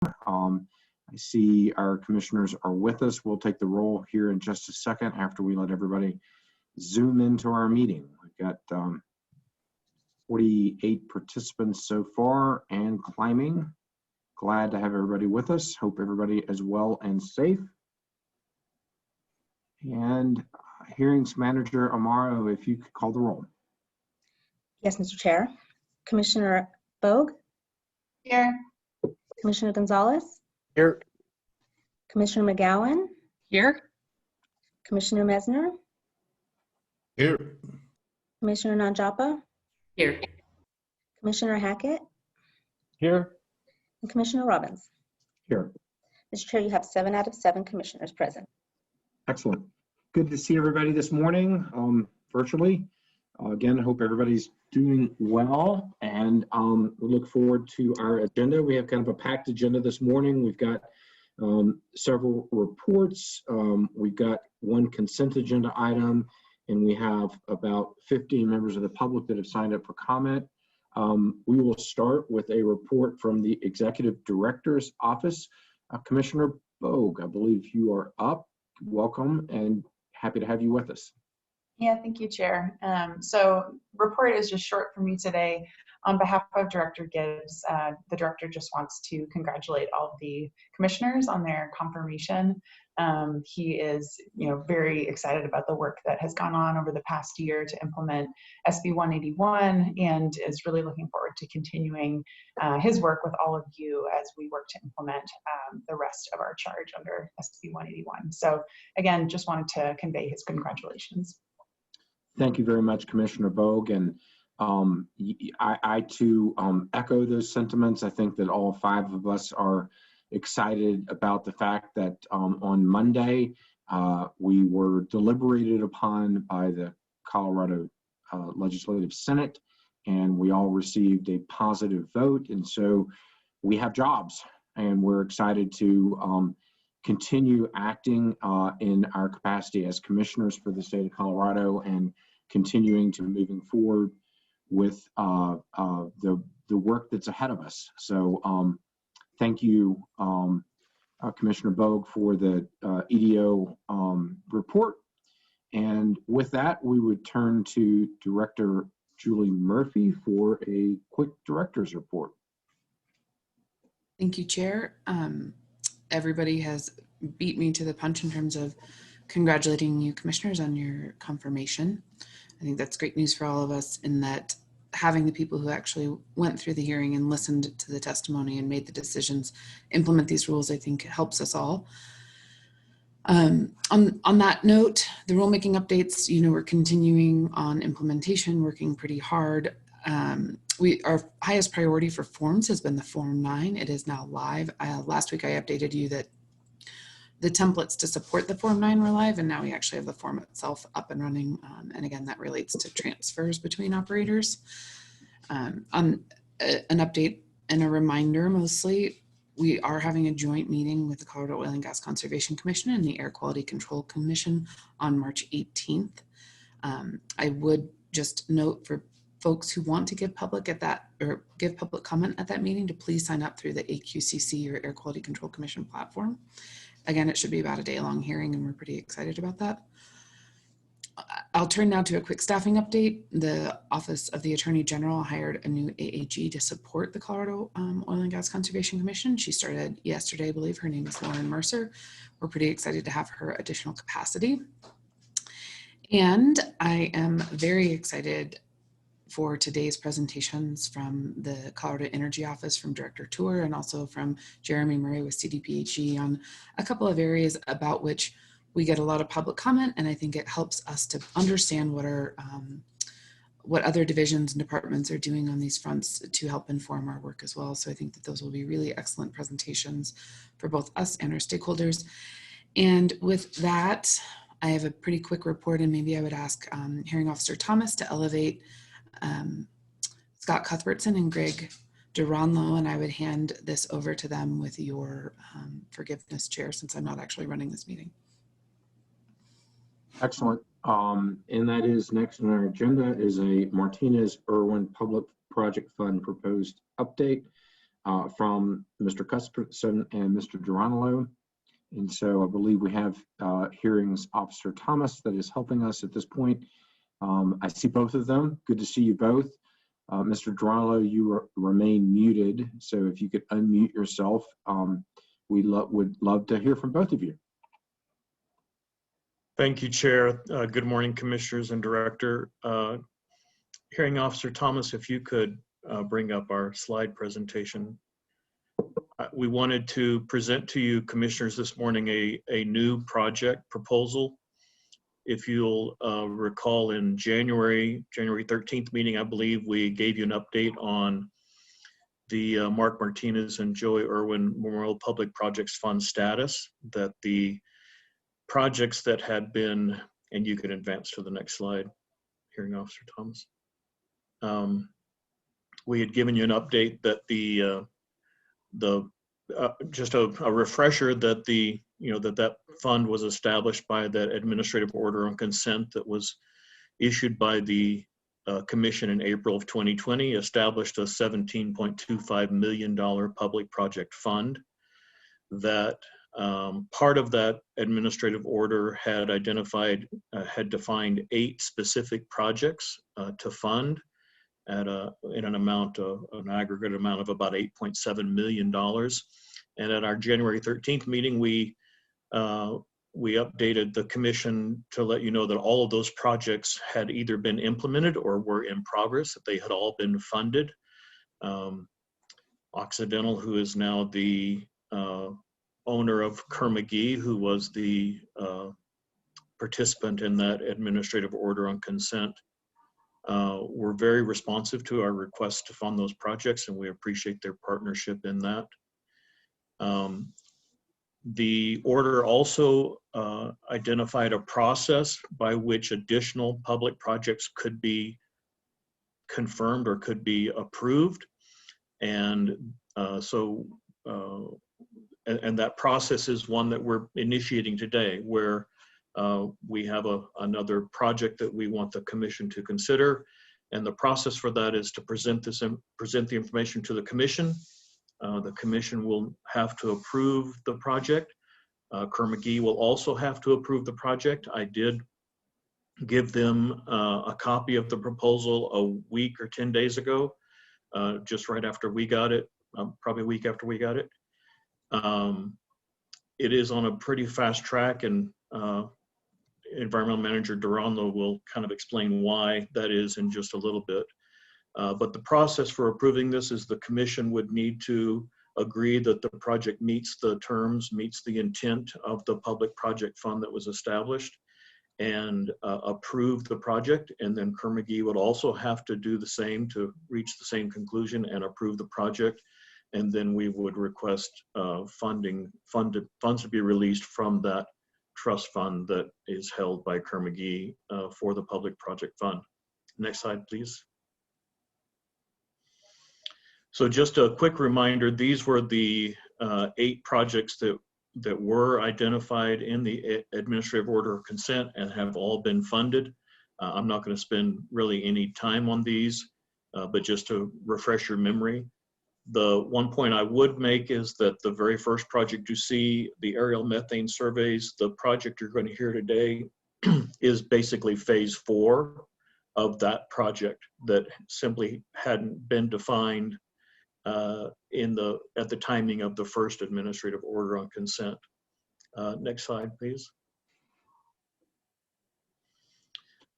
I see our commissioners are with us. We'll take the roll here in just a second after we let everybody zoom into our meeting. We've got 48 participants so far and climbing. Glad to have everybody with us. Hope everybody is well and safe. And Hearings Manager Amaro, if you could call the roll. Yes, Mr. Chair. Commissioner Bogue? Here. Commissioner Gonzalez? Here. Commissioner McGowan? Here. Commissioner Mesner? Here. Commissioner Nanjapa? Here. Commissioner Hackett? Here. And Commissioner Robbins? Here. Mr. Chair, you have 7 out of 7 commissioners present. Excellent. Good to see everybody this morning virtually. Again, I hope everybody's doing well, and we look forward to our agenda. We have kind of a packed agenda this morning. We've got several reports. We've got one consent agenda item, and we have about 15 members of the public that have signed up for comment. We will start with a report from the Executive Director's Office. Commissioner Bogue, I believe you are up. Welcome and happy to have you with us. Yeah, thank you, Chair. So report is just short for me today. On behalf of Director Gibbs, the Director just wants to congratulate all of the commissioners on their confirmation. He is, very excited about the work that has gone on over the past year to implement SB 181, and is really looking forward to continuing his work with all of you as we work to implement the rest of our charge under SB 181. So again, just wanted to convey his congratulations. Thank you very much, Commissioner Bogue. And I too echo those sentiments. I think that all 5 of us are excited about the fact that on Monday, we were deliberated upon by the Colorado Legislative Senate, and we all received a positive vote. And so we have jobs, and we're excited to continue acting in our capacity as commissioners for the state of Colorado and continuing to moving forward with the work that's ahead of us. So thank you, Commissioner Bogue, for the EDO report. And with that, we would turn to Director Julie Murphy for a quick director's report. Thank you, Chair. Everybody has beat me to the punch in terms of congratulating you commissioners on your confirmation. I think that's great news for all of us, in that having the people who actually went through the hearing and listened to the testimony and made the decisions implement these rules, I think helps us all. On that note, the rulemaking updates, we're continuing on implementation, working pretty hard. Our highest priority for forms has been the Form 9. It is now live. Last week I updated you that the templates to support the Form 9 were live, and now we actually have the form itself up and running. And again, that relates to transfers between operators. On an update and a reminder, mostly, we are having a joint meeting with the Colorado Oil and Gas Conservation Commission and the Air Quality Control Commission on March 18th. I would just note for folks who want to give public comment at that meeting to please sign up through the AQCC or Air Quality Control Commission platform. Again, it should be about a day-long hearing, and we're pretty excited about that. I'll turn now to a quick staffing update. The Office of the Attorney General hired a new AAG to support the Colorado Oil and Gas Conservation Commission. She started yesterday, I believe. Her name is Lauren Mercer. We're pretty excited to have her additional capacity. And I am very excited for today's presentations from the Colorado Energy Office, from Director Tour, and also from Jeremy Murray with CDPHE on a couple of areas about which we get a lot of public comment, and I think it helps us to understand what other divisions and departments are doing on these fronts to help inform our work as well. So I think that those will be really excellent presentations for both us and our stakeholders. And with that, I have a pretty quick report, and maybe I would ask Hearing Officer Thomas to elevate Scott Cuthbertson and Greg Duranlo, and I would hand this over to them with your forgiveness, Chair, since I'm not actually running this meeting. Excellent. And that is next on our agenda is a Martinez Irwin Public Project Fund proposed update. from Mr. Cuthbertson and Mr. Geronimo. And so I believe we have Hearings Officer Thomas that is helping us at this point. I see both of them. Good to see you both. Mr. Geronimo, you remain muted. So if you could unmute yourself, we would love to hear from both of you. Thank you, Chair. Good morning, Commissioners and Director. Hearing Officer Thomas, if you could bring up our slide presentation. We wanted to present to you, Commissioners, this morning a new project proposal. If you'll recall, in January 13th meeting, I believe we gave you an update on the Mark Martinez and Joey Irwin Memorial Public Projects Fund status, that the projects that had been, and you can advance to the next slide, Hearing Officer Thomas. We had given you an update that just a refresher that that fund was established by that administrative order on consent that was issued by the Commission in April of 2020, established a $17.25 million public project fund. That part of that administrative order had defined 8 specific projects to fund at in an aggregate amount of about $8.7 million. And at our January 13th meeting, we updated the Commission to let you know that all of those projects had either been implemented or were in progress, that they had all been funded. Occidental, who is now the owner of Kerr-McGee, who was the participant in that administrative order on consent, were very responsive to our request to fund those projects, and we appreciate their partnership in that. The order also identified a process by which additional public projects could be confirmed or could be approved. And and that process is one that we're initiating today, where we have another project that we want the Commission to consider. And the process for that is to present the information to the Commission. The Commission will have to approve the project. Kerr-McGee will also have to approve the project. I did give them a copy of the proposal a week or 10 days ago, just right after we got it, probably a week after we got it. It is on a pretty fast track, and Environmental Manager Durando will kind of explain why that is in just a little bit. But the process for approving this is the Commission would need to agree that the project meets the terms, meets the intent of the public project fund that was established, and approve the project. And then Kerr-McGee would also have to do the same to reach the same conclusion and approve the project. And then we would request funds to be released from that trust fund that is held by Kerr-McGee for the public project fund. Next slide, please. So just a quick reminder, these were the 8 projects that were identified in the administrative order of consent and have all been funded. I'm not going to spend really any time on these, but just to refresh your memory. The one point I would make is that the very first project you see, the aerial methane surveys, the project you're going to hear today is basically phase 4 of that project that simply hadn't been defined at the timing of the first administrative order on consent. Next slide, please.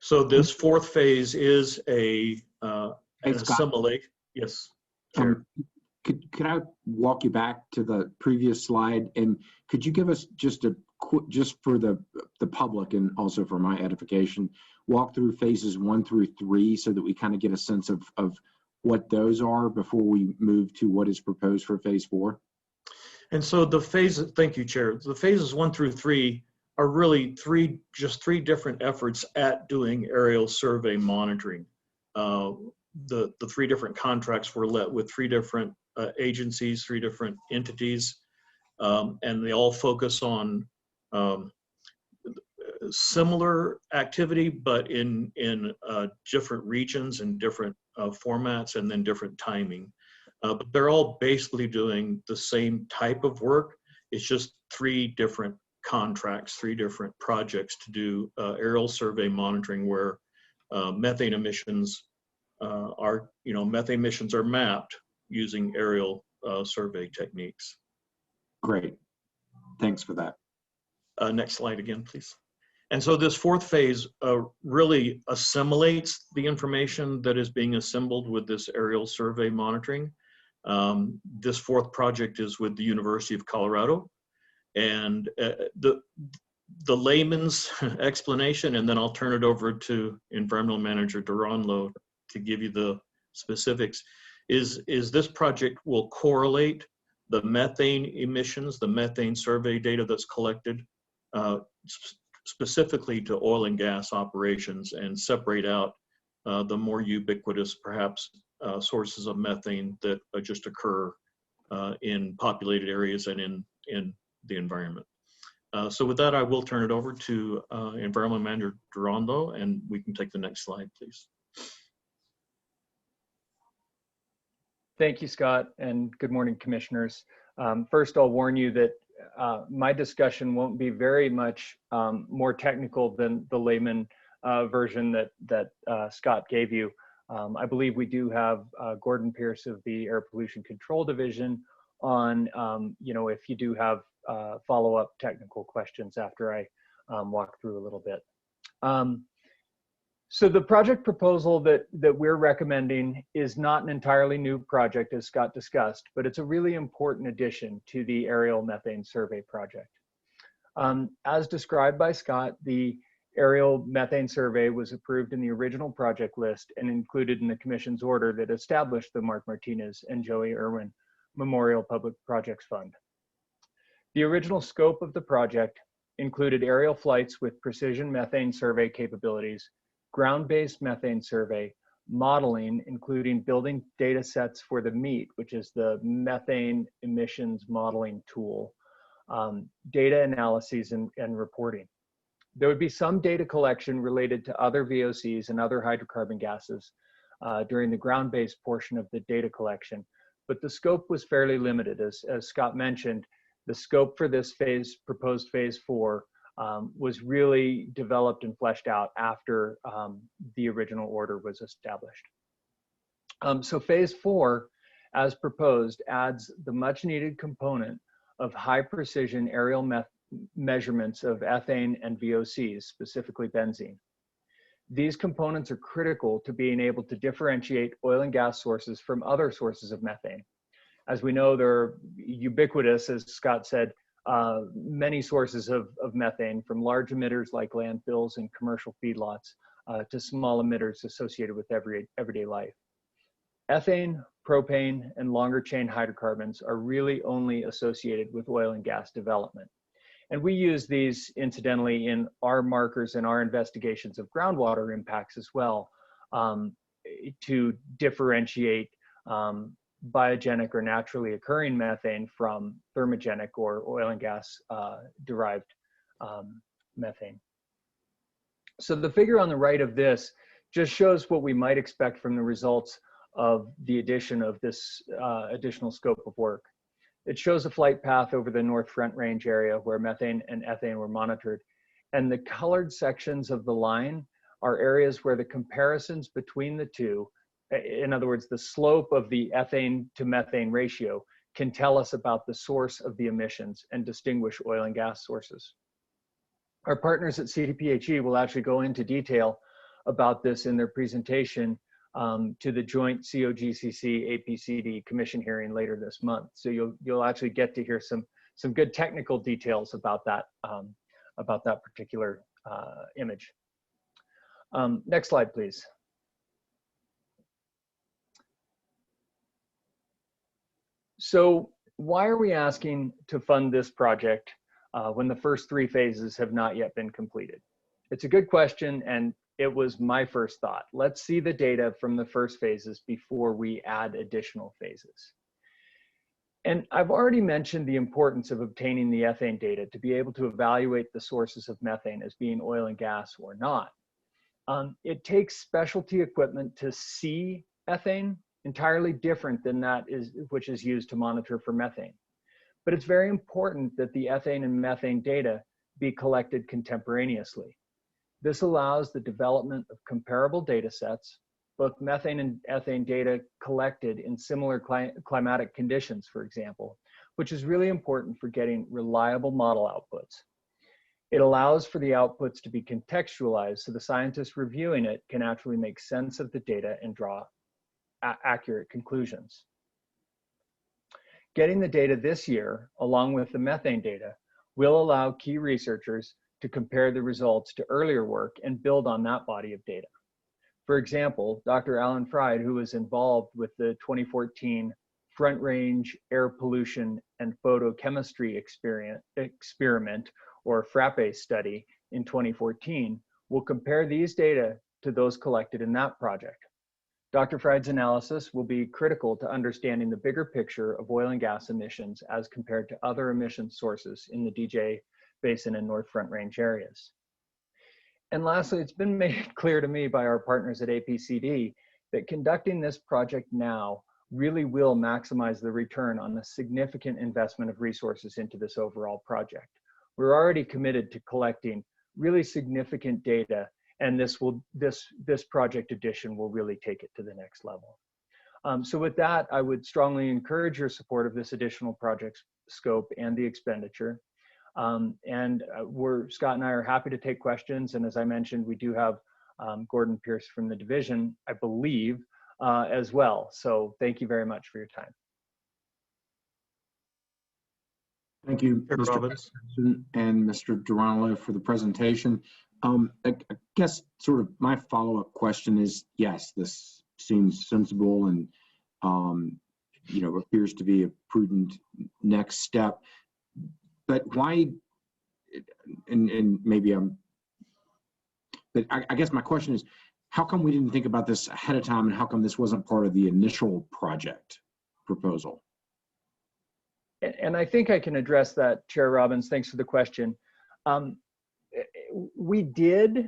So this 4th phase is an assimilation. Yes, Chair. Could I walk you back to the previous slide, and could you give us just a quick, just for the public and also for my edification, walk through phases 1 through 3 so that we kind of get a sense of what those are before we move to what is proposed for phase 4? And so the phases, thank you, Chair. The phases 1 through 3 are really just three different efforts at doing aerial survey monitoring. The 3 different contracts were let with 3 different agencies, 3 different entities, and they all focus on similar activity, but in different regions and different formats, and then different timing. but they're all basically doing the same type of work. It's just 3 different contracts, 3 different projects to do aerial survey monitoring where methane emissions methane emissions are mapped using aerial survey techniques. Great. Thanks for that. Next slide again, please. And so this 4th phase really assimilates the information that is being assembled with this aerial survey monitoring. This 4th project is with the University of Colorado, and the layman's explanation, and then I'll turn it over to Environmental Manager Duranlo to give you the specifics, is this project will correlate the methane emissions, the methane survey data that's collected, specifically to oil and gas operations, and separate out the more ubiquitous, perhaps, sources of methane that just occur in populated areas and in the environment. So with that, I will turn it over to Environmental Manager Duranlo, and we can take the next slide, please. Thank you, Scott, and good morning, commissioners. First, I'll warn you that my discussion won't be very much more technical than the layman version that Scott gave you. I believe we do have Gordon Pierce of the Air Pollution Control Division on, if you do have follow-up technical questions after I walk through a little bit. So the project proposal that we're recommending is not an entirely new project, as Scott discussed, but it's a really important addition to the aerial methane survey project. As described by Scott, the aerial methane survey was approved in the original project list and included in the Commission's order that established the Mark Martinez and Joey Irwin Memorial Public Projects Fund. The original scope of the project included aerial flights with precision methane survey capabilities, ground-based methane survey, modeling, including building data sets for the MEET, which is the methane emissions modeling tool, data analyses and reporting. There would be some data collection related to other VOCs and other hydrocarbon gases during the ground-based portion of the data collection, but the scope was fairly limited. As Scott mentioned, the scope for this phase, proposed phase 4, was really developed and fleshed out after the original order was established. So phase 4, as proposed, adds the much needed component of high precision aerial measurements of ethane and VOCs, specifically benzene. These components are critical to being able to differentiate oil and gas sources from other sources of methane. As we know, they're ubiquitous, as Scott said, many sources of methane, from large emitters like landfills and commercial feedlots to small emitters associated with everyday life. Ethane, propane, and longer chain hydrocarbons are really only associated with oil and gas development. And we use these, incidentally, in our markers and our investigations of groundwater impacts as well, to differentiate biogenic or naturally occurring methane from thermogenic or oil and gas derived methane. So the figure on the right of this just shows what we might expect from the results of the addition of this additional scope of work. It shows a flight path over the North Front Range area where methane and ethane were monitored. And the colored sections of the line are areas where the comparisons between the two, in other words, the slope of the ethane to methane ratio, can tell us about the source of the emissions and distinguish oil and gas sources. Our partners at CDPHE will actually go into detail about this in their presentation to the joint COGCC APCD commission hearing later this month. So you'll actually get to hear some good technical details about that particular image. Next slide, please. So why are we asking to fund this project when the first 3 phases have not yet been completed? It's a good question, and it was my first thought. Let's see the data from the first phases before we add additional phases. And I've already mentioned the importance of obtaining the ethane data to be able to evaluate the sources of methane as being oil and gas or not. It takes specialty equipment to see ethane entirely different than that which is used to monitor for methane. But it's very important that the ethane and methane data be collected contemporaneously. This allows the development of comparable data sets, both methane and ethane data collected in similar climatic conditions, for example, which is really important for getting reliable model outputs. It allows for the outputs to be contextualized so the scientists reviewing it can actually make sense of the data and draw accurate conclusions. Getting the data this year, along with the methane data, will allow key researchers to compare the results to earlier work and build on that body of data. For example, Dr. Alan Fried, who was involved with the 2014 Front Range Air Pollution and Photochemistry Experiment, or FRAPE study in 2014, will compare these data to those collected in that project. Dr. Fried's analysis will be critical to understanding the bigger picture of oil and gas emissions as compared to other emission sources in the DJ Basin and North Front Range areas. And lastly, it's been made clear to me by our partners at APCD that conducting this project now really will maximize the return on the significant investment of resources into this overall project. We're already committed to collecting really significant data, and this project addition will really take it to the next level. So with that, I would strongly encourage your support of this additional project scope and the expenditure. Scott and I are happy to take questions. And as I mentioned, we do have Gordon Pierce from the division, I believe, as well. So thank you very much for your time. Thank you, Chair Mr. Robbins. Patterson and Mr. Geronimo for the presentation. I guess sort of my follow-up question is, yes, this seems sensible and appears to be a prudent next step. But why? And maybe but I guess my question is, how come we didn't think about this ahead of time, and how come this wasn't part of the initial project proposal? And I think I can address that, Chair Robbins. Thanks for the question. We did,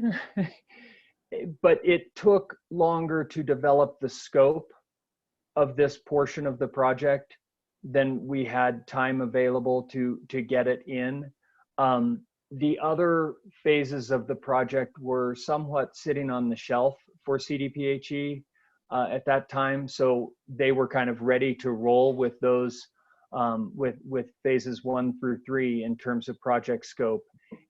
but it took longer to develop the scope of this portion of the project than we had time available to get it in. The other phases of the project were somewhat sitting on the shelf for CDPHE at that time, so they were kind of ready to roll with those with phases 1 through 3 in terms of project scope.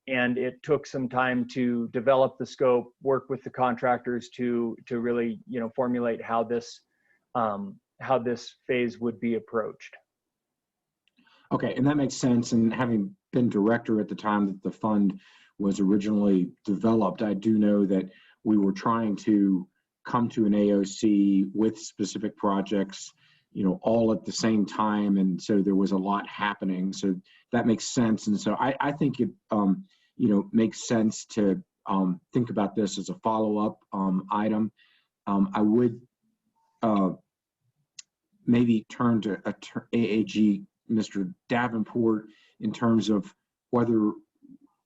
And it took some time to develop the scope, work with the contractors to really, formulate how this phase would be approached. Okay, and that makes sense. And having been director at the time that the fund was originally developed, I do know that we were trying to come to an AOC with specific projects, all at the same time. And so there was a lot happening. So that makes sense. And so I think it, makes sense to think about this as a follow-up item. I would maybe turn to AAG, Mr. Davenport, in terms of whether,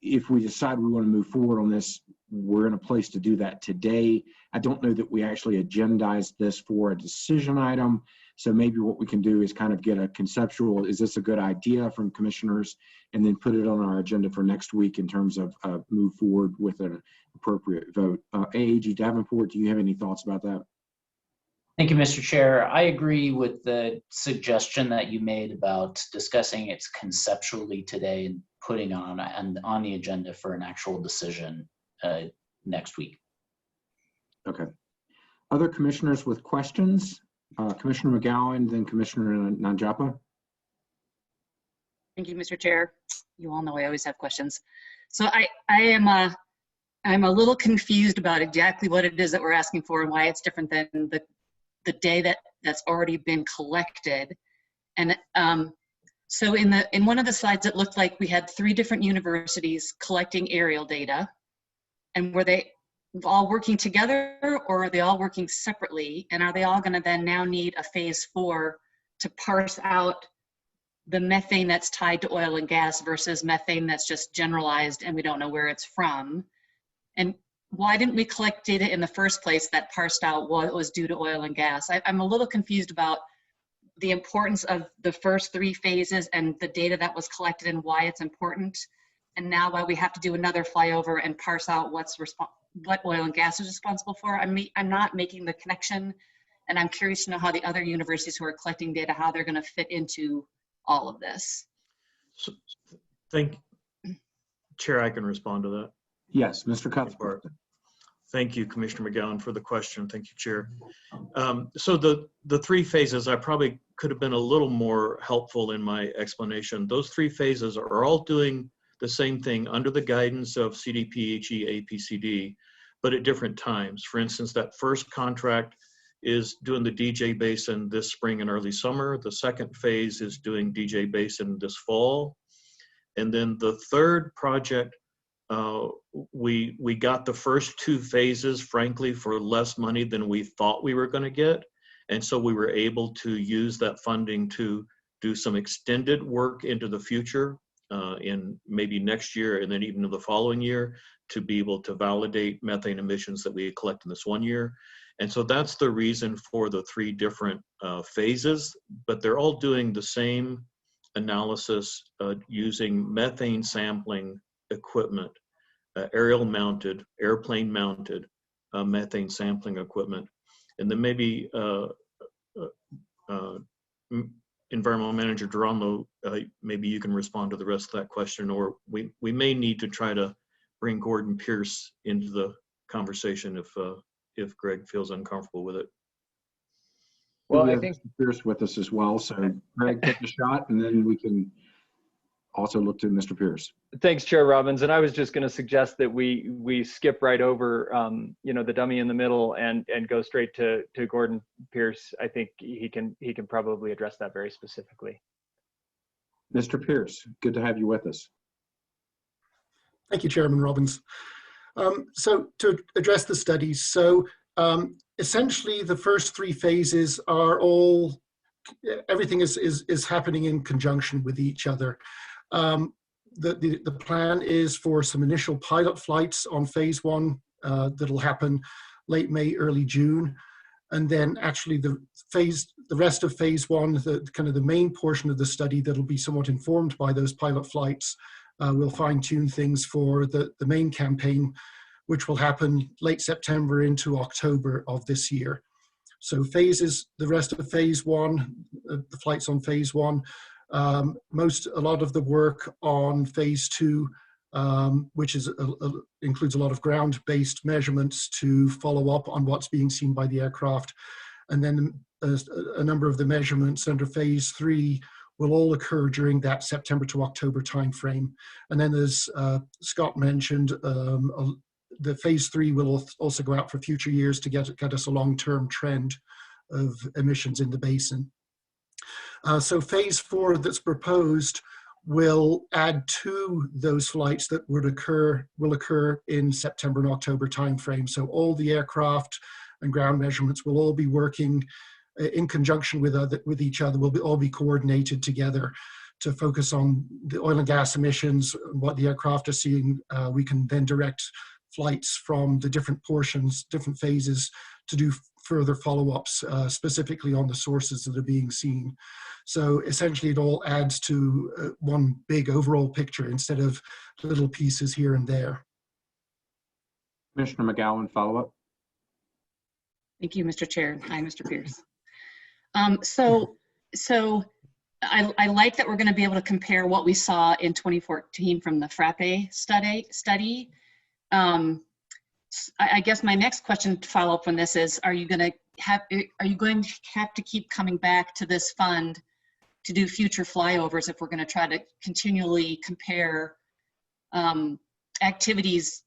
if we decide we want to move forward on this, we're in a place to do that today. I don't know that we actually agendized this for a decision item. So maybe what we can do is kind of get a conceptual, is this a good idea from commissioners, and then put it on our agenda for next week in terms of move forward with an appropriate vote. AAG Davenport, do you have any thoughts about that? Thank you, Mr. Chair. I agree with the suggestion that you made about discussing it conceptually today and putting on the agenda for an actual decision next week. Okay. Other commissioners with questions? Commissioner McGowan, then Commissioner Nanjapa. Thank you, Mr. Chair. You all know I always have questions. So I'm a little confused about exactly what it is that we're asking for and why it's different than the data that's already been collected. And so in one of the slides, it looked like we had 3 different universities collecting aerial data. And were they all working together, or are they all working separately? And are they all going to then now need a phase 4 to parse out the methane that's tied to oil and gas versus methane that's just generalized and we don't know where it's from? And why didn't we collect data in the first place that parsed out what was due to oil and gas? I'm a little confused about the importance of the first 3 phases and the data that was collected and why it's important. And now why we have to do another flyover and parse out what oil and gas is responsible for. I'm not making the connection, and I'm curious to know how the other universities who are collecting data, how they're going to fit into all of this. So, Chair, I can respond to that. Yes, Mr. Cuthbert. Thank you, Commissioner McGowan, for the question. Thank you, Chair. So the 3 phases, I probably could have been a little more helpful in my explanation. Those 3 phases are all doing the same thing under the guidance of CDP, HE, APCD, but at different times. For instance, that first contract is doing the DJ Basin this spring and early summer. The second phase is doing DJ Basin this fall. And then the third project, we got the first 2 phases, frankly, for less money than we thought we were going to get. And so we were able to use that funding to do some extended work into the future in maybe next year and then even in the following year to be able to validate methane emissions that we collect in this 1 year. And so that's the reason for the 3 different phases, but they're all doing the same analysis using methane sampling equipment, aerial mounted, airplane mounted methane sampling equipment. And then maybe Environmental Manager Durando, maybe you can respond to the rest of that question, or we may need to try to bring Gordon Pierce into the conversation if Greg feels uncomfortable with it. Well, We I have think Mr. Pierce with us as well, so Greg, take a shot, and then we can also look to Mr. Pierce. thanks, Chair Robbins. And I was just going to suggest that we skip right over, the dummy in the middle and go straight to Gordon Pierce. I think he can probably address that very specifically. Mr. Pierce, good to have you with us. Thank you, Chairman Robbins. So to address the studies, so essentially the first 3 phases are all, everything is happening in conjunction with each other. The plan is for some initial pilot flights on phase 1 that'll happen late May, early June. And then actually the rest of phase 1, the main portion of the study that'll be somewhat informed by those pilot flights, we'll fine tune things for the main campaign, which will happen late September into October of this year. So phases, the rest of phase 1, the flights on phase 1, a lot of the work on phase 2, which is includes a lot of ground-based measurements to follow up on what's being seen by the aircraft. And then a number of the measurements under phase 3 will all occur during that September to October timeframe. And then as Scott mentioned, the phase 3 will also go out for future years to get us a long-term trend of emissions in the basin. So phase 4 that's proposed will add to those flights that will occur in September and October timeframe. So all the aircraft and ground measurements will all be working in conjunction with each other. Will all be coordinated together to focus on the oil and gas emissions, what the aircraft are seeing. We can then direct flights from the different portions, different phases, to do further follow-ups, specifically on the sources that are being seen. So essentially it all adds to one big overall picture instead of little pieces here and there. Commissioner McGowan, follow-up. Thank you, Mr. Chair. Hi, Mr. Pierce. So I like that we're going to be able to compare what we saw in 2014 from the FRAPE study. I guess my next question to follow up on this is: Are you going to have to keep coming back to this fund to do future flyovers if we're going to try to continually compare activities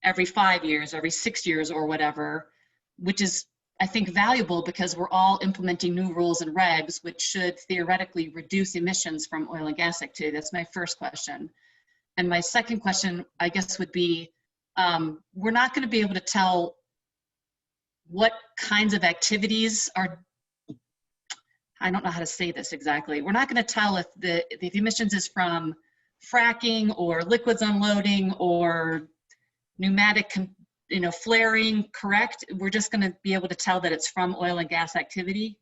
every 5 years, every 6 years, or whatever, which is, I think, valuable because we're all implementing new rules and regs, which should theoretically reduce emissions from oil and gas activity? That's my first question. And my second question, I guess, would be, we're not going to be able to tell what kinds of activities are, I don't know how to say this exactly. We're not going to tell if the emissions is from fracking or liquids unloading or pneumatic flaring correct? We're just going to be able to tell that it's from oil and gas activity?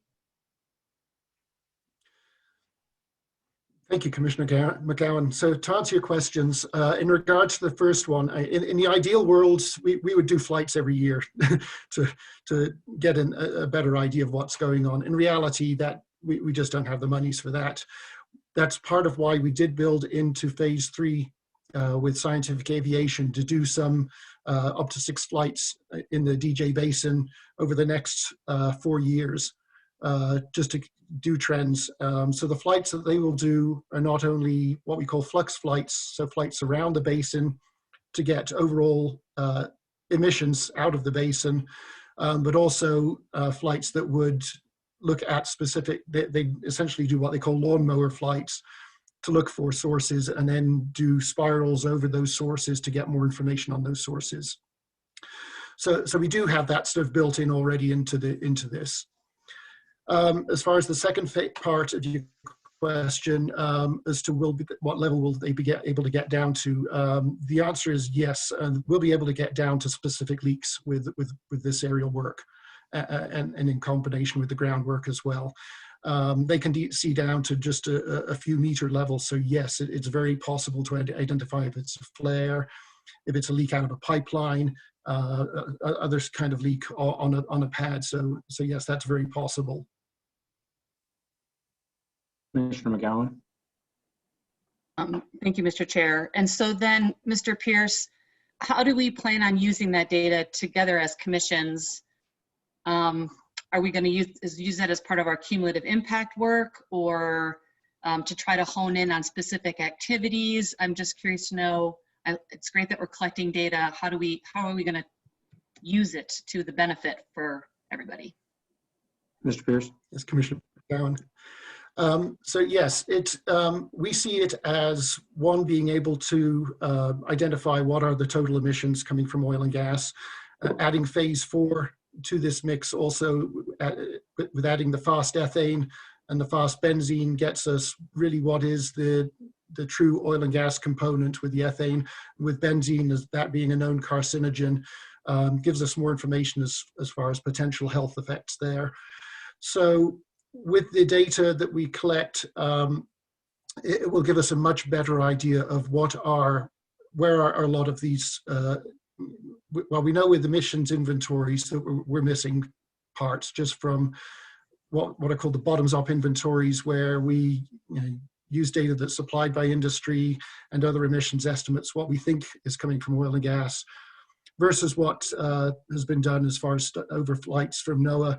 Thank you, Commissioner McGowan. So to answer your questions, in regard to the first one, in the ideal world, we would do flights every year to get a better idea of what's going on. In reality, that we just don't have the monies for that. That's part of why we did build into phase 3 with scientific aviation to do some up to 6 flights in the DJ Basin over the next 4 years, just to do trends. So the flights that they will do are not only what we call flux flights, so flights around the basin to get overall emissions out of the basin, but also flights that would look at specific, they essentially do what they call lawnmower flights to look for sources and then do spirals over those sources to get more information on those sources. So we do have that sort of built in already into this. As far as the second part of your question, as to what level will they be able to get down to, the answer is yes, we'll be able to get down to specific leaks with this aerial work, and in combination with the groundwork as well. They can see down to just a few meter levels. So yes, it's very possible to identify if it's a flare, if it's a leak out of a pipeline, other kind of leak on a pad. So yes, that's very possible. Commissioner McGowan. Thank you, Mr. Chair. And so then, Mr. Pierce, how do we plan on using that data together as commissions? Are we going to use that as part of our cumulative impact work, or to try to hone in on specific activities? I'm just curious to know. It's great that we're collecting data. How are we going to use it to the benefit for everybody? Mr. Pierce. Yes, Commissioner McGowan. So yes, we see it as one, being able to identify what are the total emissions coming from oil and gas, adding phase 4 to this mix also with adding the fast ethane and the fast benzene gets us really what is the true oil and gas component with the ethane, with benzene as that being a known carcinogen, gives us more information as far as potential health effects there. So with the data that we collect, it will give us a much better idea of where are a lot of these, well, we know with emissions inventories that we're missing parts just from what are called the bottoms-up inventories, where we use data that's supplied by industry and other emissions estimates, what we think is coming from oil and gas, versus what has been done as far as overflights from NOAA,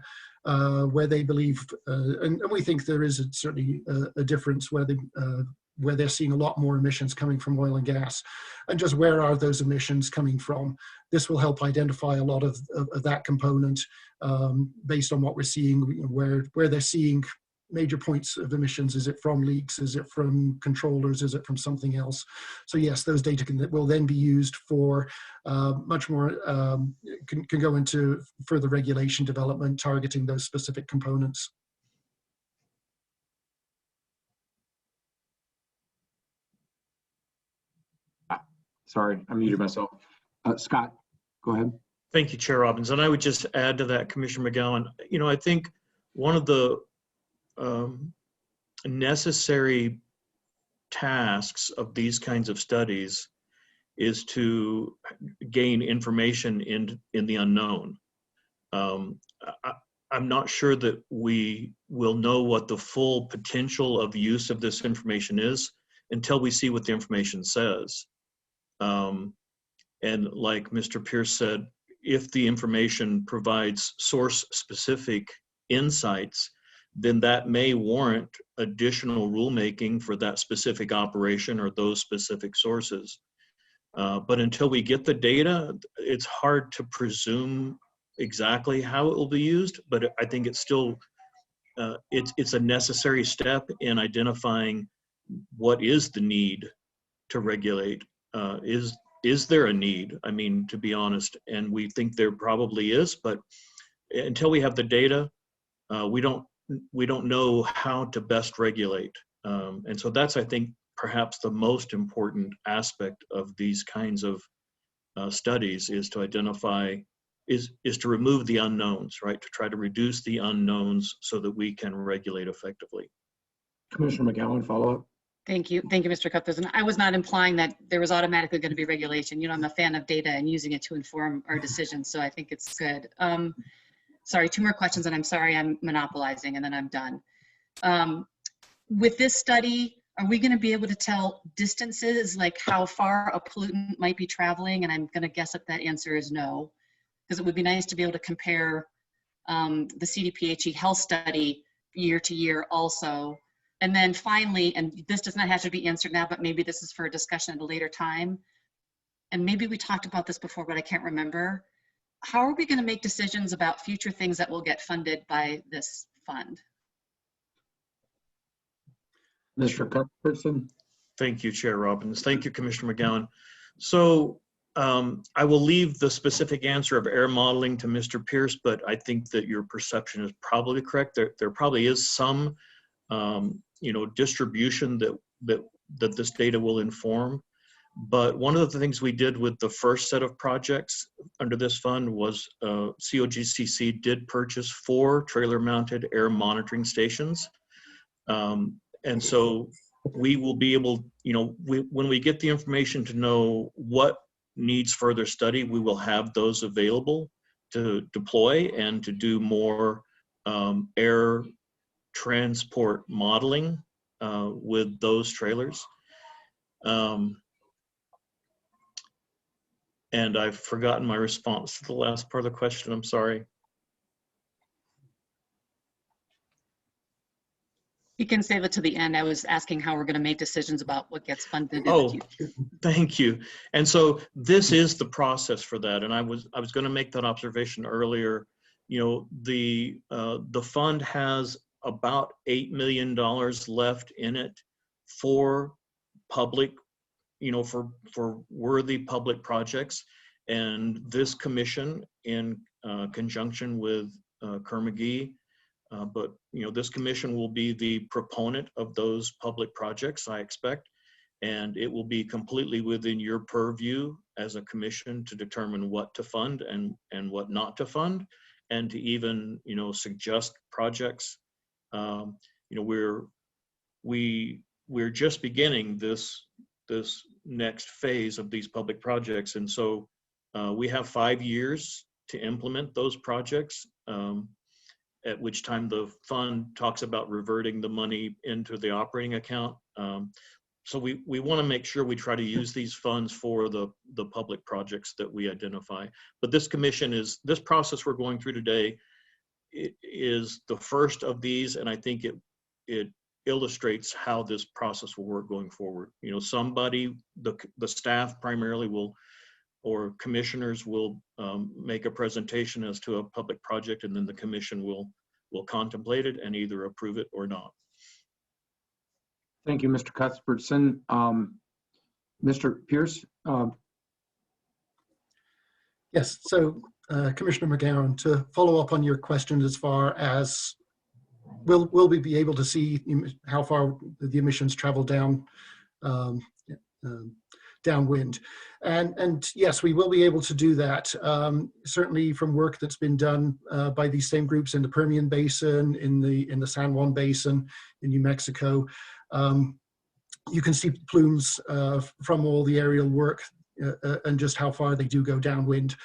where they believe, and we think there is certainly a difference where they're seeing a lot more emissions coming from oil and gas, and just where are those emissions coming from. This will help identify a lot of that component based on what we're seeing, where they're seeing major points of emissions. Is it from leaks? Is it from controllers? Is it from something else? So yes, those data will then be used for much more, can go into further regulation development, targeting those specific components. Sorry, I muted myself. Scott, go ahead. Thank you, Chair Robbins. And I would just add to that, Commissioner McGowan, I think one of the necessary tasks of these kinds of studies is to gain information in the unknown. I'm not sure that we will know what the full potential of use of this information is until we see what the information says. And like Mr. Pierce said, if the information provides source-specific insights, then that may warrant additional rulemaking for that specific operation or those specific sources. But until we get the data, it's hard to presume exactly how it will be used, but I think it's still, it's a necessary step in identifying what is the need to regulate. Is there a need? I mean, to be honest, and we think there probably is, but until we have the data, we don't know how to best regulate. And so that's, I think, perhaps the most important aspect of these kinds of studies is to identify, is to remove the unknowns, right? To try to reduce the unknowns so that we can regulate effectively. Commissioner McGowan, follow-up. Thank you, Mr. Cuthbertson. I was not implying that there was automatically going to be regulation. You know, I'm a fan of data and using it to inform our decisions, so I think it's good. Sorry, 2 more questions, and I'm sorry I'm monopolizing, and then I'm done. With this study, are we going to be able to tell distances, like how far a pollutant might be traveling? And I'm going to guess that answer is no, because it would be nice to be able to compare the CDPHE health study year to year also. And then finally, and this does not have to be answered now, but maybe this is for a discussion at a later time. And maybe we talked about this before, but I can't remember. How are we going to make decisions about future things that will get funded by this fund? Mr. Cuthbertson. Thank you, Chair Robbins. Thank you, Commissioner McGowan. So I will leave the specific answer of air modeling to Mr. Pierce, but I think that your perception is probably correct. There probably is some distribution that this data will inform. But one of the things we did with the first set of projects under this fund was Cogcc did purchase 4 trailer-mounted air monitoring stations. And so we will be able, when we get the information to know what needs further study, we will have those available to deploy and to do more air transport modeling with those trailers. And I've forgotten my response to the last part of the question. I'm sorry. You can save it to the end. I was asking how we're going to make decisions about what gets funded in Oh, the future. thank you. And so this is the process for that. And I was going to make that observation earlier. The fund has about $8 million left in it for public, for worthy public projects. And this commission, in conjunction with Kerr-McGee, but this commission will be the proponent of those public projects, I expect, and it will be completely within your purview as a commission to determine what to fund and what not to fund, and to even suggest projects. We're just beginning this next phase of these public projects, and so we have 5 years to implement those projects. At which time the fund talks about reverting the money into the operating account. So we want to make sure we try to use these funds for the public projects that we identify. But this process we're going through today, it is the first of these, and I think it illustrates how this process will work going forward. Somebody, the staff primarily or commissioners will make a presentation as to a public project, and then the commission will contemplate it and either approve it or not. Thank you, Mr. Cuthbertson. Mr. Pierce? Yes, so Commissioner McGowan, to follow up on your question as far as will we be able to see how far the emissions travel downwind, and yes, we will be able to do that. Certainly from work that's been done by these same groups in the Permian Basin, in the San Juan Basin, in New Mexico. You can see plumes from all the aerial work and just how far they do go downwind.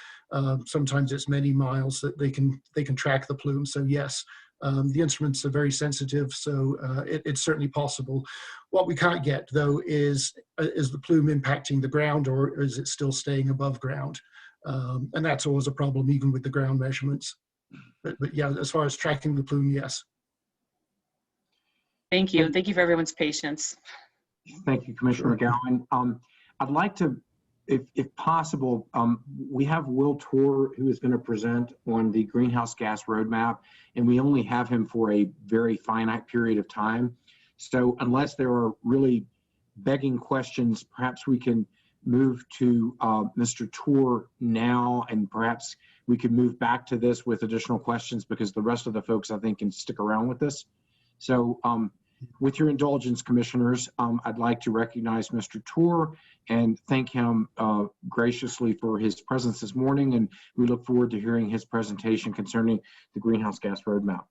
Sometimes it's many miles that they can track the plume. So yes, the instruments are very sensitive, so it's certainly possible. What we can't get, though, is the plume impacting the ground, or is it still staying above ground? And that's always a problem, even with the ground measurements. But yeah, as far as tracking the plume, yes. Thank you. Thank you for everyone's patience. Thank you, Commissioner McGowan. I'd like to, if possible, we have Will Torr, who is going to present on the greenhouse gas roadmap, and we only have him for a very finite period of time. So unless there are really begging questions, perhaps we can move to Mr. Torr now, and perhaps we could move back to this with additional questions, because the rest of the folks, I think, can stick around with this. So With your indulgence, commissioners, I'd like to recognize Mr. Tour and thank him graciously for his presence this morning, and we look forward to hearing his presentation concerning the greenhouse gas roadmap.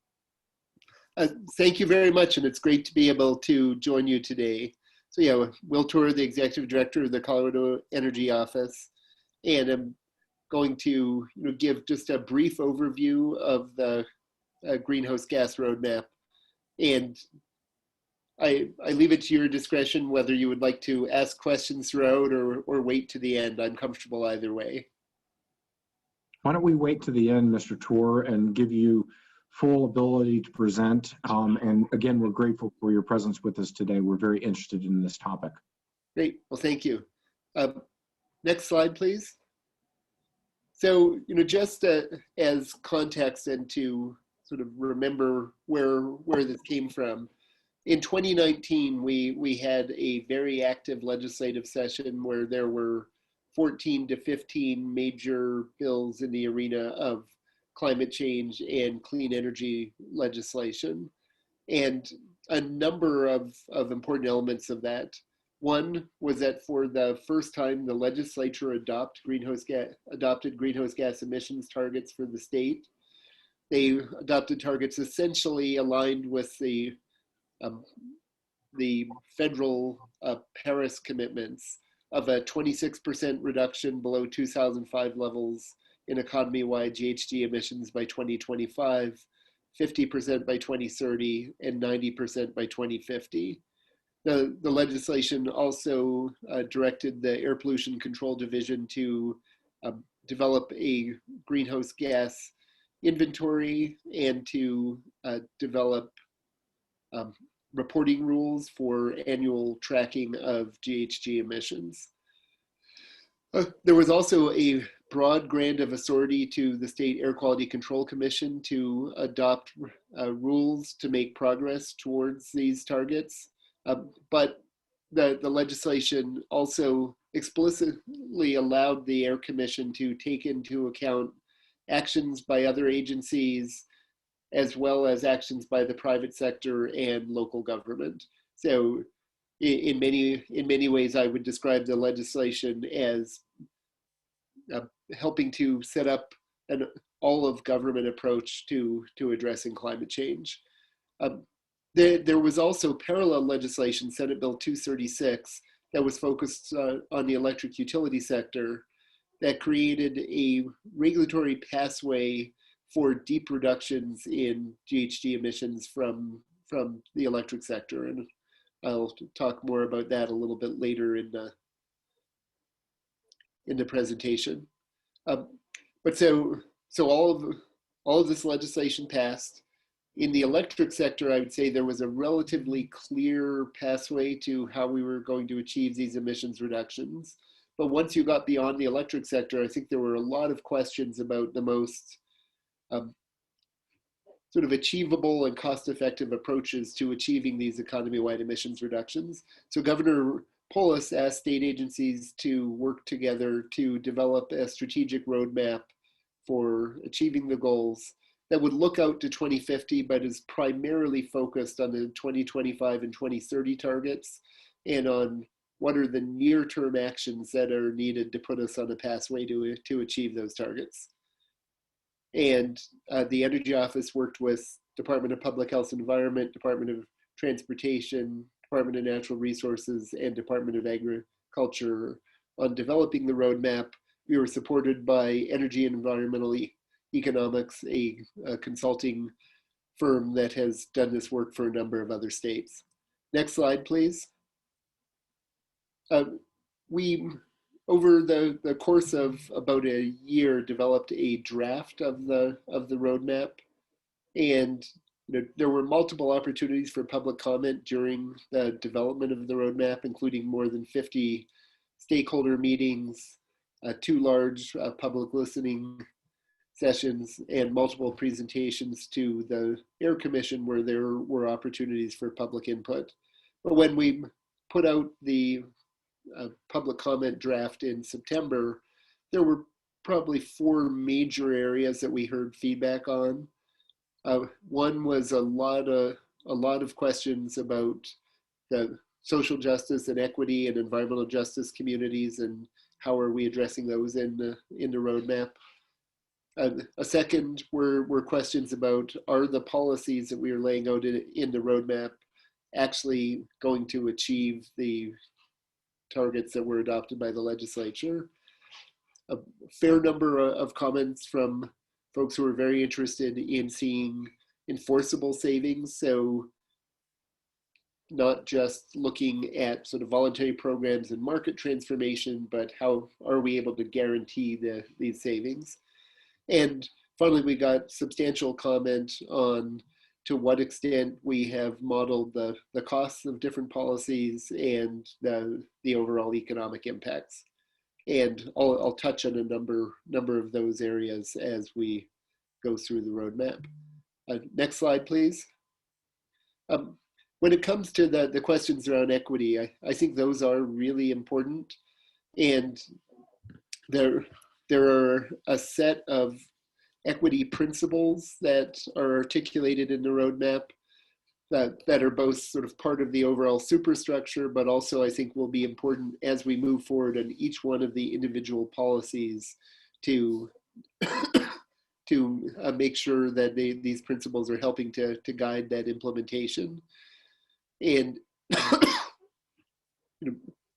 Thank you very much, and it's great to be able to join you today. So yeah, Will Tour, the Executive Director of the Colorado Energy Office, and I'm going to give just a brief overview of the greenhouse gas roadmap. And I leave it to your discretion whether you would like to ask questions throughout or wait to the end. I'm comfortable either way. Why don't we wait to the end, Mr. Tour, and give you full ability to present. And again, we're grateful for your presence with us today. We're very interested in this topic. Great, well, thank you. Next slide, please. So, just as context and to sort of remember where this came from, in 2019, we had a very active legislative session where there were 14 to 15 major bills in the arena of climate change and clean energy legislation, and a number of important elements of that. One was that for the first time, the legislature adopted greenhouse gas emissions targets for the state. They adopted targets essentially aligned with the federal Paris commitments of a 26% reduction below 2005 levels in economy-wide GHG emissions by 2025, 50% by 2030, and 90% by 2050. The legislation also directed the Air Pollution Control Division to develop a greenhouse gas inventory and to develop reporting rules for annual tracking of GHG emissions. There was also a broad grant of authority to the State Air Quality Control Commission to adopt rules to make progress towards these targets. But the legislation also explicitly allowed the Air Commission to take into account actions by other agencies, as well as actions by the private sector and local government. So in many ways, I would describe the legislation as helping to set up an all-of-government approach to addressing climate change. There was also parallel legislation, Senate Bill 236, that was focused on the electric utility sector, that created a regulatory pathway for deep reductions in GHG emissions from the electric sector. And I'll talk more about that a little bit later in the presentation. But so all of this legislation passed. In the electric sector, I would say there was a relatively clear pathway to how we were going to achieve these emissions reductions. But once you got beyond the electric sector, I think there were a lot of questions about the most sort of achievable and cost-effective approaches to achieving these economy-wide emissions reductions. So Governor Polis asked state agencies to work together to develop a strategic roadmap for achieving the goals that would look out to 2050, but is primarily focused on the 2025 and 2030 targets and on what are the near-term actions that are needed to put us on a pathway to achieve those targets. And the Energy Office worked with Department of Public Health and Environment, Department of Transportation, Department of Natural Resources, and Department of Agriculture on developing the roadmap. We were supported by Energy and Environmental Economics, a consulting firm that has done this work for a number of other states. Next slide, please. We, over the course of about a year, developed a draft of the roadmap, and there were multiple opportunities for public comment during the development of the roadmap, including more than 50 stakeholder meetings, 2 large public listening sessions, and multiple presentations to the Air Commission where there were opportunities for public input. But when we put out the public comment draft in September, there were probably 4 major areas that we heard feedback on. One was a lot a lot of questions about the social justice and equity and environmental justice communities and how are we addressing those in the roadmap. A second were questions about, are the policies that we are laying out in the roadmap actually going to achieve the targets that were adopted by the legislature? A fair number of comments from folks who are very interested in seeing enforceable savings. So not just looking at sort of voluntary programs and market transformation, but how are we able to guarantee these savings? And finally, we got substantial comment on to what extent we have modeled the costs of different policies and the overall economic impacts. And I'll touch on a number of those areas as we go through the roadmap. Next slide, please. When it comes to the questions around equity, I think those are really important. And there are a set of equity principles that are articulated in the roadmap that are both sort of part of the overall superstructure, but also I think will be important as we move forward on each one of the individual policies to make sure that these principles are helping to guide that implementation. And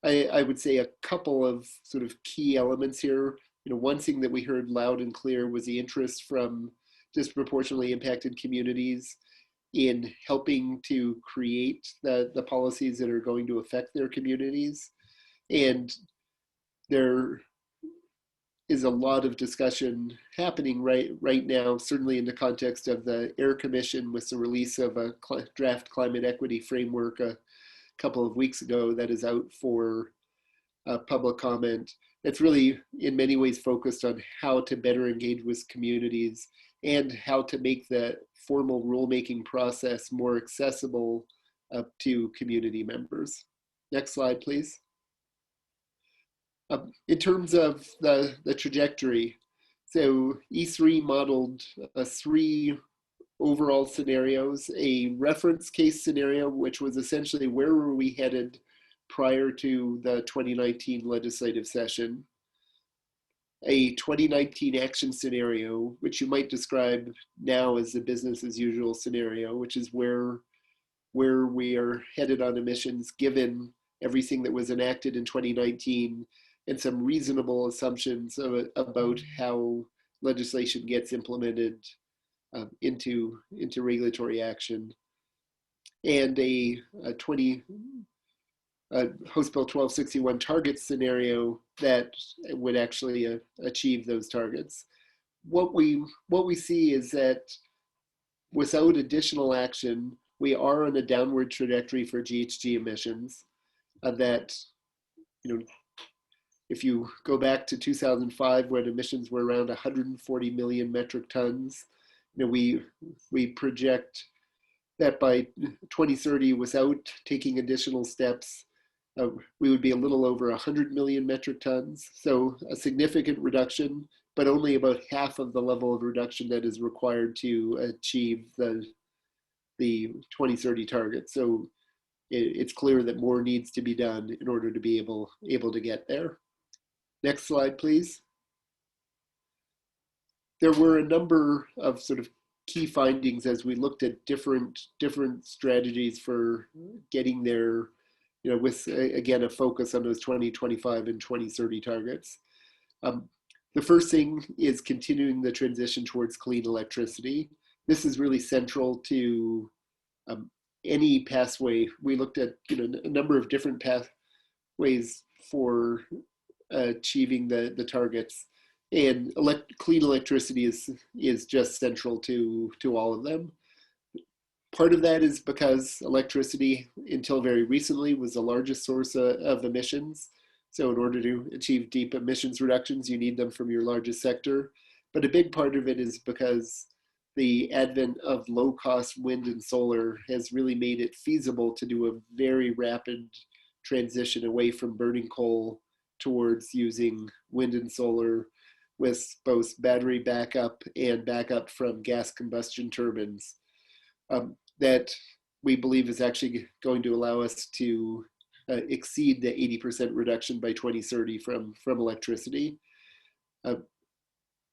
I would say a couple of sort of key elements here. One thing that we heard loud and clear was the interest from disproportionately impacted communities in helping to create the policies that are going to affect their communities. And there is a lot of discussion happening right now, certainly in the context of the Air Commission with the release of a draft climate equity framework a couple of weeks ago that is out for public comment. It's really in many ways focused on how to better engage with communities and how to make the formal rulemaking process more accessible to community members. Next slide, please. In terms of the trajectory, so E3 modeled 3 overall scenarios, a reference case scenario, which was essentially where were we headed prior to the 2019 legislative session, a 2019 action scenario, which you might describe now as the business as usual scenario, which is where we are headed on emissions given everything that was enacted in 2019 and some reasonable assumptions about how legislation gets implemented into regulatory action, and a House Bill 1261 target scenario that would actually achieve those targets. What we see is that without additional action, we are on a downward trajectory for GHG emissions. That, if you go back to 2005 when emissions were around 140 million metric tons, we project that by 2030, without taking additional steps, we would be a little over 100 million metric tons. So a significant reduction, but only about half of the level of reduction that is required to achieve the 2030 target. So it's clear that more needs to be done in order to be able to get there. Next slide, please. There were a number of sort of key findings as we looked at different strategies for getting there, with, again, a focus on those 2025 and 2030 targets. The first thing is continuing the transition towards clean electricity. This is really central to any pathway. We looked at a number of different pathways for achieving the targets, and clean electricity is just central to all of them. Part of that is because electricity, until very recently, was the largest source of emissions. So in order to achieve deep emissions reductions, you need them from your largest sector. But a big part of it is because the advent of low-cost wind and solar has really made it feasible to do a very rapid transition away from burning coal towards using wind and solar with both battery backup and backup from gas combustion turbines. That we believe is actually going to allow us to exceed the 80% reduction by 2030 from electricity.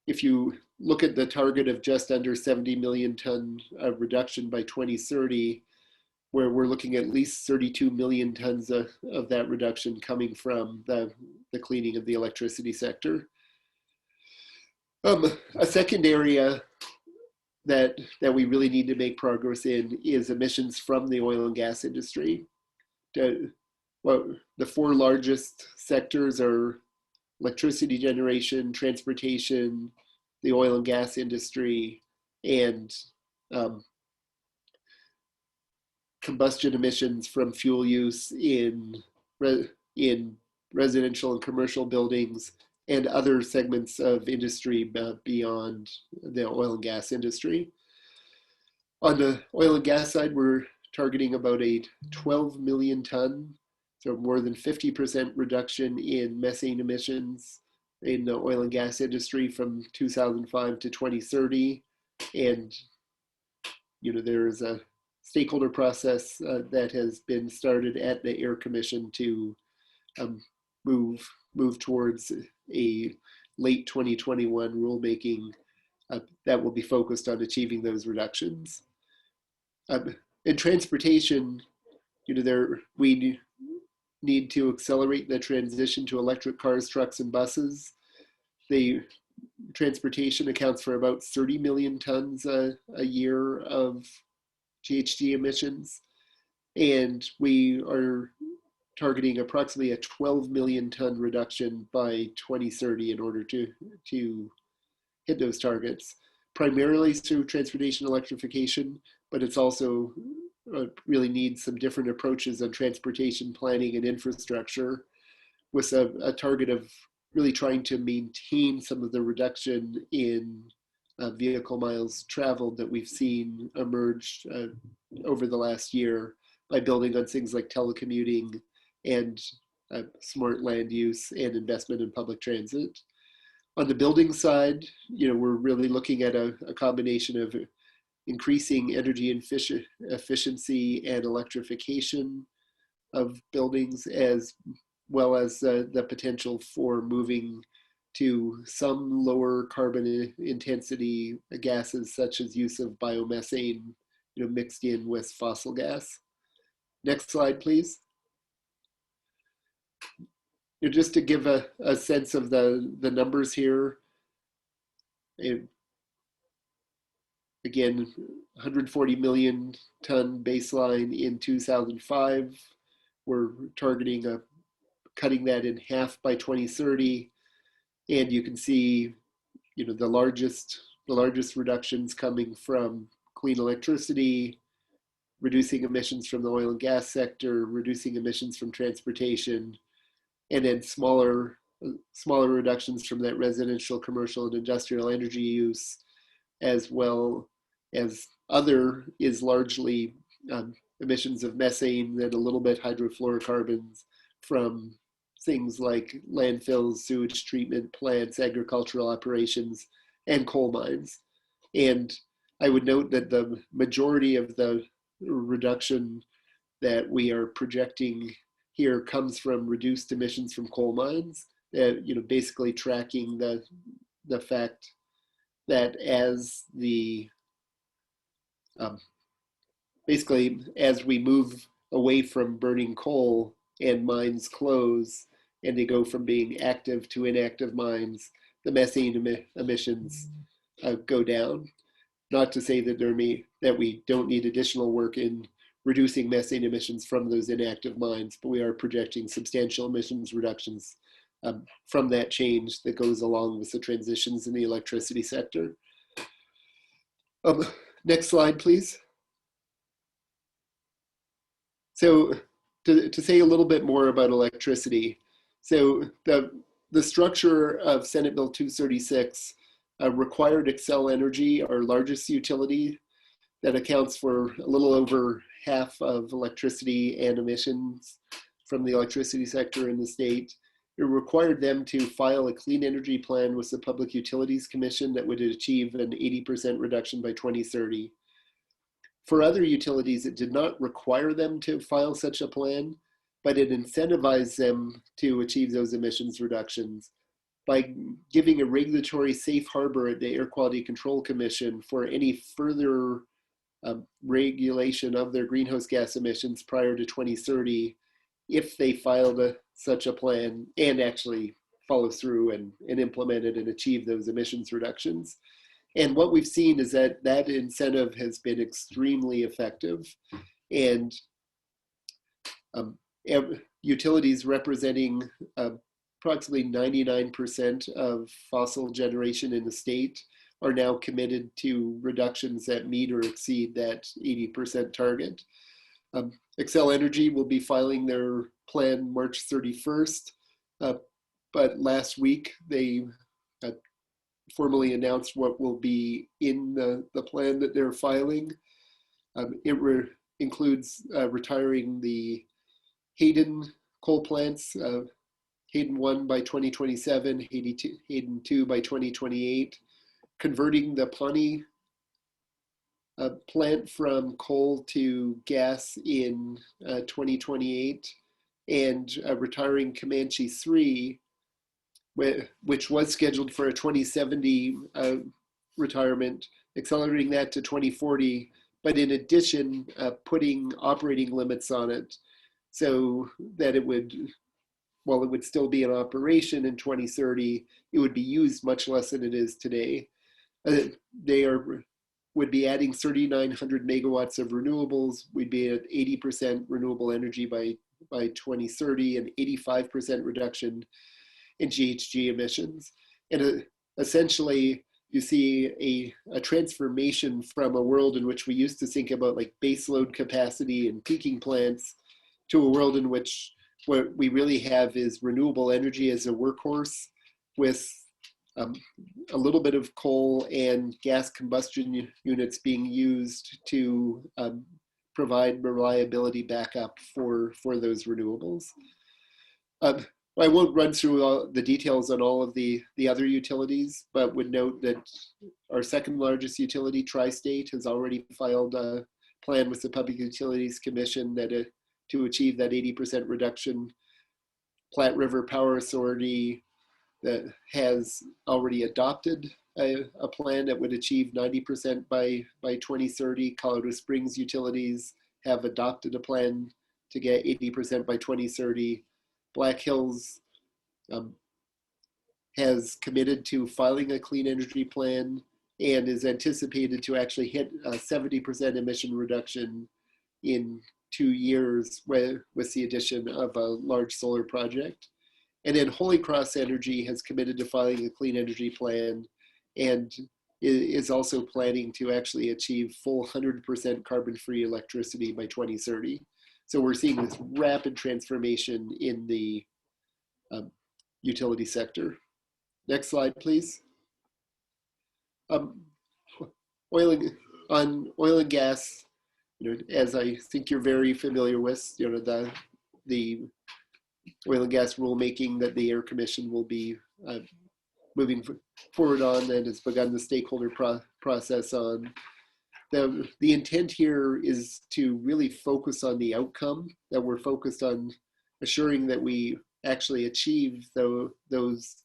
If you look at the target of just under 70 million ton reduction by 2030, where we're looking at least 32 million tons of that reduction coming from the cleaning of the electricity sector. A second area that we really need to make progress in is emissions from the oil and gas industry. Well, the four largest sectors are electricity generation, transportation, the oil and gas industry, and combustion emissions from fuel use in residential and commercial buildings and other segments of industry beyond the oil and gas industry. On the oil and gas side, we're targeting about a 12 million ton, so more than 50% reduction in methane emissions in the oil and gas industry from 2005 to 2030. And, you know, there is a stakeholder process that has been started at the Air Commission to move towards a late 2021 rulemaking that will be focused on achieving those reductions. In transportation, you know, we need to accelerate the transition to electric cars, trucks, and buses. The transportation accounts for about 30 million tons a year of GHG emissions, and we are targeting approximately a 12 million ton reduction by 2030 in order to hit those targets, primarily through transportation electrification, but it's also really needs some different approaches on transportation planning and infrastructure, with a target of really trying to maintain some of the reduction in vehicle miles traveled that we've seen emerge over the last year by building on things like telecommuting and smart land use and investment in public transit. On the building side, you know, we're really looking at a combination of increasing energy efficiency and electrification of buildings, as well as the potential for moving to some lower carbon intensity gases, such as use of biomethane, you know, mixed in with fossil gas. Next slide, please. You know, just to give a sense of the numbers here. Again, 140 million ton baseline in 2005. We're targeting cutting that in half by 2030. And you can see, you know, the largest reductions coming from clean electricity, reducing emissions from the oil and gas sector, reducing emissions from transportation, and then smaller reductions from that residential, commercial, and industrial energy use, as well as other is largely emissions of methane and a little bit hydrofluorocarbons from things like landfills, sewage treatment plants, agricultural operations, and coal mines. And I would note that the majority of the reduction that we are projecting here comes from reduced emissions from coal mines, you know, basically tracking the fact that as basically as we move away from burning coal and mines close and they go from being active to inactive mines, the methane emissions go down. Not to say that that we don't need additional work in reducing methane emissions from those inactive mines, but we are projecting substantial emissions reductions from that change that goes along with the transitions in the electricity sector. Next slide, please. So to say a little bit more about electricity. So the structure of Senate Bill 236 required Xcel Energy, our largest utility, that accounts for a little over half of electricity and emissions from the electricity sector in the state. It required them to file a clean energy plan with the Public Utilities Commission that would achieve an 80% reduction by 2030. For other utilities, it did not require them to file such a plan, but it incentivized them to achieve those emissions reductions by giving a regulatory safe harbor at the Air Quality Control Commission for any further regulation of their greenhouse gas emissions prior to 2030 if they filed such a plan and actually follow through and implement it and achieve those emissions reductions. And what we've seen is that that incentive has been extremely effective, and utilities representing approximately 99% of fossil generation in the state are now committed to reductions that meet or exceed that 80% target. Xcel Energy will be filing their plan March 31st, but last week they formally announced what will be in the plan that they're filing. It includes retiring the Hayden coal plants, Hayden 1 by 2027, Hayden 2 by 2028, converting the Pawnee plant from coal to gas in 2028, and retiring Comanche 3, which was scheduled for a 2070 retirement, accelerating that to 2040, but in addition, putting operating limits on it so that it would, while it would still be in operation in 2030, it would be used much less than it is today. They would be adding 3,900 megawatts of renewables. We'd be at 80% renewable energy by 2030, and 85% reduction in GHG emissions. And essentially, you see a transformation from a world in which we used to think about like baseload capacity and peaking plants to a world in which what we really have is renewable energy as a workhorse with a little bit of coal and gas combustion units being used to provide reliability backup for those renewables. I won't run through all the details on all of the other utilities, but would note that our second largest utility, Tri-State, has already filed a plan with the Public Utilities Commission that to achieve that 80% reduction. Platte River Power Authority that has already adopted a plan that would achieve 90% by 2030. Colorado Springs Utilities have adopted a plan to get 80% by 2030. Black Hills has committed to filing a clean energy plan and is anticipated to actually hit a 70% emission reduction in 2 years with the addition of a large solar project. And then Holy Cross Energy has committed to filing a clean energy plan and is also planning to actually achieve full 100% carbon-free electricity by 2030. So we're seeing this rapid transformation in the utility sector. Next slide, please. Oil and gas, as I think you're very familiar with, the oil and gas rulemaking that the Air Commission will be moving forward on and has begun the stakeholder process on. The intent here is to really focus on the outcome, that we're focused on assuring that we actually achieve those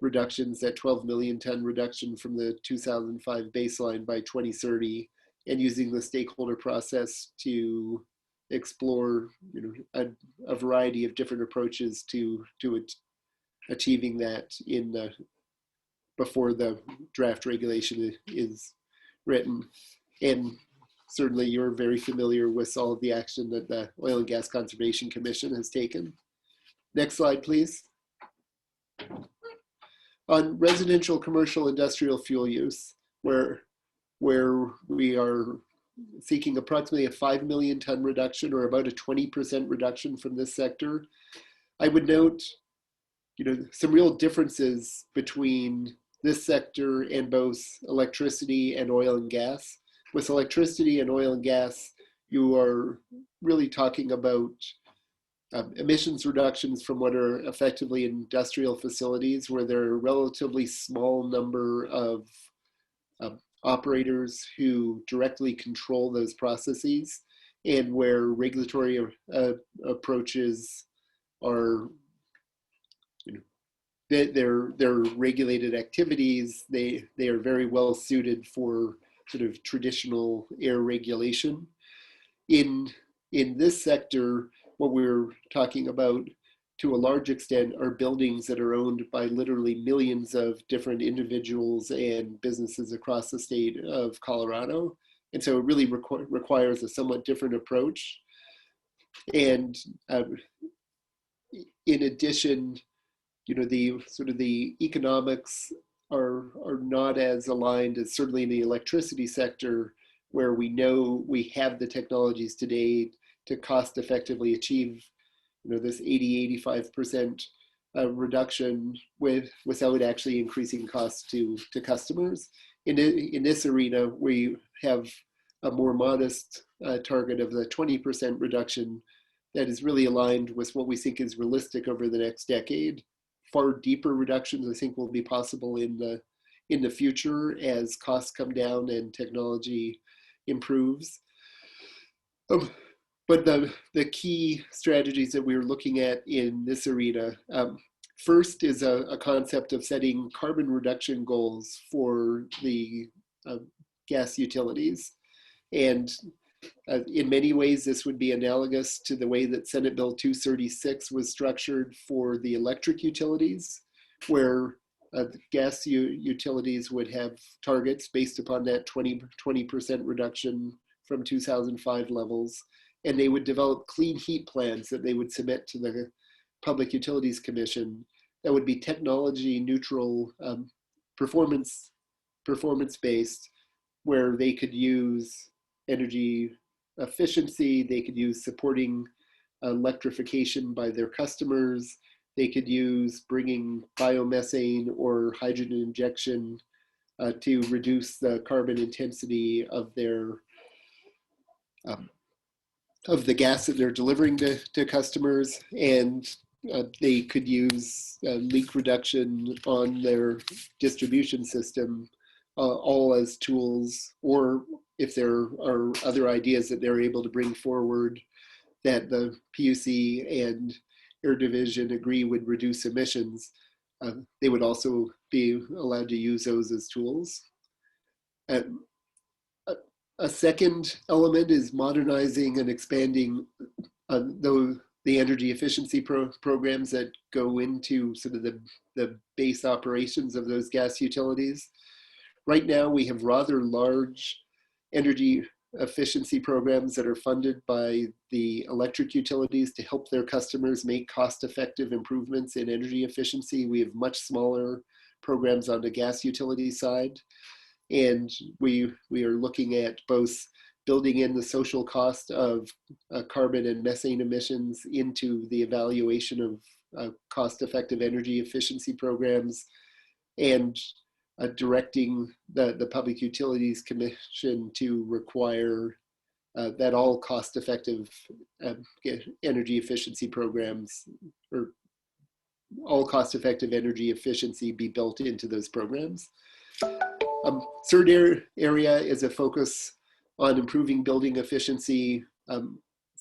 reductions, that 12 million ton reduction from the 2005 baseline by 2030, and using the stakeholder process to explore a variety of different approaches to achieving that before the draft regulation is written. And certainly you're very familiar with all of the action that the Oil and Gas Conservation Commission has taken. Next slide, please. On residential, commercial, industrial fuel use, where we are seeking approximately a 5 million ton reduction, or about a 20% reduction from this sector. I would note, some real differences between this sector and both electricity and oil and gas. With electricity and oil and gas, you are really talking about emissions reductions from what are effectively industrial facilities, where there are a relatively small number of operators who directly control those processes, and where regulatory approaches are, they're regulated activities. They are very well suited for sort of traditional air regulation. In this sector, what we're talking about to a large extent are buildings that are owned by literally millions of different individuals and businesses across the state of Colorado. And so it really requires a somewhat different approach. And in addition, the sort of the economics are not as aligned as certainly in the electricity sector, where we know we have the technologies today to cost effectively achieve this 80-85% reduction without actually increasing costs to customers. In this arena, we have a more modest target of the 20% reduction that is really aligned with what we think is realistic over the next decade. Far deeper reductions, I think, will be possible in the future as costs come down and technology improves. But the key strategies that we were looking at in this arena, first is a concept of setting carbon reduction goals for the gas utilities. And in many ways, this would be analogous to the way that Senate Bill 236 was structured for the electric utilities, where the gas utilities would have targets based upon that 20% reduction from 2005 levels. And they would develop clean heat plans that they would submit to the Public Utilities Commission that would be technology neutral, performance based, where they could use energy efficiency, they could use supporting electrification by their customers, they could use bringing biomethane or hydrogen injection to reduce the carbon intensity of their of the gas that they're delivering to customers, and they could use leak reduction on their distribution system, all as tools, or if there are other ideas that they're able to bring forward that the PUC and Air Division agree would reduce emissions, they would also be allowed to use those as tools. A second element is modernizing and expanding the energy efficiency programs that go into sort of the base operations of those gas utilities. Right now, we have rather large energy efficiency programs that are funded by the electric utilities to help their customers make cost-effective improvements in energy efficiency. We have much smaller programs on the gas utility side. And we are looking at both building in the social cost of carbon and methane emissions into the evaluation of cost-effective energy efficiency programs, and directing the Public Utilities Commission to require that all cost-effective energy efficiency programs, or all cost-effective energy efficiency, be built into those programs. Third area is a focus on improving building efficiency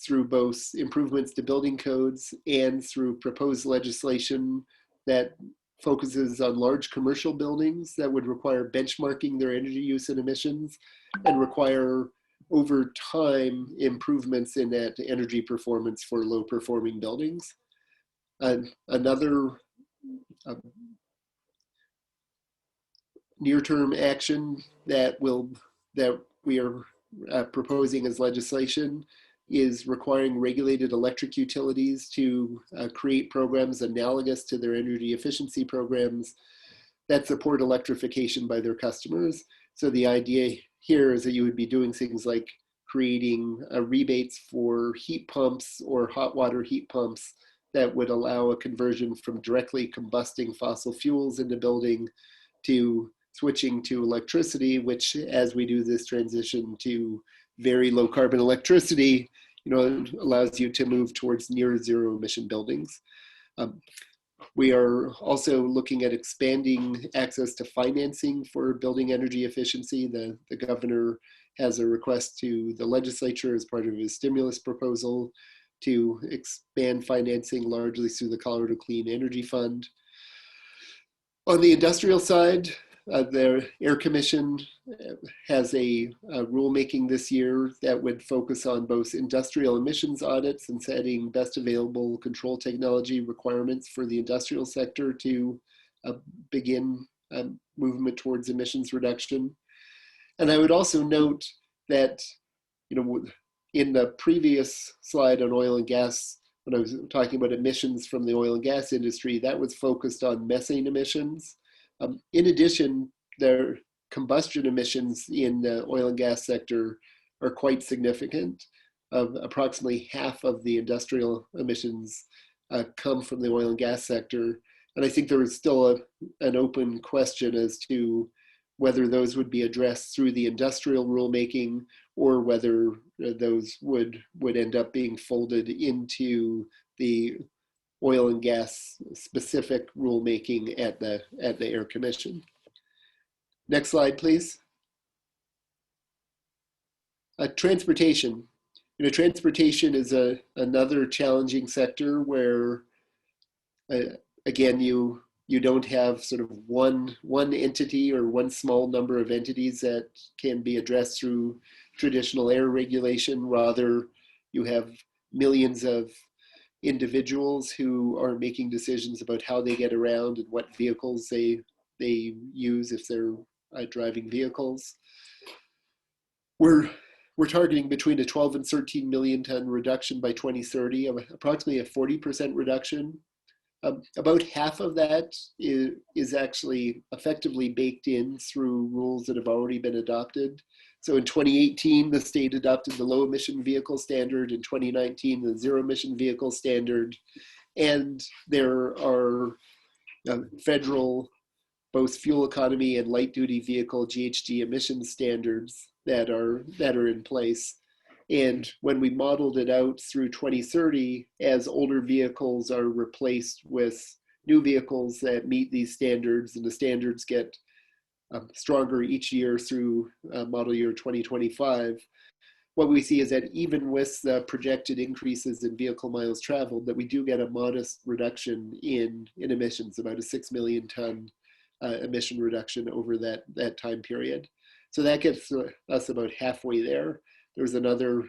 through both improvements to building codes and through proposed legislation that focuses on large commercial buildings that would require benchmarking their energy use and emissions, and require over time improvements in that energy performance for low performing buildings. Another near-term action that we are proposing as legislation is requiring regulated electric utilities to create programs analogous to their energy efficiency programs that support electrification by their customers. So the idea here is that you would be doing things like creating rebates for heat pumps or hot water heat pumps that would allow a conversion from directly combusting fossil fuels in the building to switching to electricity, which, as we do this transition to very low carbon electricity, allows you to move towards near zero emission buildings. We are also looking at expanding access to financing for building energy efficiency. The governor has a request to the legislature as part of his stimulus proposal to expand financing largely through the Colorado Clean Energy Fund. On the industrial side, the Air Commission has a rulemaking this year that would focus on both industrial emissions audits and setting best available control technology requirements for the industrial sector to begin movement towards emissions reduction. And I would also note that, in the previous slide on oil and gas, when I was talking about emissions from the oil and gas industry, that was focused on methane emissions. In addition, their combustion emissions in the oil and gas sector are quite significant. Approximately half of the industrial emissions come from the oil and gas sector. And I think there is still an open question as to whether those would be addressed through the industrial rulemaking or whether those would end up being folded into the oil and gas specific rulemaking at the Air Commission. Next slide, please. Transportation. Transportation is another challenging sector where, again, you don't have sort of one entity or one small number of entities that can be addressed through traditional air regulation. Rather, you have millions of individuals who are making decisions about how they get around and what vehicles they use if they're driving vehicles. We're targeting between a 12 and 13 million ton reduction by 2030, approximately a 40% reduction. About half of that is actually effectively baked in through rules that have already been adopted. So in 2018, the state adopted the low emission vehicle standard. In 2019, the zero emission vehicle standard. And there are federal, both fuel economy and light duty vehicle GHG emission standards that are in place. And when we modeled it out through 2030, as older vehicles are replaced with new vehicles that meet these standards, and the standards get stronger each year through model year 2025, what we see is that even with the projected increases in vehicle miles traveled, that we do get a modest reduction in emissions, about a 6 million ton emission reduction over that time period. So that gets us about halfway there. There's another,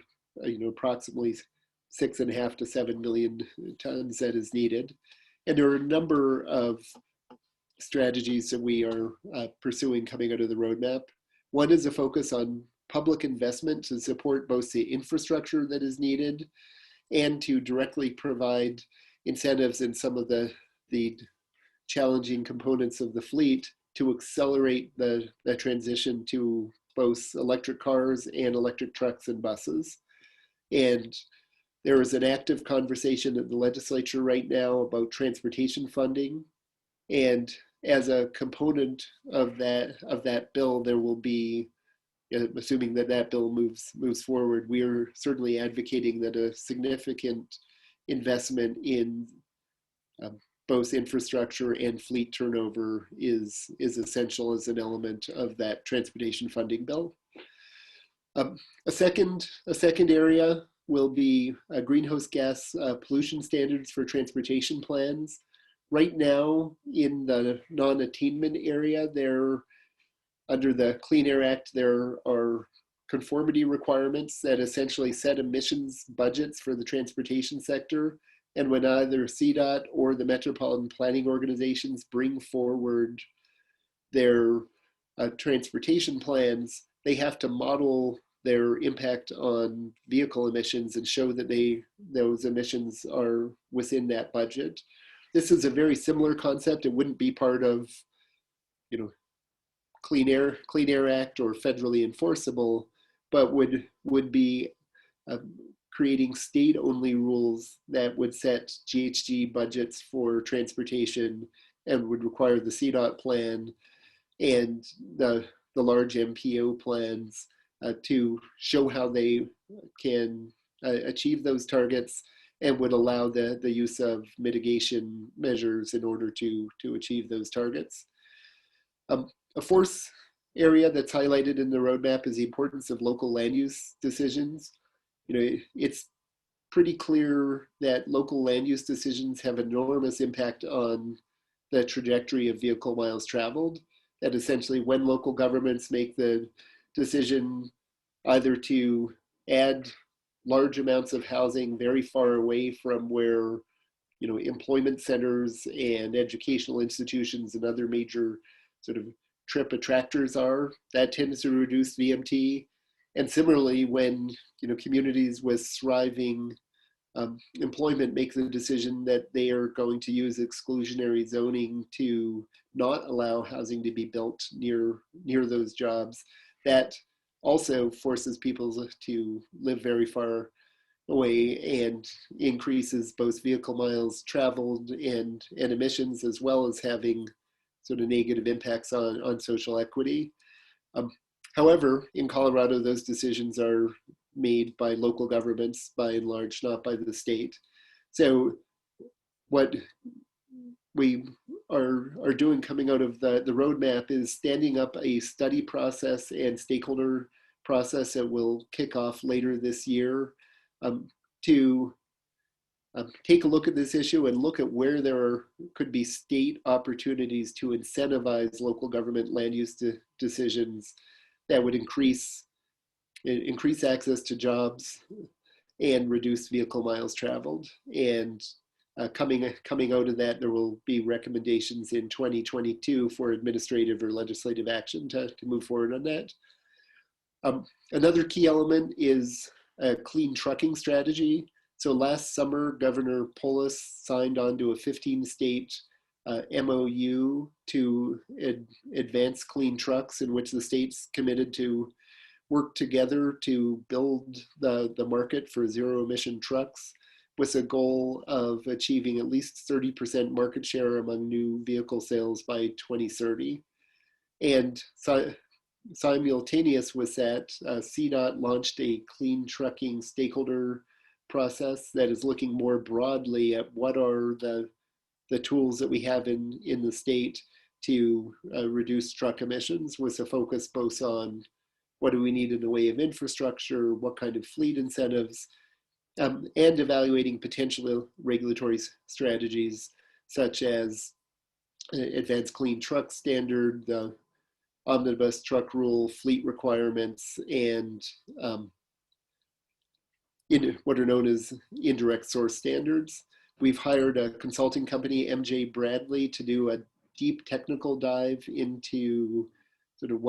approximately 6.5 to 7 million tons that is needed. And there are a number of strategies that we are pursuing coming out of the roadmap. One is a focus on public investment to support both the infrastructure that is needed and to directly provide incentives in some of the challenging components of the fleet to accelerate the transition to both electric cars and electric trucks and buses. And there is an active conversation in the legislature right now about transportation funding. And as a component of that bill, there will be, assuming that bill moves forward, we are certainly advocating that a significant investment in both infrastructure and fleet turnover is essential as an element of that transportation funding bill. A second area will be greenhouse gas pollution standards for transportation plans. Right now, in the non-attainment area, under the Clean Air Act, there are conformity requirements that essentially set emissions budgets for the transportation sector. And when either CDOT or the metropolitan planning organizations bring forward their transportation plans, they have to model their impact on vehicle emissions and show that those emissions are within that budget. This is a very similar concept. It wouldn't be part of, Clean Air Act or federally enforceable, but would be creating state-only rules that would set GHG budgets for transportation and would require the CDOT plan and the large MPO plans to show how they can achieve those targets and would allow the use of mitigation measures in order to achieve those targets. A fourth area that's highlighted in the roadmap is the importance of local land use decisions. It's pretty clear that local land use decisions have enormous impact on the trajectory of vehicle miles traveled. That essentially when local governments make the decision either to add large amounts of housing very far away from where employment centers and educational institutions and other major sort of trip attractors are, that tends to reduce VMT. And similarly, when communities with thriving employment make the decision that they are going to use exclusionary zoning to not allow housing to be built near those jobs, that also forces people to live very far away and increases both vehicle miles traveled and emissions, as well as having sort of negative impacts on social equity. However, in Colorado, those decisions are made by local governments by and large, not by the state. So what we are doing coming out of the roadmap is standing up a study process and stakeholder process that will kick off later this year to take a look at this issue and look at where there could be state opportunities to incentivize local government land use decisions that would increase access to jobs and reduce vehicle miles traveled. And coming out of that, there will be recommendations in 2022 for administrative or legislative action to move forward on that. Another key element is a clean trucking strategy. So last summer, Governor Polis signed on to a 15-state MOU to advance clean trucks, in which the states committed to work together to build the market for zero-emission trucks, with a goal of achieving at least 30% market share among new vehicle sales by 2030. And simultaneous with that, CDOT launched a clean trucking stakeholder process that is looking more broadly at what are the tools that we have in the state to reduce truck emissions, with a focus both on what do we need in the way of infrastructure, what kind of fleet incentives, and evaluating potential regulatory strategies such as advanced clean truck standard, the omnibus truck rule, fleet requirements, and what are known as indirect source standards. We've hired a consulting company, MJ Bradley, to do a deep technical dive into sort of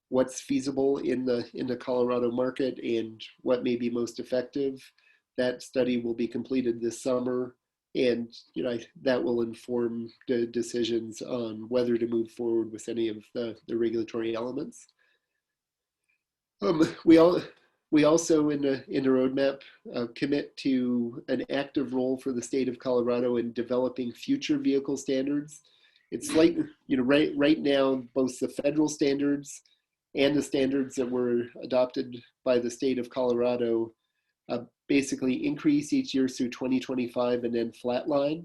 what's feasible in the Colorado market and what may be most effective. That study will be completed this summer, and that will inform the decisions on whether to move forward with any of the regulatory elements. We also in the roadmap commit to an active role for the state of Colorado in developing future vehicle standards. It's like right now, both the federal standards and the standards that were adopted by the state of Colorado basically increase each year through 2025 and then flatline.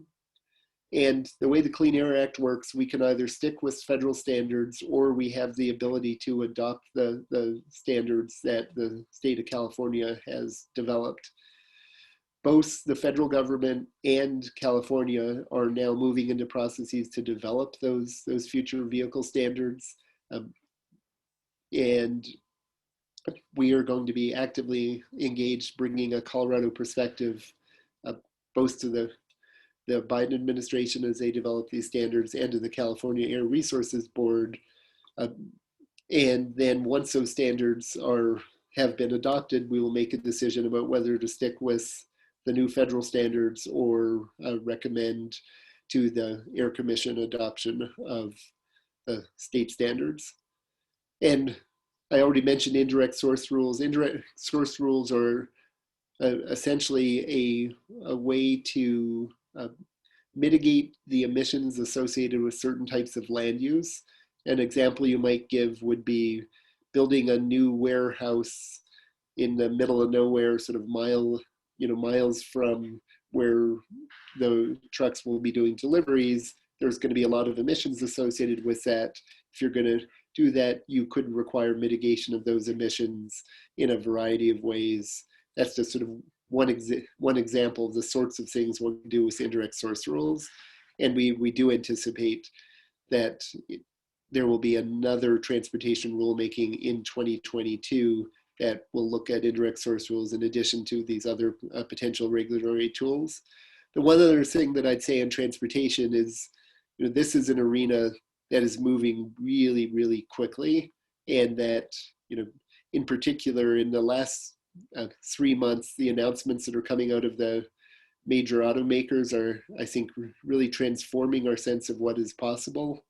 And the way the Clean Air Act works, we can either stick with federal standards, or we have the ability to adopt the standards that the state of California has developed. Both the federal government and California are now moving into processes to develop those future vehicle standards. And we are going to be actively engaged, bringing a Colorado perspective both to the Biden administration as they develop these standards and to the California Air Resources Board. And then once those standards have been adopted, we will make a decision about whether to stick with the new federal standards or recommend to the Air Commission adoption of the state standards. And I already mentioned indirect source rules. Indirect source rules are essentially a way to mitigate the emissions associated with certain types of land use. An example you might give would be building a new warehouse in the middle of nowhere, sort of miles from where the trucks will be doing deliveries, there's going to be a lot of emissions associated with that. If you're going to do that, you could require mitigation of those emissions in a variety of ways. That's just sort of one example of the sorts of things we'll do with indirect source rules. And we do anticipate that there will be another transportation rulemaking in 2022 that will look at indirect source rules in addition to these other potential regulatory tools. The one other thing that I'd say on transportation is, this is an arena that is moving really, really quickly, and that, in particular, in the last 3 months, the announcements that are coming out of the major automakers are, I think, really transforming our sense of what is possible.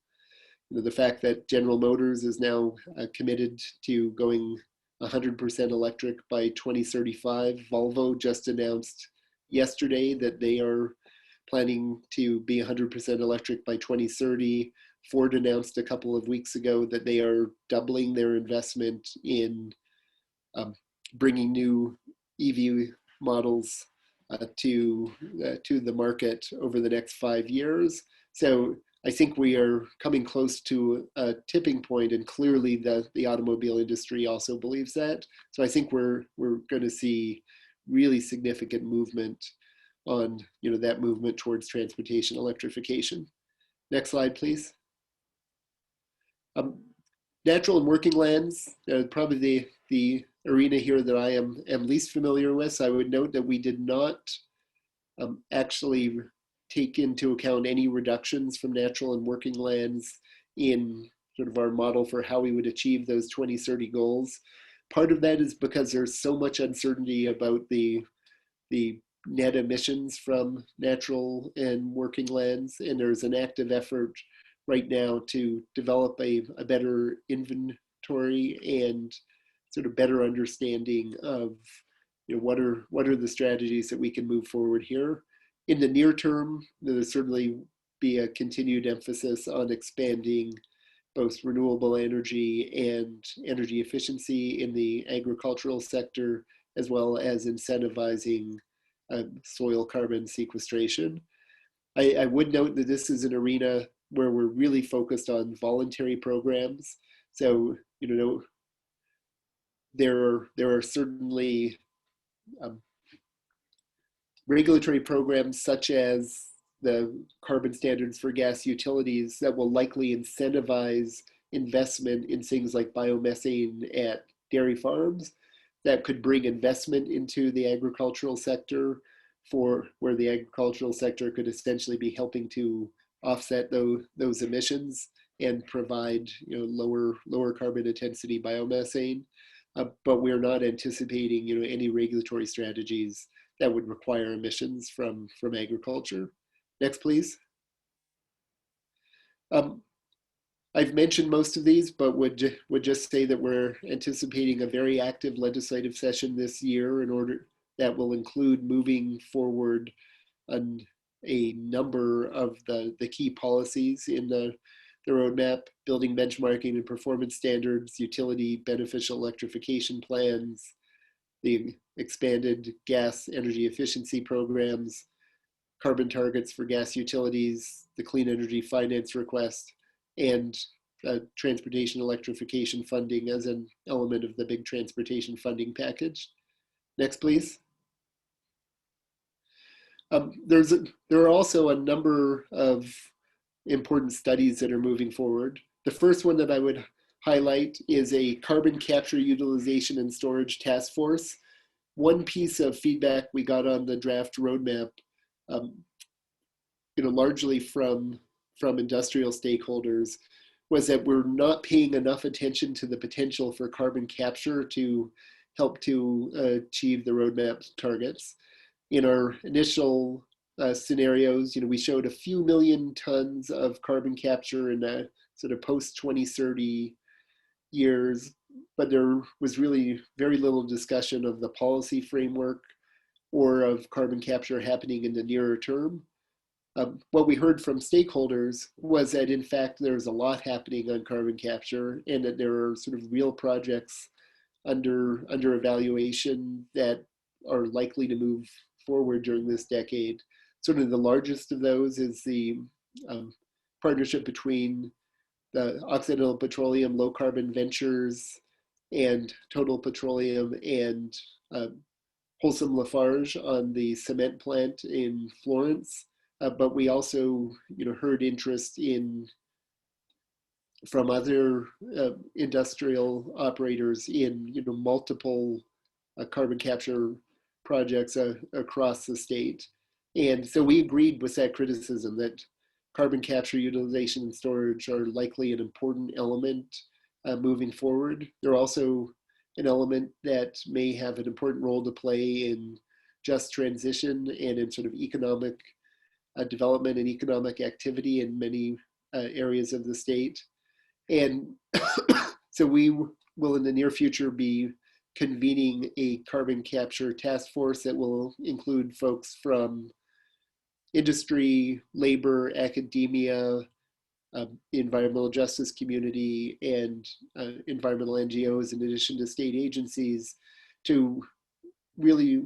The fact that General Motors is now committed to going 100% electric by 2035. Volvo just announced yesterday that they are planning to be 100% electric by 2030. Ford announced a couple of weeks ago that they are doubling their investment in bringing new EV models to the market over the next 5 years. So I think we are coming close to a tipping point, and clearly the automobile industry also believes that. So I think we're going to see really significant movement on that movement towards transportation electrification. Next slide, please. Natural and working lands, probably the arena here that I am least familiar with. So I would note that we did not actually take into account any reductions from natural and working lands in sort of our model for how we would achieve those 2030 goals. Part of that is because there's so much uncertainty about the net emissions from natural and working lands, and there's an active effort right now to develop a better inventory and sort of better understanding of what are the strategies that we can move forward here. In the near term, there'll certainly be a continued emphasis on expanding both renewable energy and energy efficiency in the agricultural sector, as well as incentivizing soil carbon sequestration. I would note that this is an arena where we're really focused on voluntary programs. So, there are certainly regulatory programs such as the carbon standards for gas utilities that will likely incentivize investment in things like biomethane at dairy farms that could bring investment into the agricultural sector, for where the agricultural sector could essentially be helping to offset those emissions and provide lower carbon intensity biomethane. But we're not anticipating any regulatory strategies that would require emissions from agriculture. Next, please. I've mentioned most of these, but would just say that we're anticipating a very active legislative session this year that will include moving forward on a number of the key policies in the roadmap, building benchmarking and performance standards, utility beneficial electrification plans, the expanded gas energy efficiency programs, carbon targets for gas utilities, the clean energy finance request, and transportation electrification funding as an element of the big transportation funding package. Next, please. There are also a number of important studies that are moving forward. The first one that I would highlight is a carbon capture, utilization, and storage task force. One piece of feedback we got on the draft roadmap, largely from industrial stakeholders, was that we're not paying enough attention to the potential for carbon capture to help to achieve the roadmap targets. In our initial scenarios, we showed a few million tons of carbon capture in the sort of post-2030 years, but there was really very little discussion of the policy framework or of carbon capture happening in the nearer term. What we heard from stakeholders was that, in fact, there's a lot happening on carbon capture, and that there are sort of real projects under evaluation that are likely to move forward during this decade. Sort of the largest of those is the partnership between the Occidental Petroleum Low Carbon Ventures and Total Petroleum and Wholesome Lafarge on the cement plant in Florence. But we also, heard interest from other industrial operators in, multiple carbon capture projects across the state. And so we agreed with that criticism that carbon capture, utilization, and storage are likely an important element moving forward. They're also an element that may have an important role to play in just transition and in sort of economic development and economic activity in many areas of the state. And so we will in the near future be convening a carbon capture task force that will include folks from industry, labor, academia, the environmental justice community, and environmental NGOs, in addition to state agencies, to really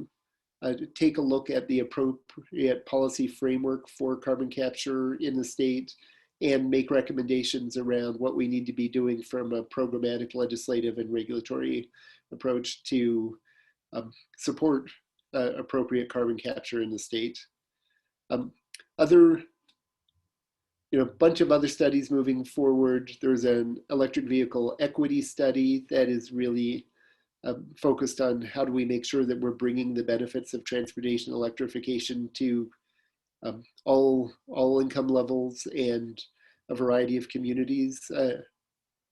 take a look at the appropriate policy framework for carbon capture in the state and make recommendations around what we need to be doing from a programmatic, legislative, and regulatory approach to support appropriate carbon capture in the state. Bunch of other studies moving forward. There's an electric vehicle equity study that is really focused on how do we make sure that we're bringing the benefits of transportation electrification to all income levels and a variety of communities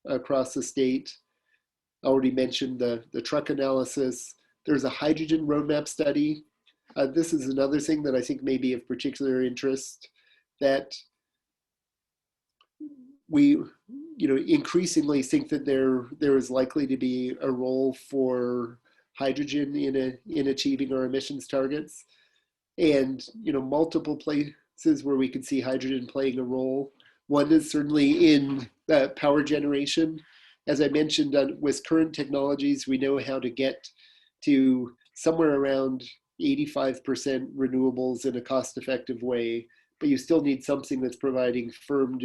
across the state. I already mentioned the truck analysis. There's a hydrogen roadmap study. This is another thing that I think may be of particular interest, that we increasingly think that there is likely to be a role for hydrogen in achieving our emissions targets. And multiple places where we can see hydrogen playing a role. One is certainly in power generation. As I mentioned, with current technologies, we know how to get to somewhere around 85% renewables in a cost-effective way, but you still need something that's providing firm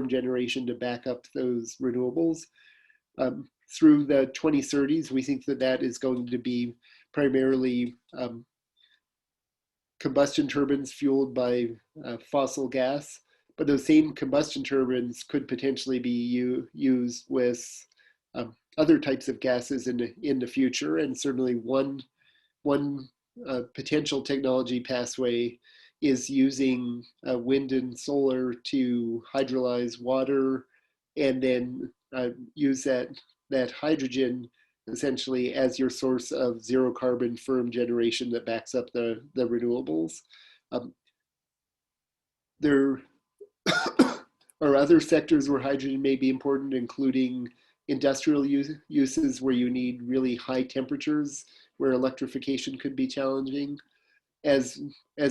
generation to back up those renewables. Through the 2030s, we think that is going to be primarily combustion turbines fueled by fossil gas, but those same combustion turbines could potentially be used with other types of gases in the future. And certainly one potential technology pathway is using wind and solar to hydrolyze water and then use that hydrogen essentially as your source of zero carbon firm generation that backs up the renewables. There are other sectors where hydrogen may be important, including industrial uses where you need really high temperatures, where electrification could be challenging, as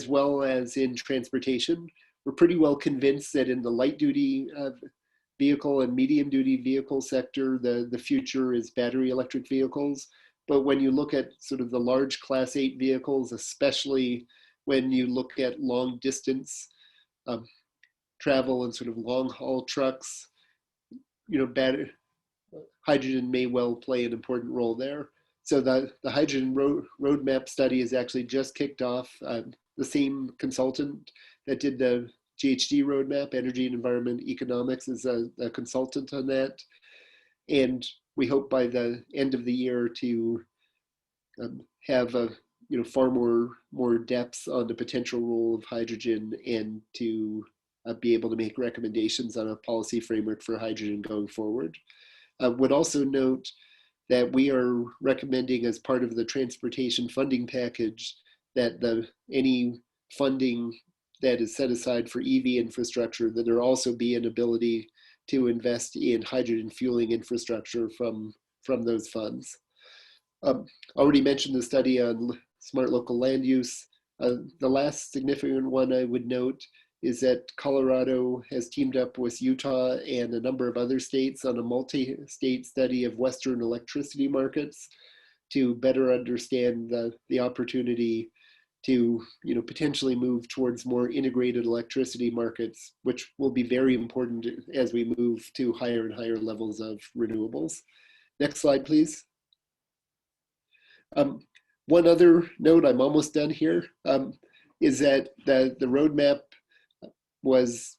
well as in transportation. We're pretty well convinced that in the light duty vehicle and medium duty vehicle sector, the future is battery electric vehicles. But when you look at sort of the large Class 8 vehicles, especially when you look at long distance travel and sort of long haul trucks, hydrogen may well play an important role there. So the hydrogen roadmap study is actually just kicked off. The same consultant that did the GHG roadmap, Energy and Environment Economics, is a consultant on that. And we hope by the end of the year to have far more depth on the potential role of hydrogen and to be able to make recommendations on a policy framework for hydrogen going forward. Would also note that we are recommending as part of the transportation funding package that any funding that is set aside for EV infrastructure, that there also be an ability to invest in hydrogen fueling infrastructure from those funds. Already mentioned the study on smart local land use. The last significant one I would note is that Colorado has teamed up with Utah and a number of other states on a multi-state study of Western electricity markets to better understand the opportunity to potentially move towards more integrated electricity markets, which will be very important as we move to higher and higher levels of renewables. Next slide, please. One other note, I'm almost done here, is that the roadmap was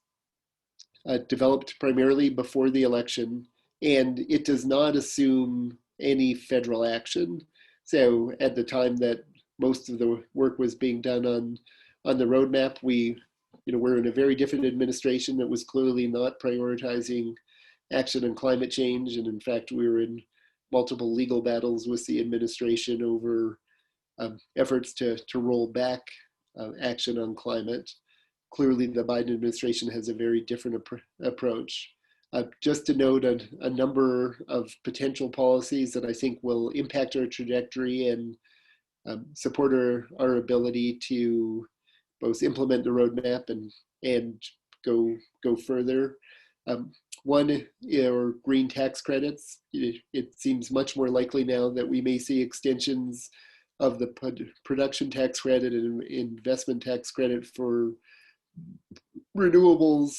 developed primarily before the election, and it does not assume any federal action. So at the time that most of the work was being done on the roadmap, we're in a very different administration that was clearly not prioritizing action on climate change. And in fact, we were in multiple legal battles with the administration over efforts to roll back action on climate. Clearly, the Biden administration has a very different approach. Just to note a number of potential policies that I think will impact our trajectory and support our ability to both implement the roadmap and go further. One are green tax credits. It seems much more likely now that we may see extensions of the production tax credit and investment tax credit for renewables.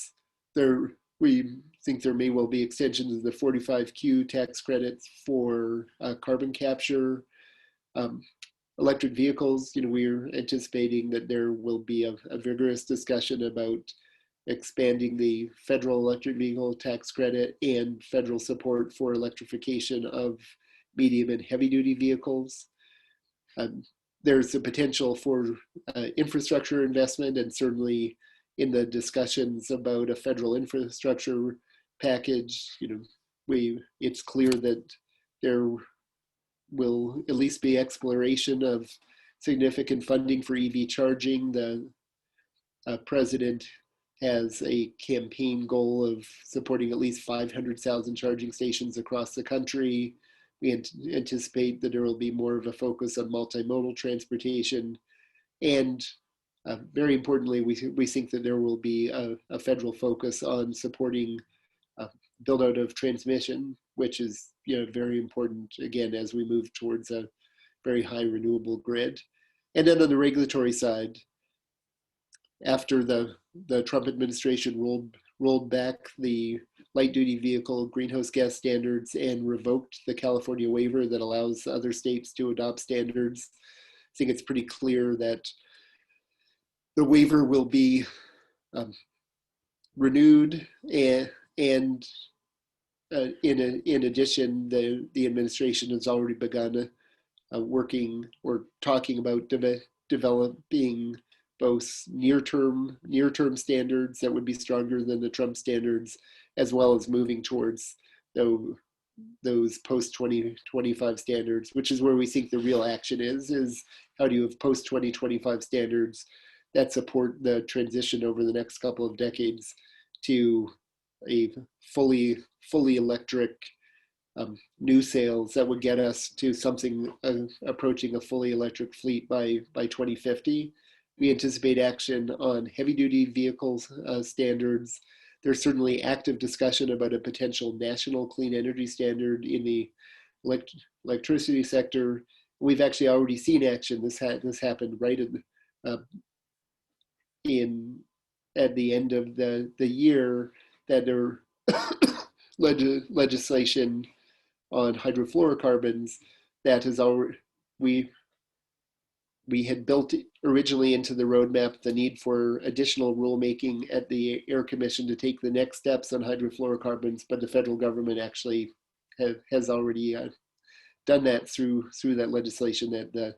We think there may well be extensions of the 45Q tax credits for carbon capture. Electric vehicles, we're anticipating that there will be a vigorous discussion about expanding the federal electric vehicle tax credit and federal support for electrification of medium and heavy duty vehicles. There's a potential for infrastructure investment, and certainly in the discussions about a federal infrastructure package, it's clear that there will at least be exploration of significant funding for EV charging. The president has a campaign goal of supporting at least 500,000 charging stations across the country. We anticipate that there will be more of a focus on multimodal transportation. And very importantly, we think that there will be a federal focus on supporting build out of transmission, which is very important, again, as we move towards a very high renewable grid. And then on the regulatory side, after the Trump administration rolled back the light duty vehicle greenhouse gas standards and revoked the California waiver that allows other states to adopt standards, I think it's pretty clear that the waiver will be renewed, and in addition, the administration has already begun working or talking about developing both near-term standards that would be stronger than the Trump standards, as well as moving towards those post-2025 standards, which is where we think the real action is how do you have post-2025 standards that support the transition over the next couple of decades to a fully electric new sales that would get us to something approaching a fully electric fleet by 2050. We anticipate action on heavy duty vehicles standards. There's certainly active discussion about a potential national clean energy standard in the electricity sector. We've actually already seen action. This happened right at the end of the year, that there legislation on hydrofluorocarbons that has already, we had built originally into the roadmap the need for additional rulemaking at the Air Commission to take the next steps on hydrofluorocarbons, but the federal government actually has already done that through that legislation at the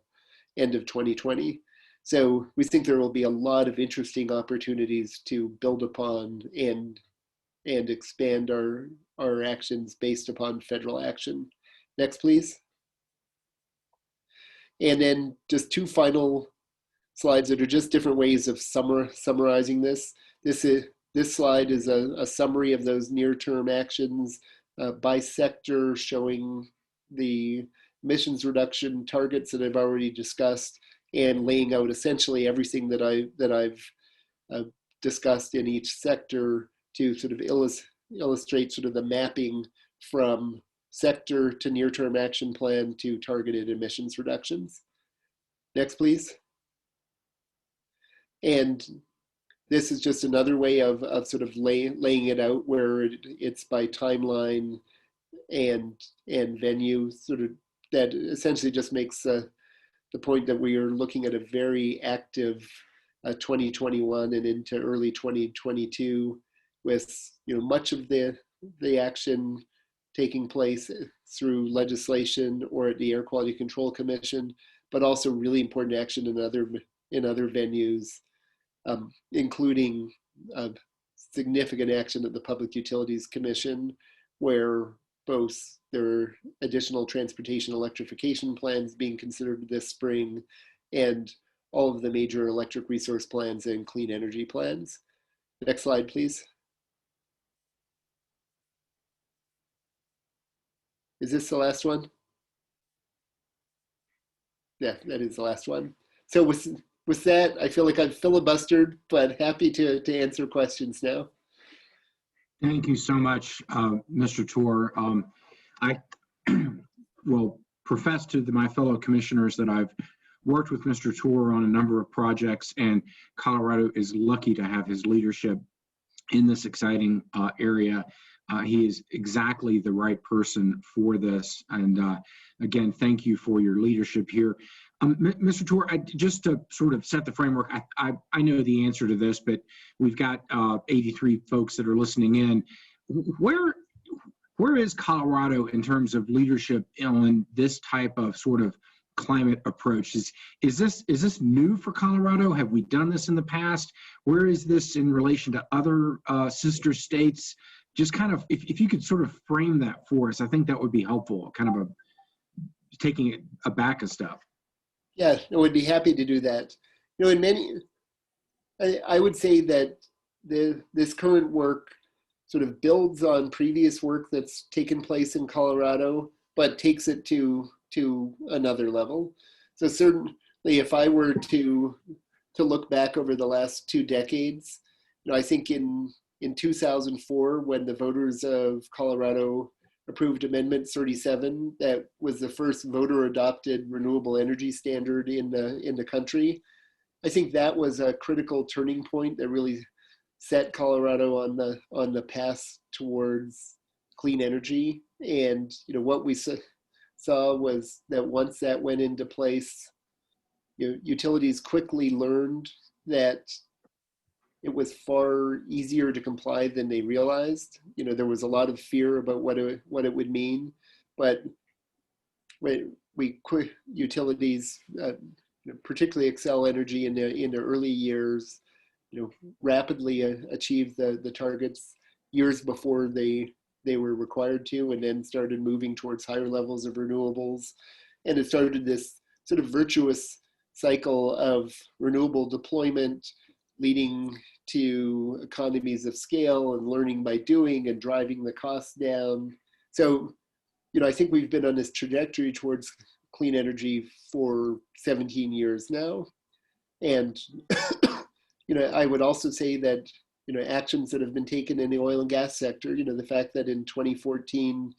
end of 2020. So we think there will be a lot of interesting opportunities to build upon and expand our actions based upon federal action. Next, please. And then just two final slides that are just different ways of summarizing this. This slide is a summary of those near-term actions by sector, showing the emissions reduction targets that I've already discussed, and laying out essentially everything that I've discussed in each sector to sort of illustrate sort of the mapping from sector to near-term action plan to targeted emissions reductions. Next, please. And this is just another way of sort of laying it out, where it's by timeline and venue, sort of, that essentially just makes the point that we are looking at a very active 2021 and into early 2022, with much of the action taking place through legislation or at the Air Quality Control Commission, but also really important action in other venues, including significant action at the Public Utilities Commission, where both there are additional transportation electrification plans being considered this spring, and all of the major electric resource plans and clean energy plans. Next slide, please. Is this the last one? Yeah, that is the last one. So with that, I feel like I've filibustered, but happy to answer questions now. Thank you so much, Mr. Tour. I will profess to my fellow commissioners that I've worked with Mr. Tour on a number of projects, and Colorado is lucky to have his leadership in this exciting area. He is exactly the right person for this. And again, thank you for your leadership here. Mr. Tour, just to sort of set the framework, I know the answer to this, but we've got 83 folks that are listening in. Where is Colorado in terms of leadership on this type of sort of climate approach? Is this new for Colorado? Have we done this in the past? Where is this in relation to other sister states? Just kind of, if you could sort of frame that for us, I think that would be helpful, kind of taking it aback a step. Yeah, I would be happy to do that. In many, I would say that this current work sort of builds on previous work that's taken place in Colorado, but takes it to another level. So certainly, if I were to look back over the last 2 decades, I think in 2004, when the voters of Colorado approved Amendment 37, that was the first voter-adopted renewable energy standard in the country. I think that was a critical turning point that really set Colorado on the path towards clean energy. And what we saw was that once that went into place, utilities quickly learned that it was far easier to comply than they realized. There was a lot of fear about what it would mean, but utilities, particularly Xcel Energy in the early years, rapidly achieved the targets years before they were required to, and then started moving towards higher levels of renewables. And it started this sort of virtuous cycle of renewable deployment, leading to economies of scale and learning by doing and driving the costs down. So, I think we've been on this trajectory towards clean energy for 17 years now. And, I would also say that, actions that have been taken in the oil and gas sector, the fact that in 2014,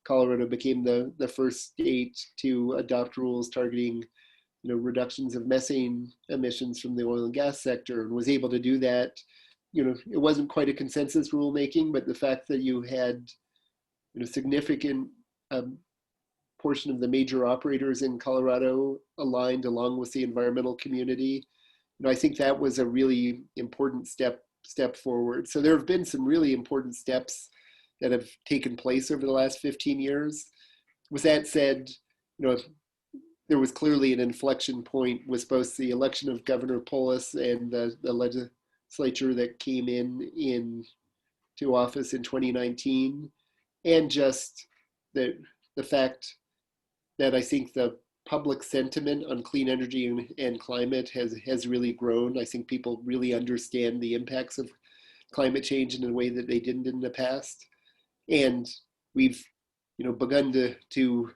Colorado became the first state to adopt rules targeting reductions of methane emissions from the oil and gas sector, and was able to do that. It wasn't quite a consensus rulemaking, but the fact that you had significant portion of the major operators in Colorado aligned along with the environmental community, I think that was a really important step forward. So there have been some really important steps that have taken place over the last 15 years. With that said, there was clearly an inflection point with both the election of Governor Polis and the legislature that came into office in 2019, and just the fact that I think the public sentiment on clean energy and climate has really grown. I think people really understand the impacts of climate change in a way that they didn't in the past, and we've begun to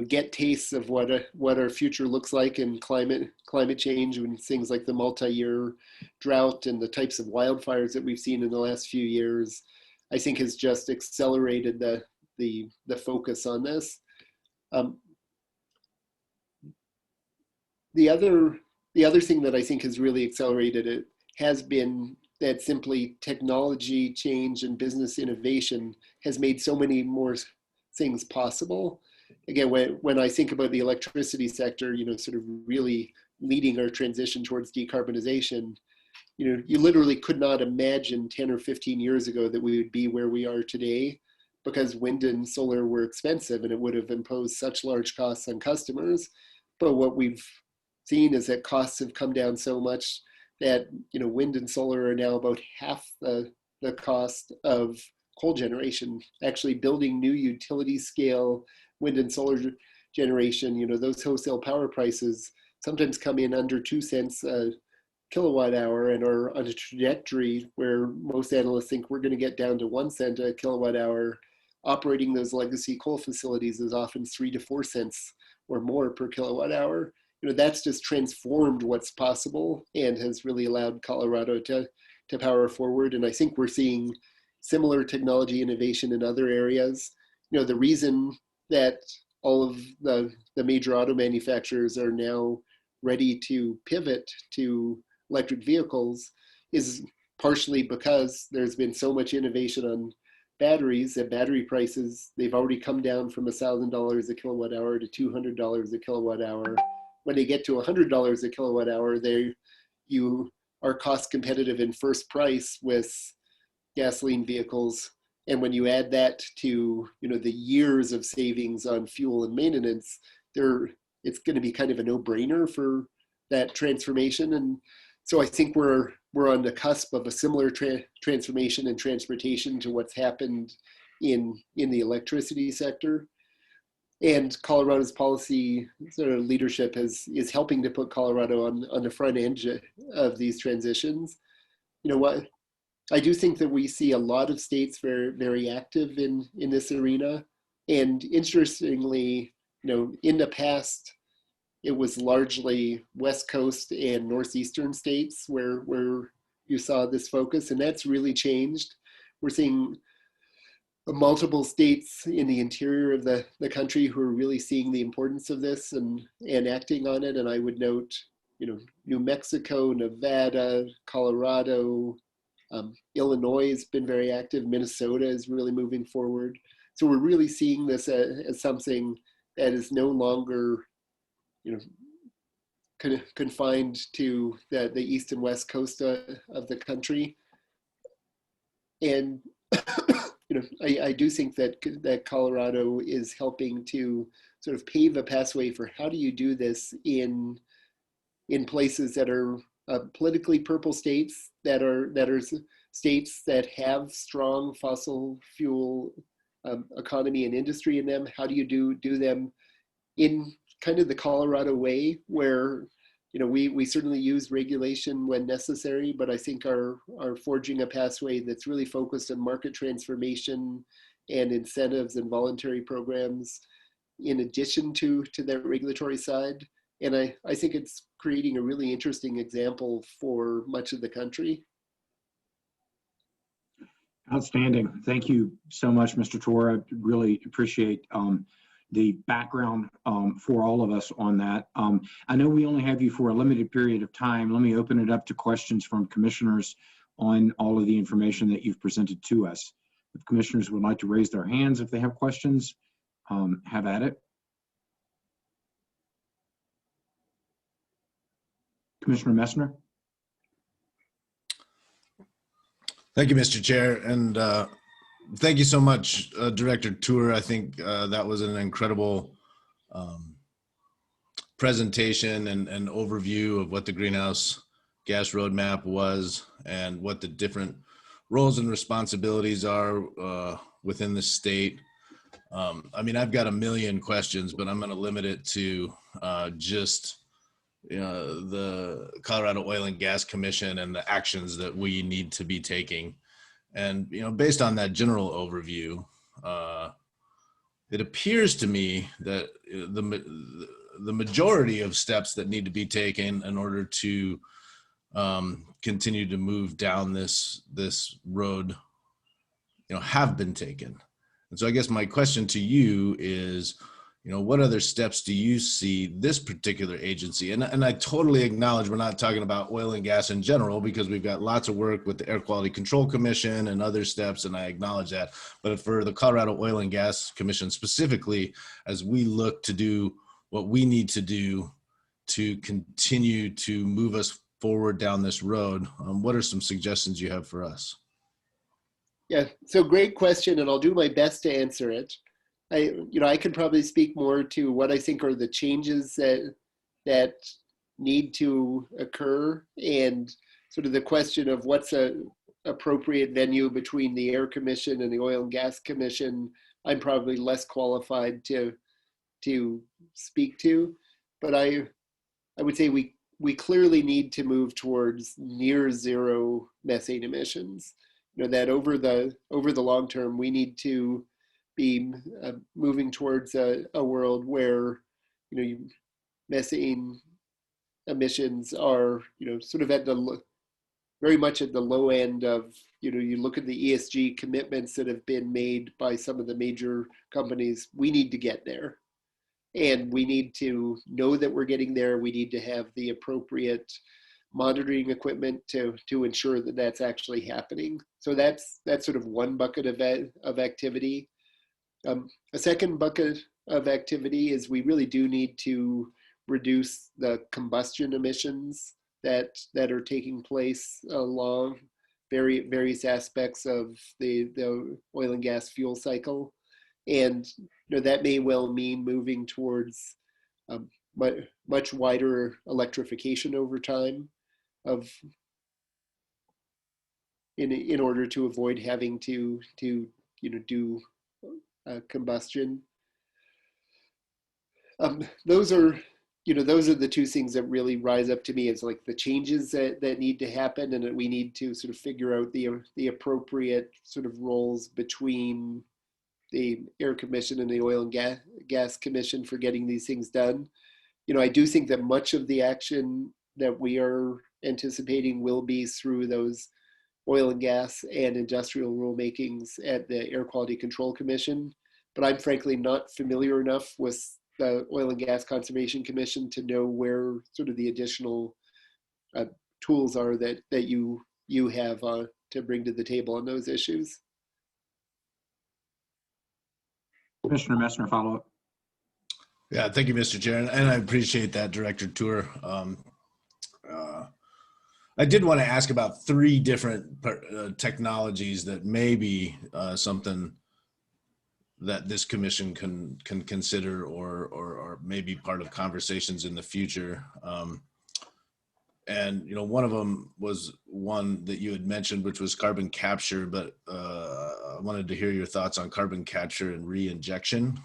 get tastes of what our future looks like in climate change, and things like the multi-year drought and the types of wildfires that we've seen in the last few years, I think has just accelerated the the focus on this. The other thing that I think has really accelerated it has been that simply technology change and business innovation has made so many more things possible. Again, when I think about the electricity sector, sort of really leading our transition towards decarbonization, you literally could not imagine 10 or 15 years ago that we would be where we are today, because wind and solar were expensive and it would have imposed such large costs on customers. But what we've seen is that costs have come down so much that wind and solar are now about half the cost of coal generation. Actually building new utility scale wind and solar generation, those wholesale power prices sometimes come in under 2 cents a kilowatt hour and are on a trajectory where most analysts think we're going to get down to 1 cent a kilowatt hour. Operating those legacy coal facilities is often 3 to 4 cents or more per kilowatt hour. That's just transformed what's possible and has really allowed Colorado to power forward. And I think we're seeing similar technology innovation in other areas. The reason that all of the major auto manufacturers are now ready to pivot to electric vehicles is partially because there's been so much innovation on batteries that battery prices, they've already come down from $1,000 a kilowatt hour to $200 a kilowatt hour. When they get to $100 a kilowatt hour, you are cost competitive in first price with gasoline vehicles. And when you add that to the years of savings on fuel and maintenance, it's going to be kind of a no-brainer for that transformation. And so I think we're on the cusp of a similar transformation in transportation to what's happened in the electricity sector. And Colorado's policy sort of leadership is helping to put Colorado on the front edge of these transitions. What I do think that we see a lot of states very, very active in this arena. And interestingly, in the past, it was largely West Coast and Northeastern states where you saw this focus, and that's really changed. We're seeing multiple states in the interior of the country who are really seeing the importance of this and acting on it. And I would note, New Mexico, Nevada, Colorado, Illinois has been very active. Minnesota is really moving forward. So we're really seeing this as something that is no longer, confined to the east and west coast of the country. And I do think that Colorado is helping to sort of pave a pathway for how do you do this in places that are politically purple states, that are states that have strong fossil fuel economy and industry in them. How do you do them in kind of the Colorado way, where we certainly use regulation when necessary, but I think are forging a pathway that's really focused on market transformation and incentives and voluntary programs in addition to that regulatory side. And I think it's creating a really interesting example for much of the country. Outstanding. Thank you so much, Mr. Torr. I really appreciate the background for all of us on that. I know we only have you for a limited period of time. Let me open it up to questions from commissioners on all of the information that you've presented to us. If commissioners would like to raise their hands if they have questions, have at it. Commissioner Messner. Thank you, Mr. Chair. And thank you so much, Director Torr. I think that was an incredible presentation and overview of what the greenhouse gas roadmap was and what the different roles and responsibilities are within the state. I mean, I've got a million questions, but I'm going to limit it to just the Colorado Oil and Gas Commission and the actions that we need to be taking. And, based on that general overview, it appears to me that the majority of steps that need to be taken in order to continue to move down this road, have been taken. And so I guess my question to you is, what other steps do you see this particular agency? And I totally acknowledge we're not talking about oil and gas in general, because we've got lots of work with the Air Quality Control Commission and other steps, and I acknowledge that. But for the Colorado Oil and Gas Commission specifically, as we look to do what we need to do to continue to move us forward down this road, what are some suggestions you have for us? Yeah, so great question, and I'll do my best to answer it. I could probably speak more to what I think are the changes that need to occur, and sort of the question of what's a appropriate venue between the Air Commission and the Oil and Gas Commission. I'm probably less qualified to speak to, but I would say we clearly need to move towards near zero methane emissions. That over the long term, we need to be moving towards a world where methane emissions are sort of at the very much at the low end of you look at the ESG commitments that have been made by some of the major companies. We need to get there, and we need to know that we're getting there. We need to have the appropriate monitoring equipment to ensure that that's actually happening. So that's sort of one bucket of activity. A second bucket of activity is we really do need to reduce the combustion emissions that are taking place along various aspects of the oil and gas fuel cycle. And that may well mean moving towards much wider electrification over time in order to avoid having to do combustion. Those are the two things that really rise up to me as like the changes that need to happen, and that we need to sort of figure out the appropriate sort of roles between the Air Commission and the Oil and Gas Commission for getting these things done. I do think that much of the action that we are anticipating will be through those oil and gas and industrial rulemakings at the Air Quality Control Commission. But I'm frankly not familiar enough with the Oil and Gas Conservation Commission to know where sort of the additional tools are that you have to bring to the table on those issues. Commissioner Messner, follow up. Yeah, thank you, Mr. Chair, and I appreciate that, Director Tour. I did want to ask about three different technologies that may be something that this commission can consider or maybe part of conversations in the future. And one of them was one that you had mentioned, which was carbon capture, but I wanted to hear your thoughts on carbon capture and re-injection.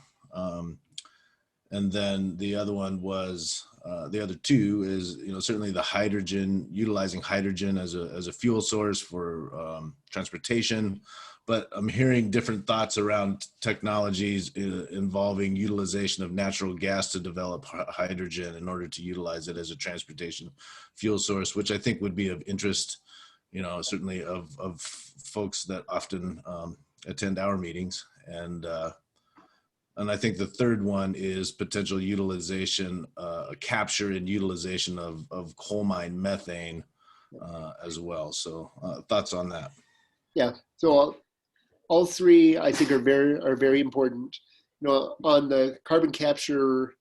And then the other one was, the other two is, certainly the hydrogen, utilizing hydrogen as a fuel source for transportation. But I'm hearing different thoughts around technologies involving utilization of natural gas to develop hydrogen in order to utilize it as a transportation fuel source, which I think would be of interest, certainly of folks that often attend our meetings. And I think the third one is potential utilization, capture and utilization of coal mine methane as well. So thoughts on that? Yeah, so all three I think are very important. On the carbon capture,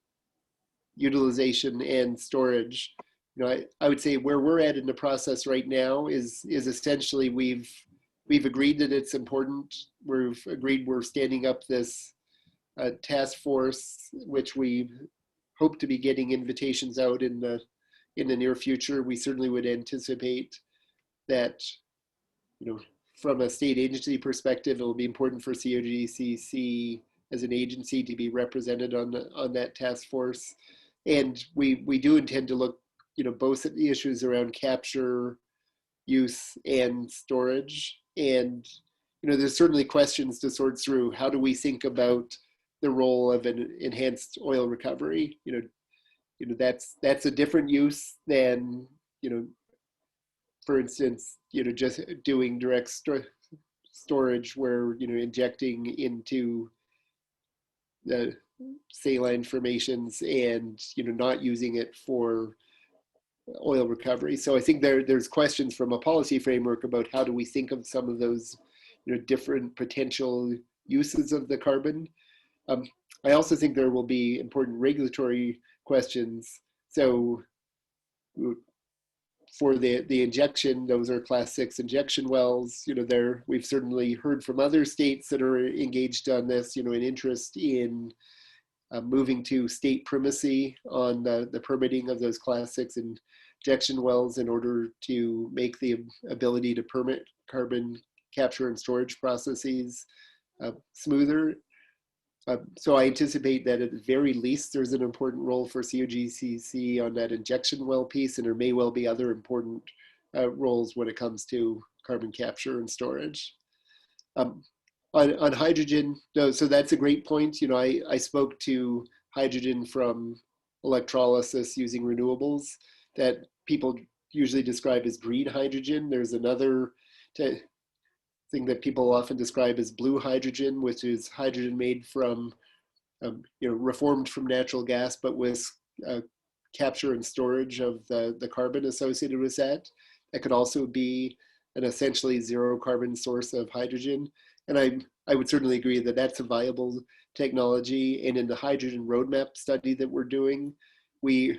utilization, and storage, I would say where we're at in the process right now is essentially we've agreed that it's important. We've agreed we're standing up this task force, which we hope to be getting invitations out in the near future. We certainly would anticipate that, from a state agency perspective, it will be important for COGCC as an agency to be represented on that task force. And we do intend to look, both at the issues around capture, use, and storage. And, there's certainly questions to sort through. How do we think about the role of an enhanced oil recovery? That's a different use than, for instance, just doing direct storage where, injecting into the saline formations and, not using it for oil recovery. So I think there's questions from a policy framework about how do we think of some of those, different potential uses of the carbon. I also think there will be important regulatory questions. So for the injection, those are Class 6 injection wells. We've certainly heard from other states that are engaged on this, an interest in moving to state primacy on the permitting of those Class 6 injection wells in order to make the ability to permit carbon capture and storage processes smoother. So I anticipate that at the very least, there's an important role for Cogcc on that injection well piece, and there may well be other important roles when it comes to carbon capture and storage. On hydrogen, no, so that's a great point. I spoke to hydrogen from electrolysis using renewables that people usually describe as green hydrogen. There's another thing that people often describe as blue hydrogen, which is hydrogen made from, reformed from natural gas, but with capture and storage of the carbon associated with that. That could also be an essentially zero carbon source of hydrogen. And I would certainly agree that that's a viable technology. And in the hydrogen roadmap study that we're doing, we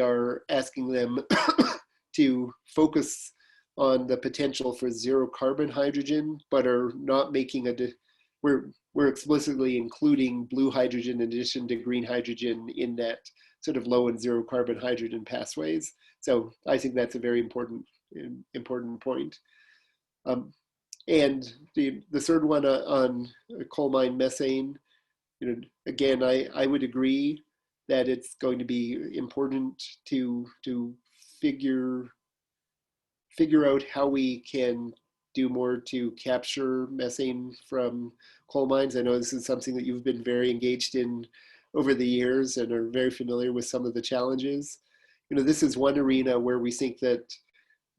are asking them to focus on the potential for zero carbon hydrogen, but are not making we're explicitly including blue hydrogen in addition to green hydrogen in that sort of low and zero carbon hydrogen pathways. So I think that's a very important point. And the third one on coal mine methane, again, I would agree that it's going to be important to figure out how we can do more to capture methane from coal mines. I know this is something that you've been very engaged in over the years and are very familiar with some of the challenges. This is one arena where we think that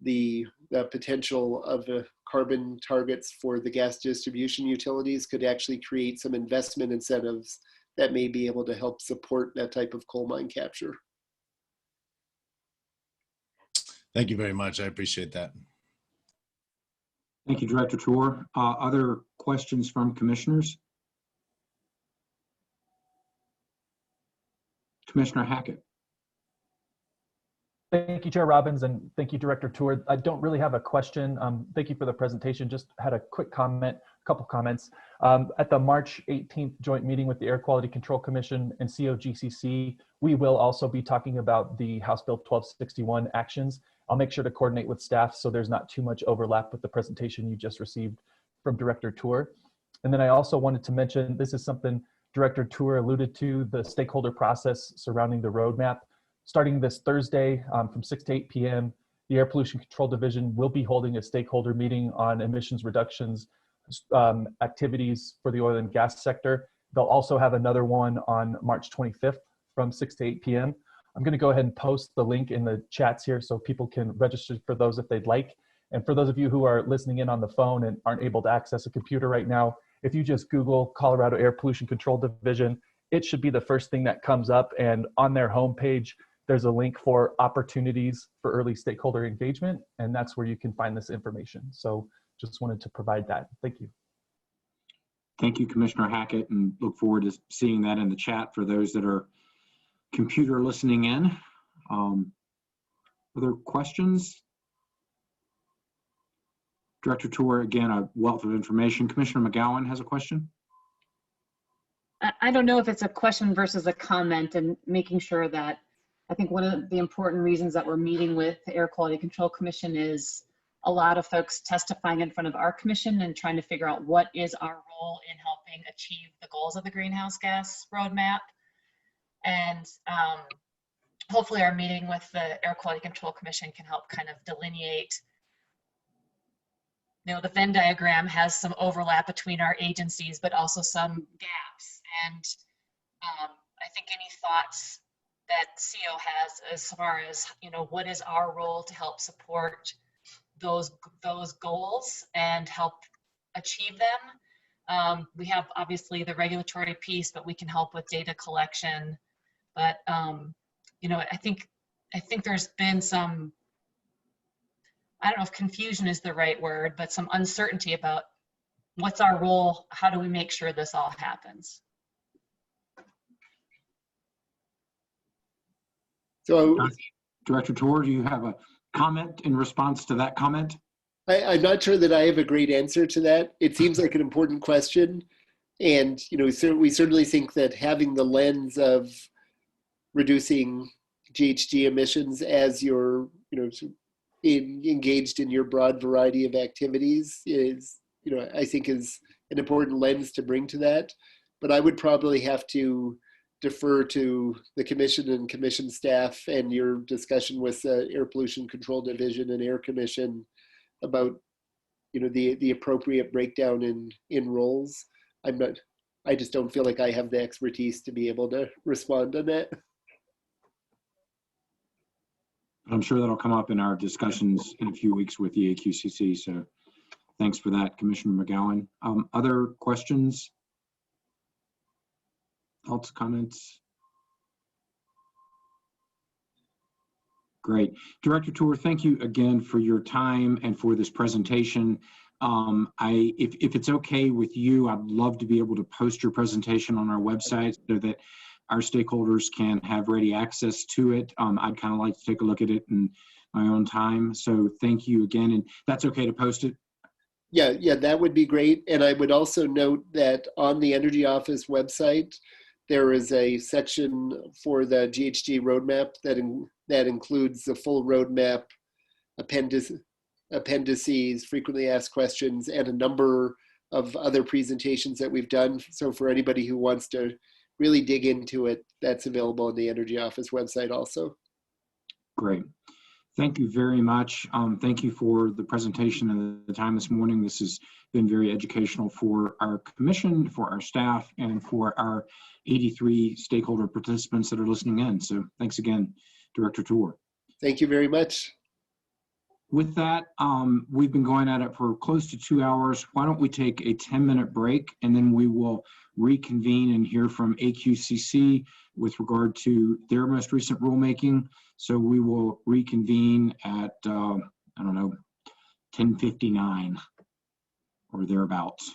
the potential of the carbon targets for the gas distribution utilities could actually create some investment incentives that may be able to help support that type of coal mine capture. Thank you very much. I appreciate that. Thank you, Director Tour. Other questions from commissioners? Commissioner Hackett. Thank you, Chair Robbins, and thank you, Director Tour. I don't really have a question. Thank you for the presentation. Just had a quick comment, a couple comments. At the March 18th joint meeting with the Air Quality Control Commission and Cogcc, we will also be talking about the House Bill 1261 actions. I'll make sure to coordinate with staff so there's not too much overlap with the presentation you just received from Director Tour. And then I also wanted to mention, this is something Director Tour alluded to, the stakeholder process surrounding the roadmap. Starting this Thursday from 6 to 8 p.m., the Air Pollution Control Division will be holding a stakeholder meeting on emissions reductions activities for the oil and gas sector. They'll also have another one on March 25th from 6 to 8 p.m. I'm going to go ahead and post the link in the chats here so people can register for those if they'd like. And for those of you who are listening in on the phone and aren't able to access a computer right now, if you just Google Colorado Air Pollution Control Division, it should be the first thing that comes up. And on their homepage, there's a link for opportunities for early stakeholder engagement, and that's where you can find this information. So just wanted to provide that. Thank you. Thank you, Commissioner Hackett, and look forward to seeing that in the chat for those that are computer listening in. Other questions? Director Tour, again, a wealth of information. Commissioner McGowan has a question. I don't know if it's a question versus a comment, and making sure that I think one of the important reasons that we're meeting with the Air Quality Control Commission is a lot of folks testifying in front of our commission and trying to figure out what is our role in helping achieve the goals of the greenhouse gas roadmap. And hopefully our meeting with the Air Quality Control Commission can help kind of delineate, the Venn diagram has some overlap between our agencies, but also some gaps. And I think any thoughts that CO has as far as, what is our role to help support those goals and help achieve them. We have obviously the regulatory piece, but we can help with data collection. But you know, I think there's been some, I don't know if confusion is the right word, but some uncertainty about what's our role, how do we make sure this all happens? So, Director Tour, do you have a comment in response to that comment? I'm not sure that I have a great answer to that. It seems like an important question. And, you know, we certainly think that having the lens of reducing GHG emissions as you're, you know, engaged in your broad variety of activities is, you know, I think is an important lens to bring to that. But I would probably have to defer to the commission and commission staff and your discussion with the Air Pollution Control Division and Air Commission about, you know, the appropriate breakdown in roles. I just don't feel like I have the expertise to be able to respond on that. I'm sure that'll come up in our discussions in a few weeks with the AQCC. So thanks for that, Commissioner McGowan. Other questions? Thoughts, comments? Great. Director Tour, thank you again for your time and for this presentation. If it's okay with you, I'd love to be able to post your presentation on our website so that our stakeholders can have ready access to it. I'd kind of like to take a look at it in my own time. So thank you again. And that's okay to post it? Yeah, that would be great. And I would also note that on the Energy Office website, there is a section for the GHG roadmap that includes the full roadmap, appendices, frequently asked questions, and a number of other presentations that we've done. So for anybody who wants to really dig into it, that's available on the Energy Office website also. Great. Thank you very much. Thank you for the presentation and the time this morning. This has been very educational for our commission, for our staff, and for our 83 stakeholder participants that are listening in. So thanks again, Director Tour. Thank you very much. With that, we've been going at it for close to 2 hours. Why don't we take a 10-minute break, and then we will reconvene and hear from AQCC with regard to their most recent rulemaking. So we will reconvene at, I don't know, 10:59 or thereabouts.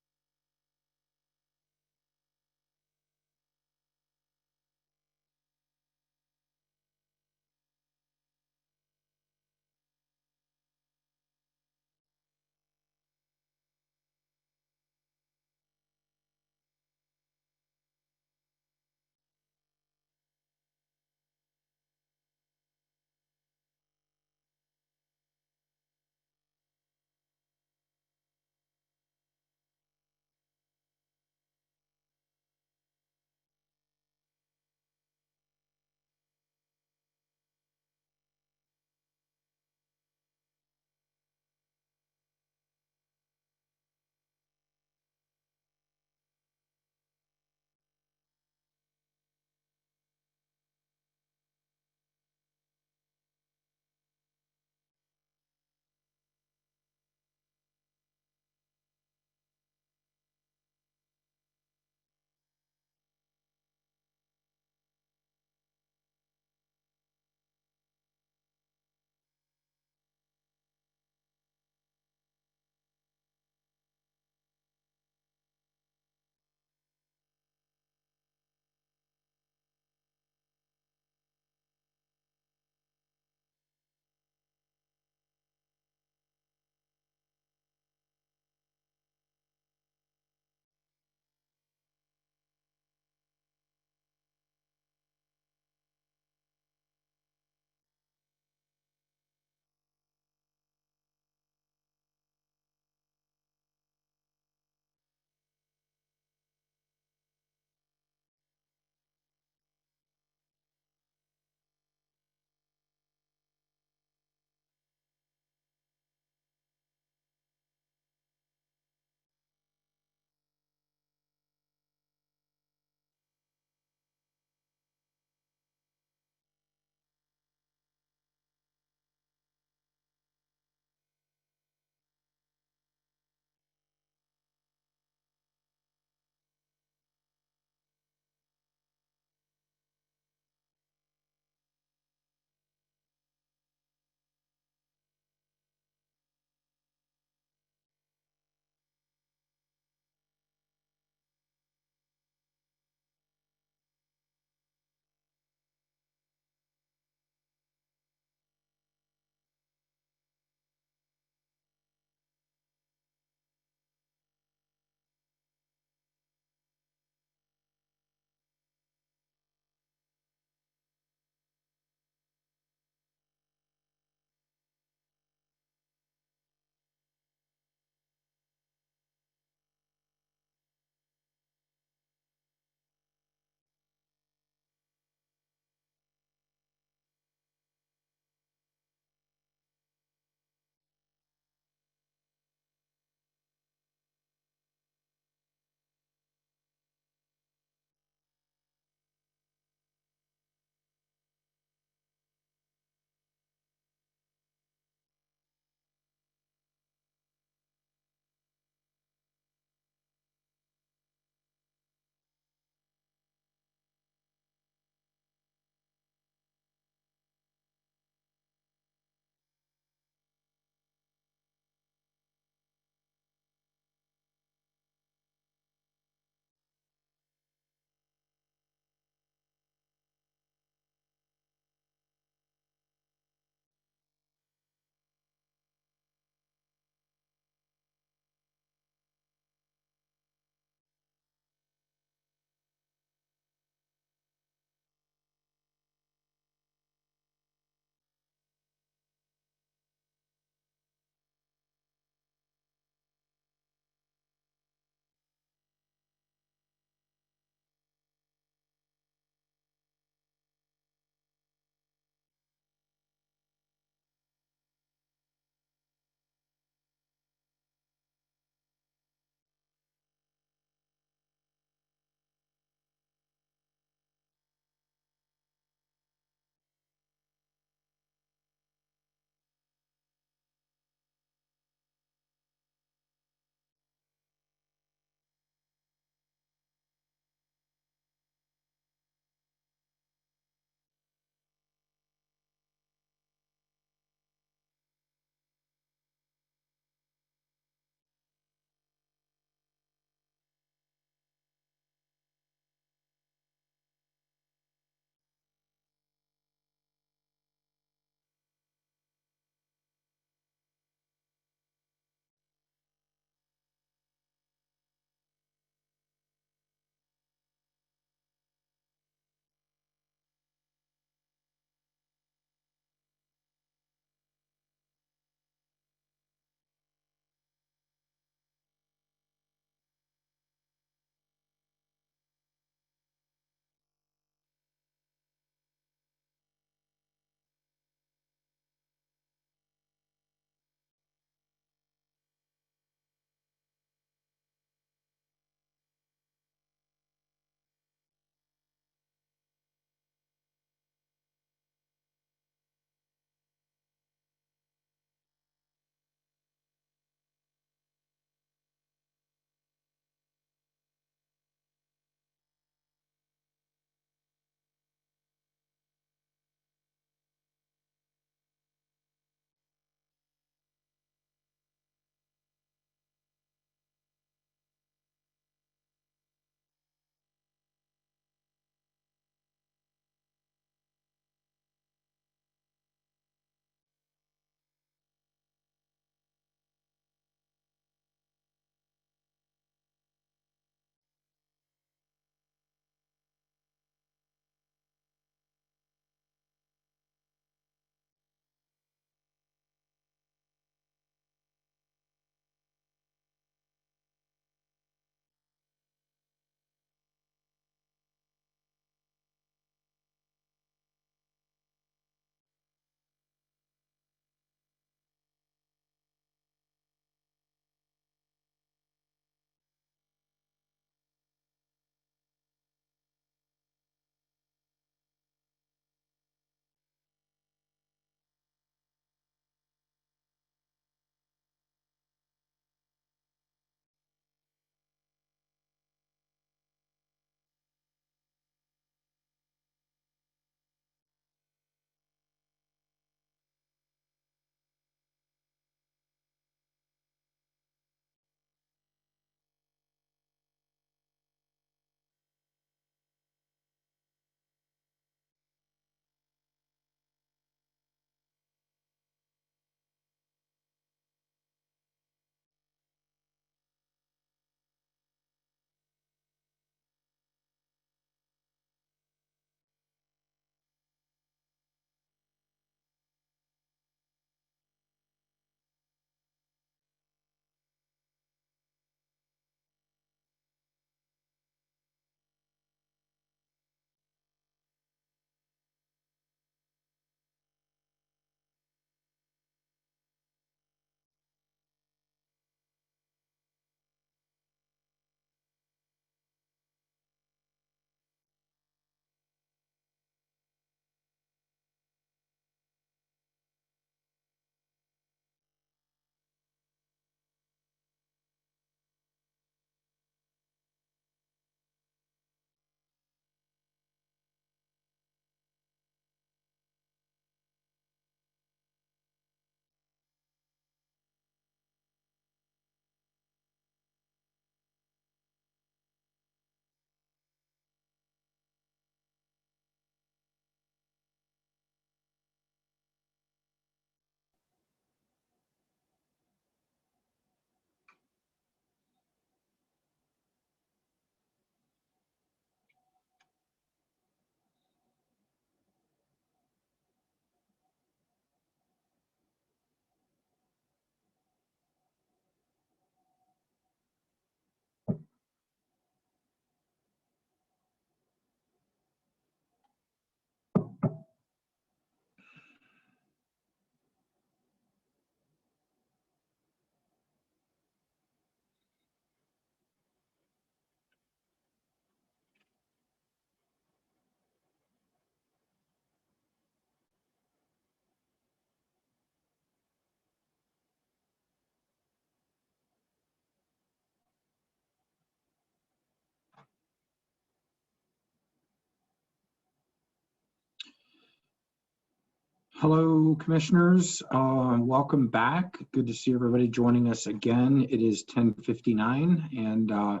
Hello, commissioners. Welcome back. Good to see everybody joining us again. It is 10:59, and I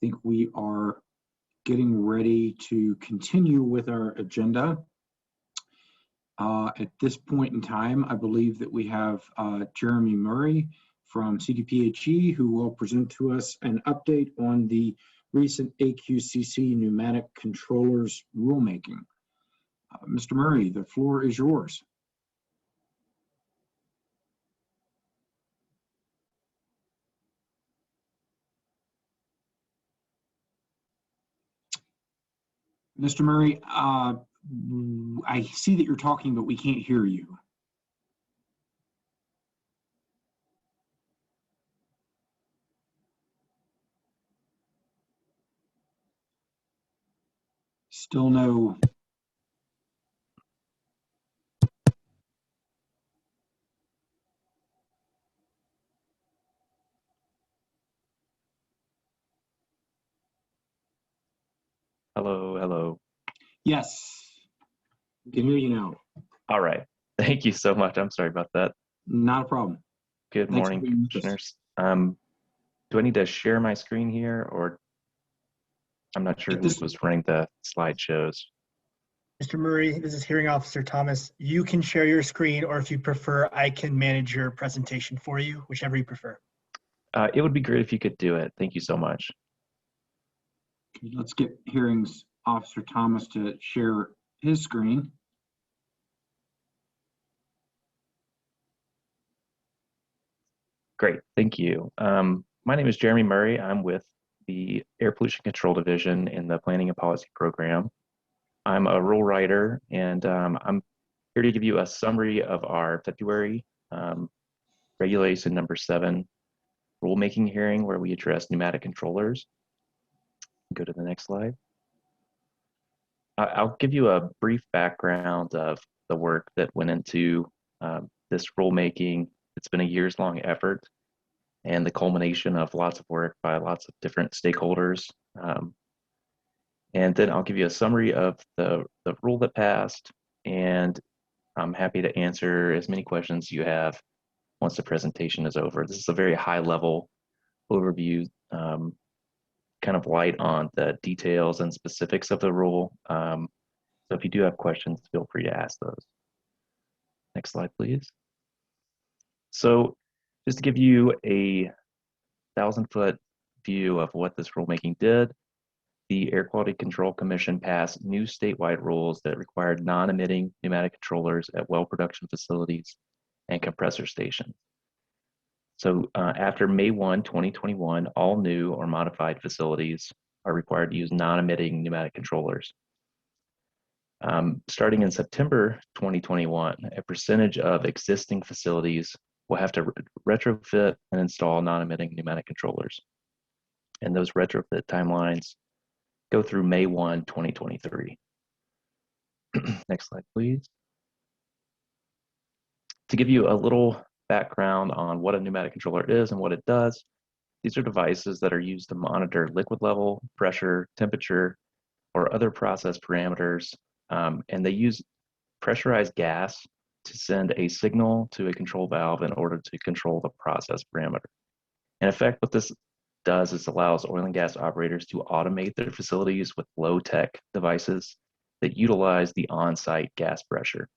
think we are getting ready to continue with our agenda. At this point in time, I believe that we have Jeremy Murray from CDPHE who will present to us an update on the recent AQCC pneumatic controllers rulemaking. Mr. Murray, the floor is yours. Mr. Murray, I see that you're talking, but we can't hear you. Still no. Hello, hello. Yes, we can hear you now. All right. Thank you so much. I'm sorry about that. Not a problem. Good Thanks for morning, being with us. commissioners. Do I need to share my screen here, or I'm not sure who was running the slideshows? Mr. Murray, this is Hearing Officer Thomas. You can share your screen, or if you prefer, I can manage your presentation for you, whichever you prefer. It would be great if you could do it. Thank you so much. Okay, let's get Hearings Officer Thomas to share his screen. Great, thank you. My name is Jeremy Murray. I'm with the Air Pollution Control Division in the Planning and Policy Program. I'm a rule writer, and I'm here to give you a summary of our February Regulation number 7 rulemaking hearing, where we address pneumatic controllers. Go to the next slide. I'll give you a brief background of the work that went into this rulemaking. It's been a years-long effort and the culmination of lots of work by lots of different stakeholders. And then I'll give you a summary of the rule that passed, and I'm happy to answer as many questions you have once the presentation is over. This is a very high-level overview, kind of light on the details and specifics of the rule. So if you do have questions, feel free to ask those. Next slide, please. So just to give you a 1,000-foot view of what this rulemaking did, the Air Quality Control Commission passed new statewide rules that required non-emitting pneumatic controllers at well production facilities and compressor stations. So after May 1, 2021, all new or modified facilities are required to use non-emitting pneumatic controllers. Starting in September 2021, a percentage of existing facilities will have to retrofit and install non-emitting pneumatic controllers. And those retrofit timelines go through May 1, 2023. Next slide, please. To give you a little background on what a pneumatic controller is and what it does, these are devices that are used to monitor liquid level, pressure, temperature, or other process parameters, and they use pressurized gas to send a signal to a control valve in order to control the process parameter. In effect, what this does is allows oil and gas operators to automate their facilities with low-tech devices that utilize the on-site gas pressure.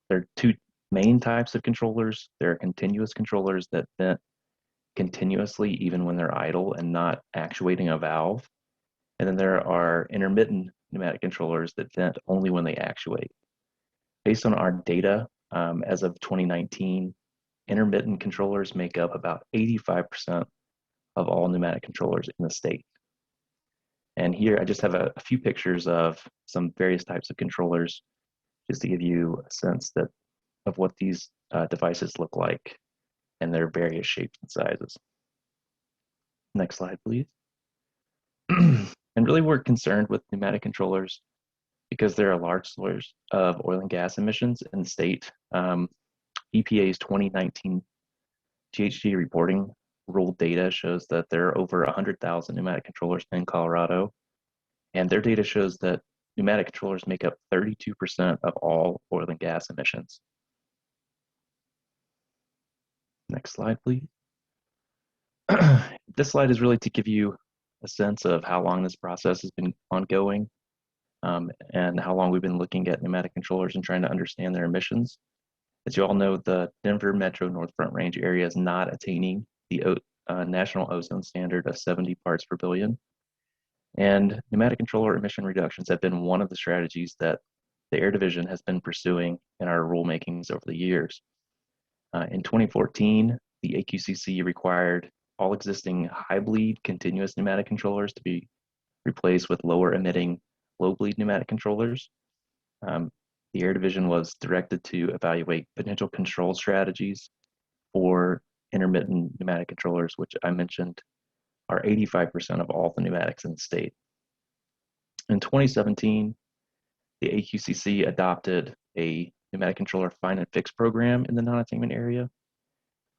There are two main types of controllers. There are continuous controllers that vent continuously even when they're idle and not actuating a valve. And then there are intermittent pneumatic controllers that vent only when they actuate. Based on our data, as of 2019, intermittent controllers make up about 85% of all pneumatic controllers in the state. And here I just have a few pictures of some various types of controllers, just to give you a sense of what these devices look like and their various shapes and sizes. Next slide, please. And really we're concerned with pneumatic controllers because they're a large source of oil and gas emissions in the state. EPA's 2019 GHG reporting rule data shows that there are over 100,000 pneumatic controllers in Colorado. And their data shows that pneumatic controllers make up 32% of all oil and gas emissions. Next slide, please. This slide is really to give you a sense of how long this process has been ongoing, and how long we've been looking at pneumatic controllers and trying to understand their emissions. As you all know, the Denver Metro North Front Range area is not attaining the national ozone standard of 70 parts per billion. And pneumatic controller emission reductions have been one of the strategies that the Air Division has been pursuing in our rulemakings over the years. In 2014, the AQCC required all existing high bleed continuous pneumatic controllers to be replaced with lower emitting low bleed pneumatic controllers. The Air Division was directed to evaluate potential control strategies for intermittent pneumatic controllers, which I mentioned are 85% of all the pneumatics in the state. In 2017, the AQCC adopted a pneumatic controller find and fix program in the non-attainment area.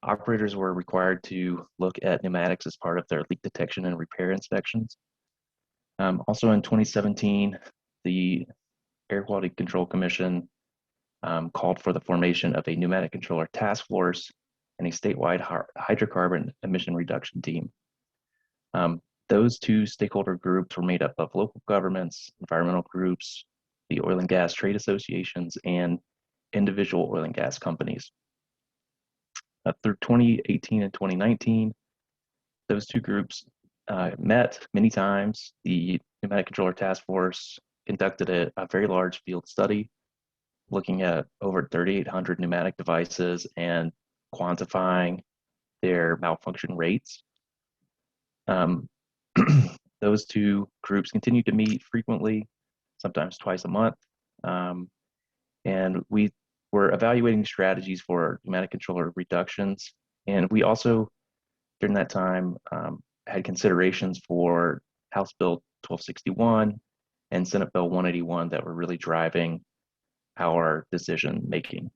Operators were required to look at pneumatics as part of their leak detection and repair inspections. Also in 2017, the Air Quality Control Commission called for the formation of a pneumatic controller task force and a statewide hydrocarbon emission reduction team. Those two stakeholder groups were made up of local governments, environmental groups, the oil and gas trade associations, and individual oil and gas companies. Through 2018 and 2019, those two groups met many times. The Pneumatic Controller Task Force conducted a very large field study looking at over 3,800 pneumatic devices and quantifying their malfunction rates. Those two groups continue to meet frequently, sometimes twice a month. And we were evaluating strategies for pneumatic controller reductions. And we also, during that time, had considerations for House Bill 1261 and Senate Bill 181 that were really driving our decision making.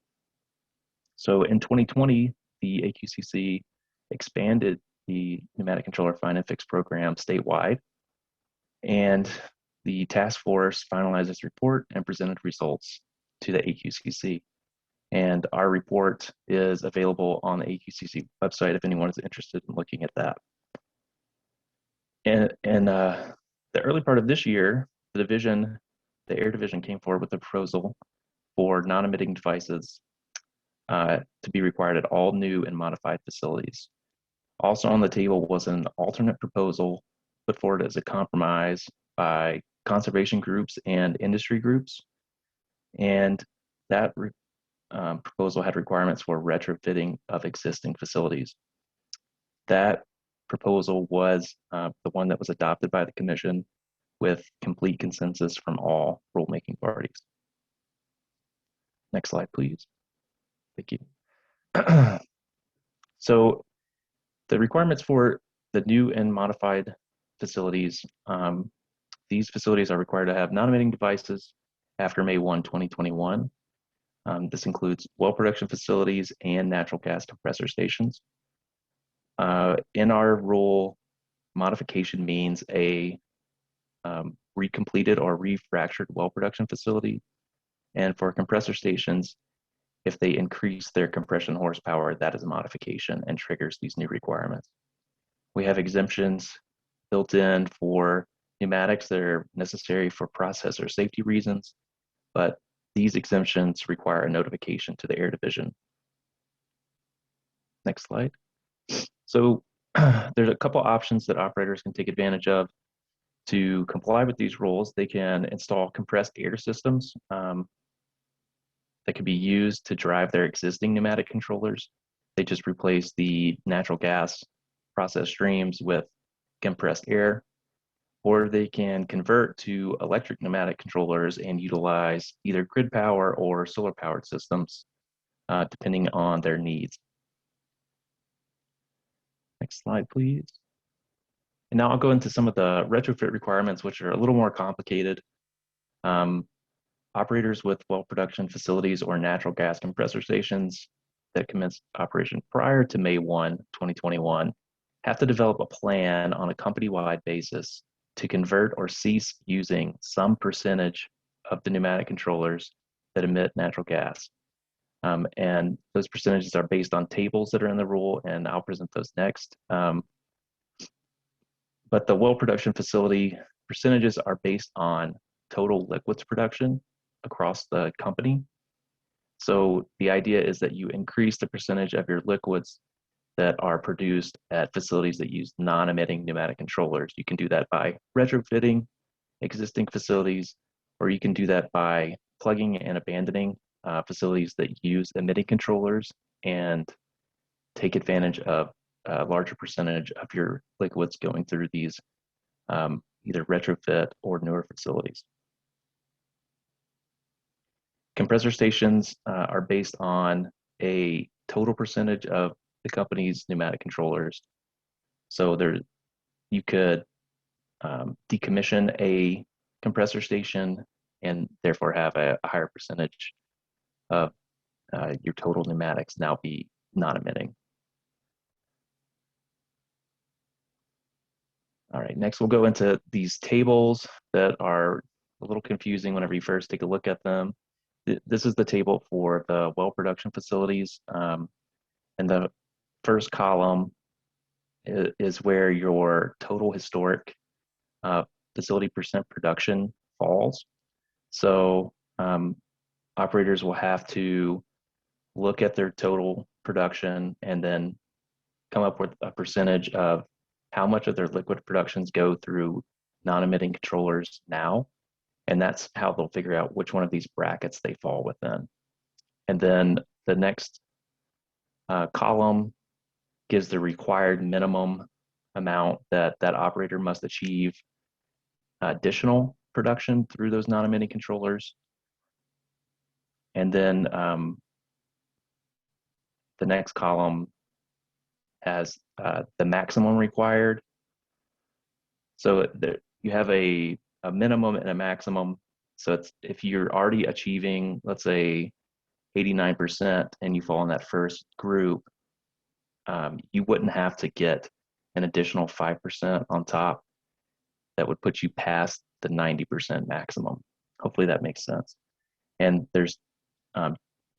So in 2020, the AQCC expanded the pneumatic controller find and fix program statewide, and the task force finalized its report and presented results to the AQCC. And our report is available on the AQCC website if anyone is interested in looking at that. And in the early part of this year, the Air Division came forward with a proposal for non-emitting devices to be required at all new and modified facilities. Also on the table was an alternate proposal put forward as a compromise by conservation groups and industry groups. And that proposal had requirements for retrofitting of existing facilities. That proposal was the one that was adopted by the Commission with complete consensus from all rulemaking parties. Next slide, please. Thank you. So the requirements for the new and modified facilities, these facilities are required to have non-emitting devices after May 1, 2021. This includes well production facilities and natural gas compressor stations. In our rule, modification means a recompleted or refractured well production facility. And for compressor stations, if they increase their compression horsepower, that is a modification and triggers these new requirements. We have exemptions built in for pneumatics that are necessary for process or safety reasons, but these exemptions require a notification to the Air Division. Next slide. So there's a couple options that operators can take advantage of to comply with these rules. They can install compressed air systems that could be used to drive their existing pneumatic controllers. They just replace the natural gas process streams with compressed air, or they can convert to electric pneumatic controllers and utilize either grid power or solar powered systems, depending on their needs. Next slide, please. And now I'll go into some of the retrofit requirements, which are a little more complicated. Operators with well production facilities or natural gas compressor stations that commenced operation prior to May 1, 2021 have to develop a plan on a company-wide basis to convert or cease using some percentage of the pneumatic controllers that emit natural gas. And those percentages are based on tables that are in the rule, and I'll present those next. But the well production facility percentages are based on total liquids production across the company. So the idea is that you increase the percentage of your liquids that are produced at facilities that use non-emitting pneumatic controllers. You can do that by retrofitting existing facilities, or you can do that by plugging and abandoning facilities that use emitting controllers and take advantage of a larger percentage of your liquids going through these either retrofit or newer facilities. Compressor stations are based on a total percentage of the company's pneumatic controllers. So you could decommission a compressor station and therefore have a higher percentage of your total pneumatics now be non-emitting. All right, next we'll go into these tables that are a little confusing whenever you first take a look at them. This is the table for the well production facilities. And the first column is where your total historic facility percent production falls. So operators will have to look at their total production and then come up with a percentage of how much of their liquid productions go through non-emitting controllers now. And that's how they'll figure out which one of these brackets they fall within. And then the next column gives the required minimum amount that that operator must achieve additional production through those non-emitting controllers. And then the next column has the maximum required. So you have a minimum and a maximum. So if you're already achieving, let's say, 89% and you fall in that first group, you wouldn't have to get an additional 5% on top that would put you past the 90% maximum. Hopefully that makes sense. And there's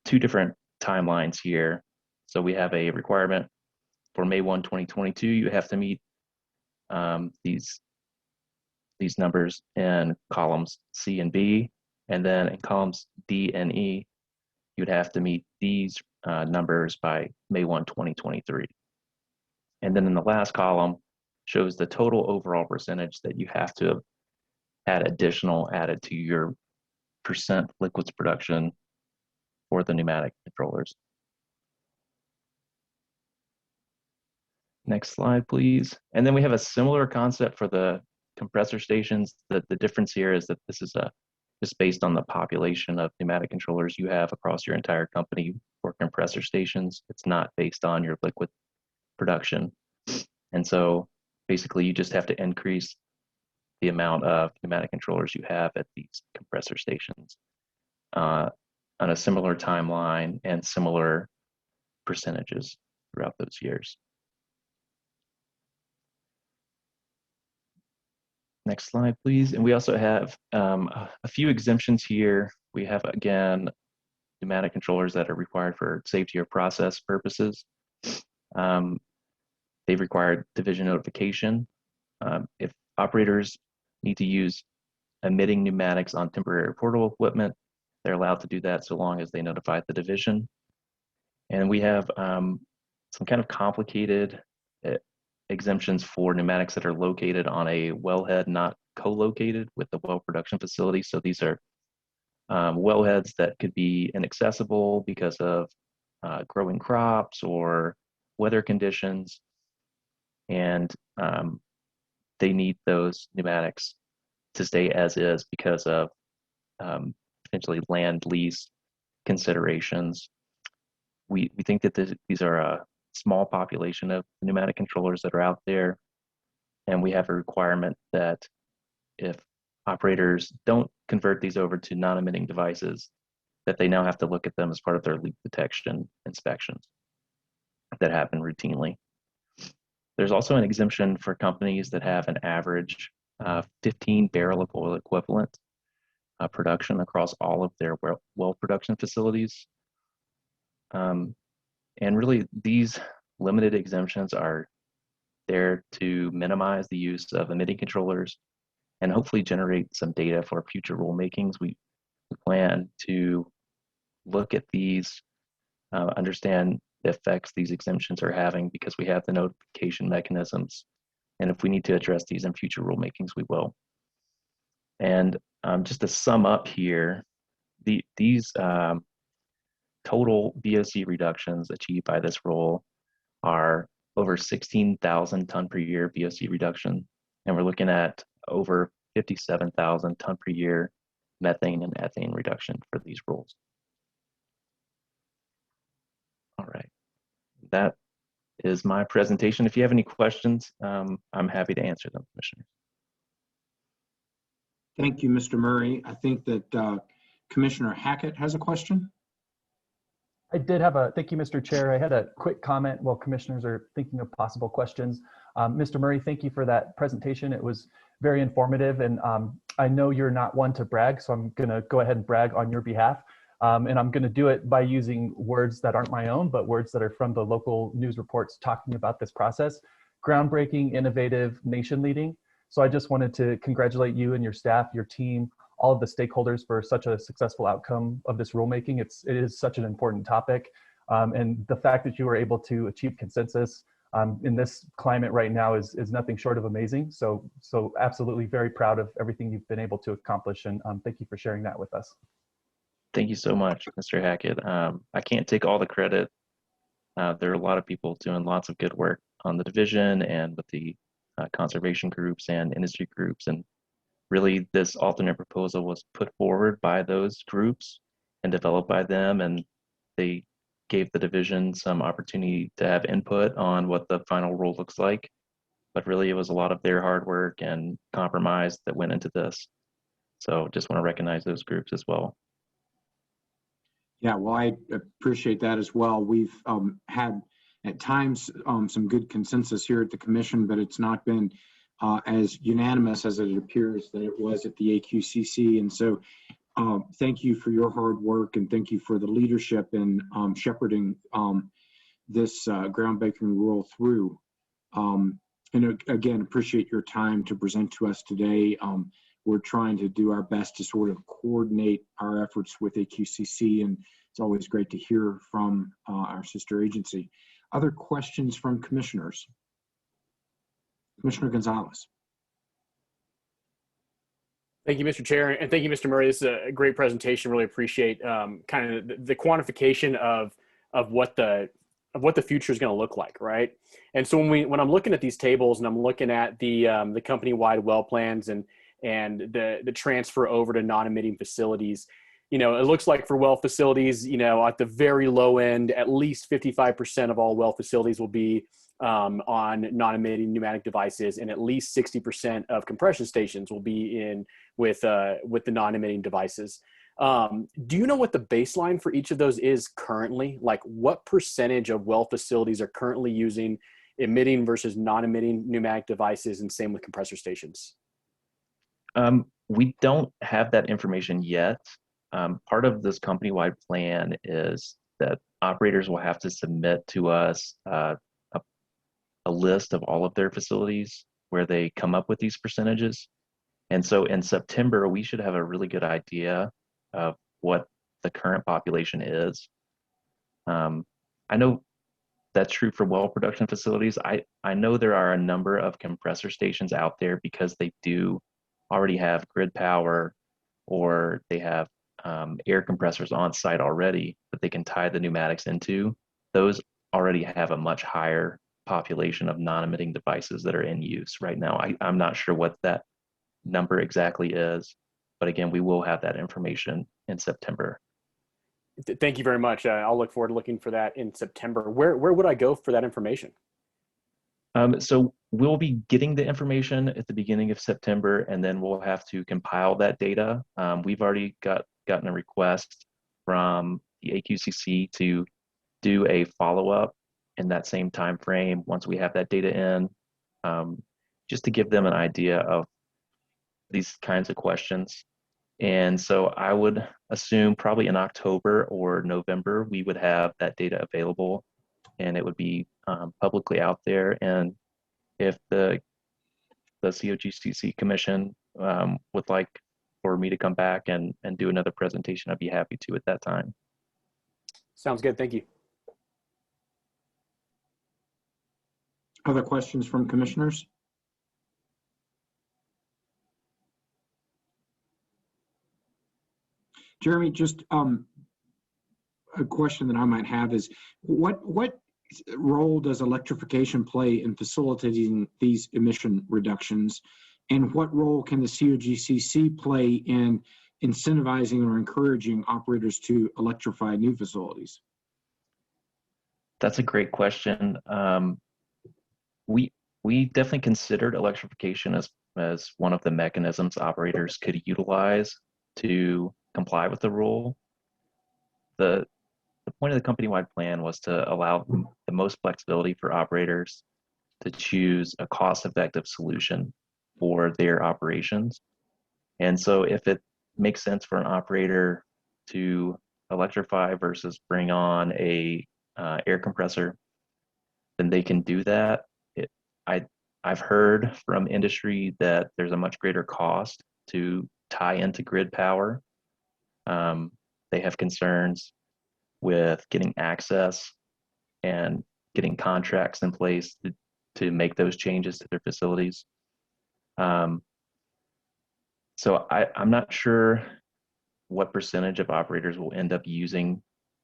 two different timelines here. So we have a requirement for May 1, 2022, you have to meet these numbers in columns C and B, and then in columns D and E, you'd have to meet these numbers by May 1, 2023. And then in the last column shows the total overall percentage that you have to have had additional added to your percent liquids production for the pneumatic controllers. Next slide, please. And then we have a similar concept for the compressor stations. The difference here is that this is just based on the population of pneumatic controllers you have across your entire company for compressor stations. It's not based on your liquid production. And so basically you just have to increase the amount of pneumatic controllers you have at these compressor stations on a similar timeline and similar percentages throughout those years. Next slide, please. And we also have a few exemptions here. We have, again, pneumatic controllers that are required for safety or process purposes. They've required division notification. If operators need to use emitting pneumatics on temporary portable equipment, they're allowed to do that so long as they notify the division. And we have some kind of complicated exemptions for pneumatics that are located on a wellhead not co-located with the well production facility. So these are wellheads that could be inaccessible because of growing crops or weather conditions, and they need those pneumatics to stay as is because of potentially land lease considerations. We think that these are a small population of pneumatic controllers that are out there, and we have a requirement that if operators don't convert these over to non-emitting devices, that they now have to look at them as part of their leak detection inspections that happen routinely. There's also an exemption for companies that have an average 15 barrel of oil equivalent production across all of their well production facilities. And really, these limited exemptions are there to minimize the use of emitting controllers and hopefully generate some data for future rulemakings. We plan to look at these, understand the effects these exemptions are having because we have the notification mechanisms. And if we need to address these in future rulemakings, we will. And just to sum up here, these total VOC reductions achieved by this rule are over 16,000 ton per year VOC reduction. And we're looking at over 57,000 ton per year methane and ethane reduction for these rules. All right, that is my presentation. If you have any questions, I'm happy to answer them, Commissioners. Thank you, Mr. Murray. I think that Commissioner Hackett has a question. I did have a, thank you, Mr. Chair. I had a quick comment while commissioners are thinking of possible questions. Mr. Murray, thank you for that presentation. It was very informative, and I know you're not one to brag, so I'm gonna go ahead and brag on your behalf. And I'm gonna do it by using words that aren't my own, but words that are from the local news reports talking about this process. Groundbreaking, innovative, nation leading. So I just wanted to congratulate you and your staff, your team, all of the stakeholders for such a successful outcome of this rulemaking. It is such an important topic. And the fact that you were able to achieve consensus in this climate right now is nothing short of amazing. So absolutely very proud of everything you've been able to accomplish. And thank you for sharing that with us. Thank you so much, Mr. Hackett. I can't take all the credit. There are a lot of people doing lots of good work on the division and with the conservation groups and industry groups. And really, this alternate proposal was put forward by those groups and developed by them, and they gave the division some opportunity to have input on what the final rule looks like. But really, it was a lot of their hard work and compromise that went into this. So just want to recognize those groups as well. Yeah, well, I appreciate that as well. We've had at times some good consensus here at the commission, but it's not been as unanimous as it appears that it was at the AQCC. And so thank you for your hard work, and thank you for the leadership in shepherding this groundbreaking rule through. And again, appreciate your time to present to us today. We're trying to do our best to sort of coordinate our efforts with AQCC, and it's always great to hear from our sister agency. Other questions from commissioners? Commissioner Gonzalez. Thank you, Mr. Chair, and thank you, Mr. Murray. This is a great presentation. Really appreciate kind of the quantification of what the future is going to look like, right? And so when I'm looking at these tables and I'm looking at the company-wide well plans and the transfer over to non-emitting facilities, you know, it looks like for well facilities, you know, at the very low end, at least 55% of all well facilities will be on non-emitting pneumatic devices, and at least 60% of compression stations will be in with the non-emitting devices. Do you know what the baseline for each of those is currently? Like, what percentage of well facilities are currently using emitting versus non-emitting pneumatic devices, and same with compressor stations? We don't have that information yet. Part of this company-wide plan is that operators will have to submit to us a list of all of their facilities where they come up with these percentages. And so in September, we should have a really good idea of what the current population is. I know that's true for well production facilities. I know there are a number of compressor stations out there because they do already have grid power, or they have air compressors on site already that they can tie the pneumatics into. Those already have a much higher population of non-emitting devices that are in use right now. I'm not sure what that number exactly is, but again, we will have that information in September. Thank you very much. I'll look forward to looking for that in September. Where would I go for that information? So we'll be getting the information at the beginning of September, and then we'll have to compile that data. We've already gotten a request from the AQCC to do a follow-up in that same time frame once we have that data in, just to give them an idea of these kinds of questions. And so I would assume probably in October or November, we would have that data available and it would be publicly out there. And if the Cogcc Commission would like for me to come back and do another presentation, I'd be happy to at that time. Sounds good. Thank you. Other questions from commissioners? Jeremy, just a question that I might have is, what role does electrification play in facilitating these emission reductions? And what role can the Cogcc play in incentivizing or encouraging operators to electrify new facilities? That's a great question. We definitely considered electrification as one of the mechanisms operators could utilize to comply with the rule. The point of the company-wide plan was to allow the most flexibility for operators to choose a cost-effective solution for their operations. And so if it makes sense for an operator to electrify versus bring on a air compressor, then they can do that. I've heard from industry that there's a much greater cost to tie into grid power. They have concerns with getting access and getting contracts in place to make those changes to their facilities. So I'm not sure what percentage of operators will end up using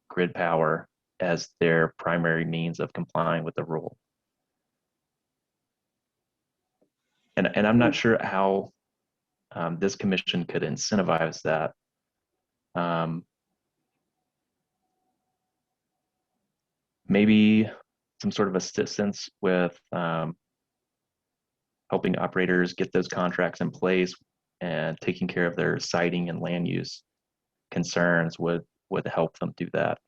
grid power as their primary means of complying with the rule. And I'm not sure how this commission could incentivize that. Maybe some sort of assistance with helping operators get those contracts in place and taking care of their siting and land use concerns would help them do that.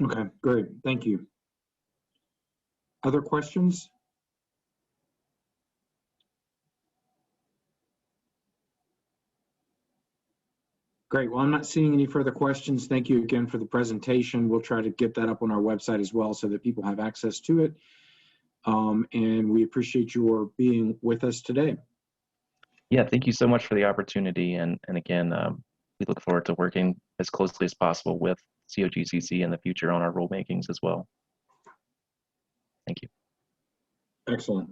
Okay, great. Thank you. Other questions? Great. Well, I'm not seeing any further questions. Thank you again for the presentation. We'll try to get that up on our website as well so that people have access to it. And we appreciate your being with us today. Yeah, thank you so much for the opportunity. And again, we look forward to working as closely as possible with Cogcc in the future on our rulemakings as well. Thank you. Excellent.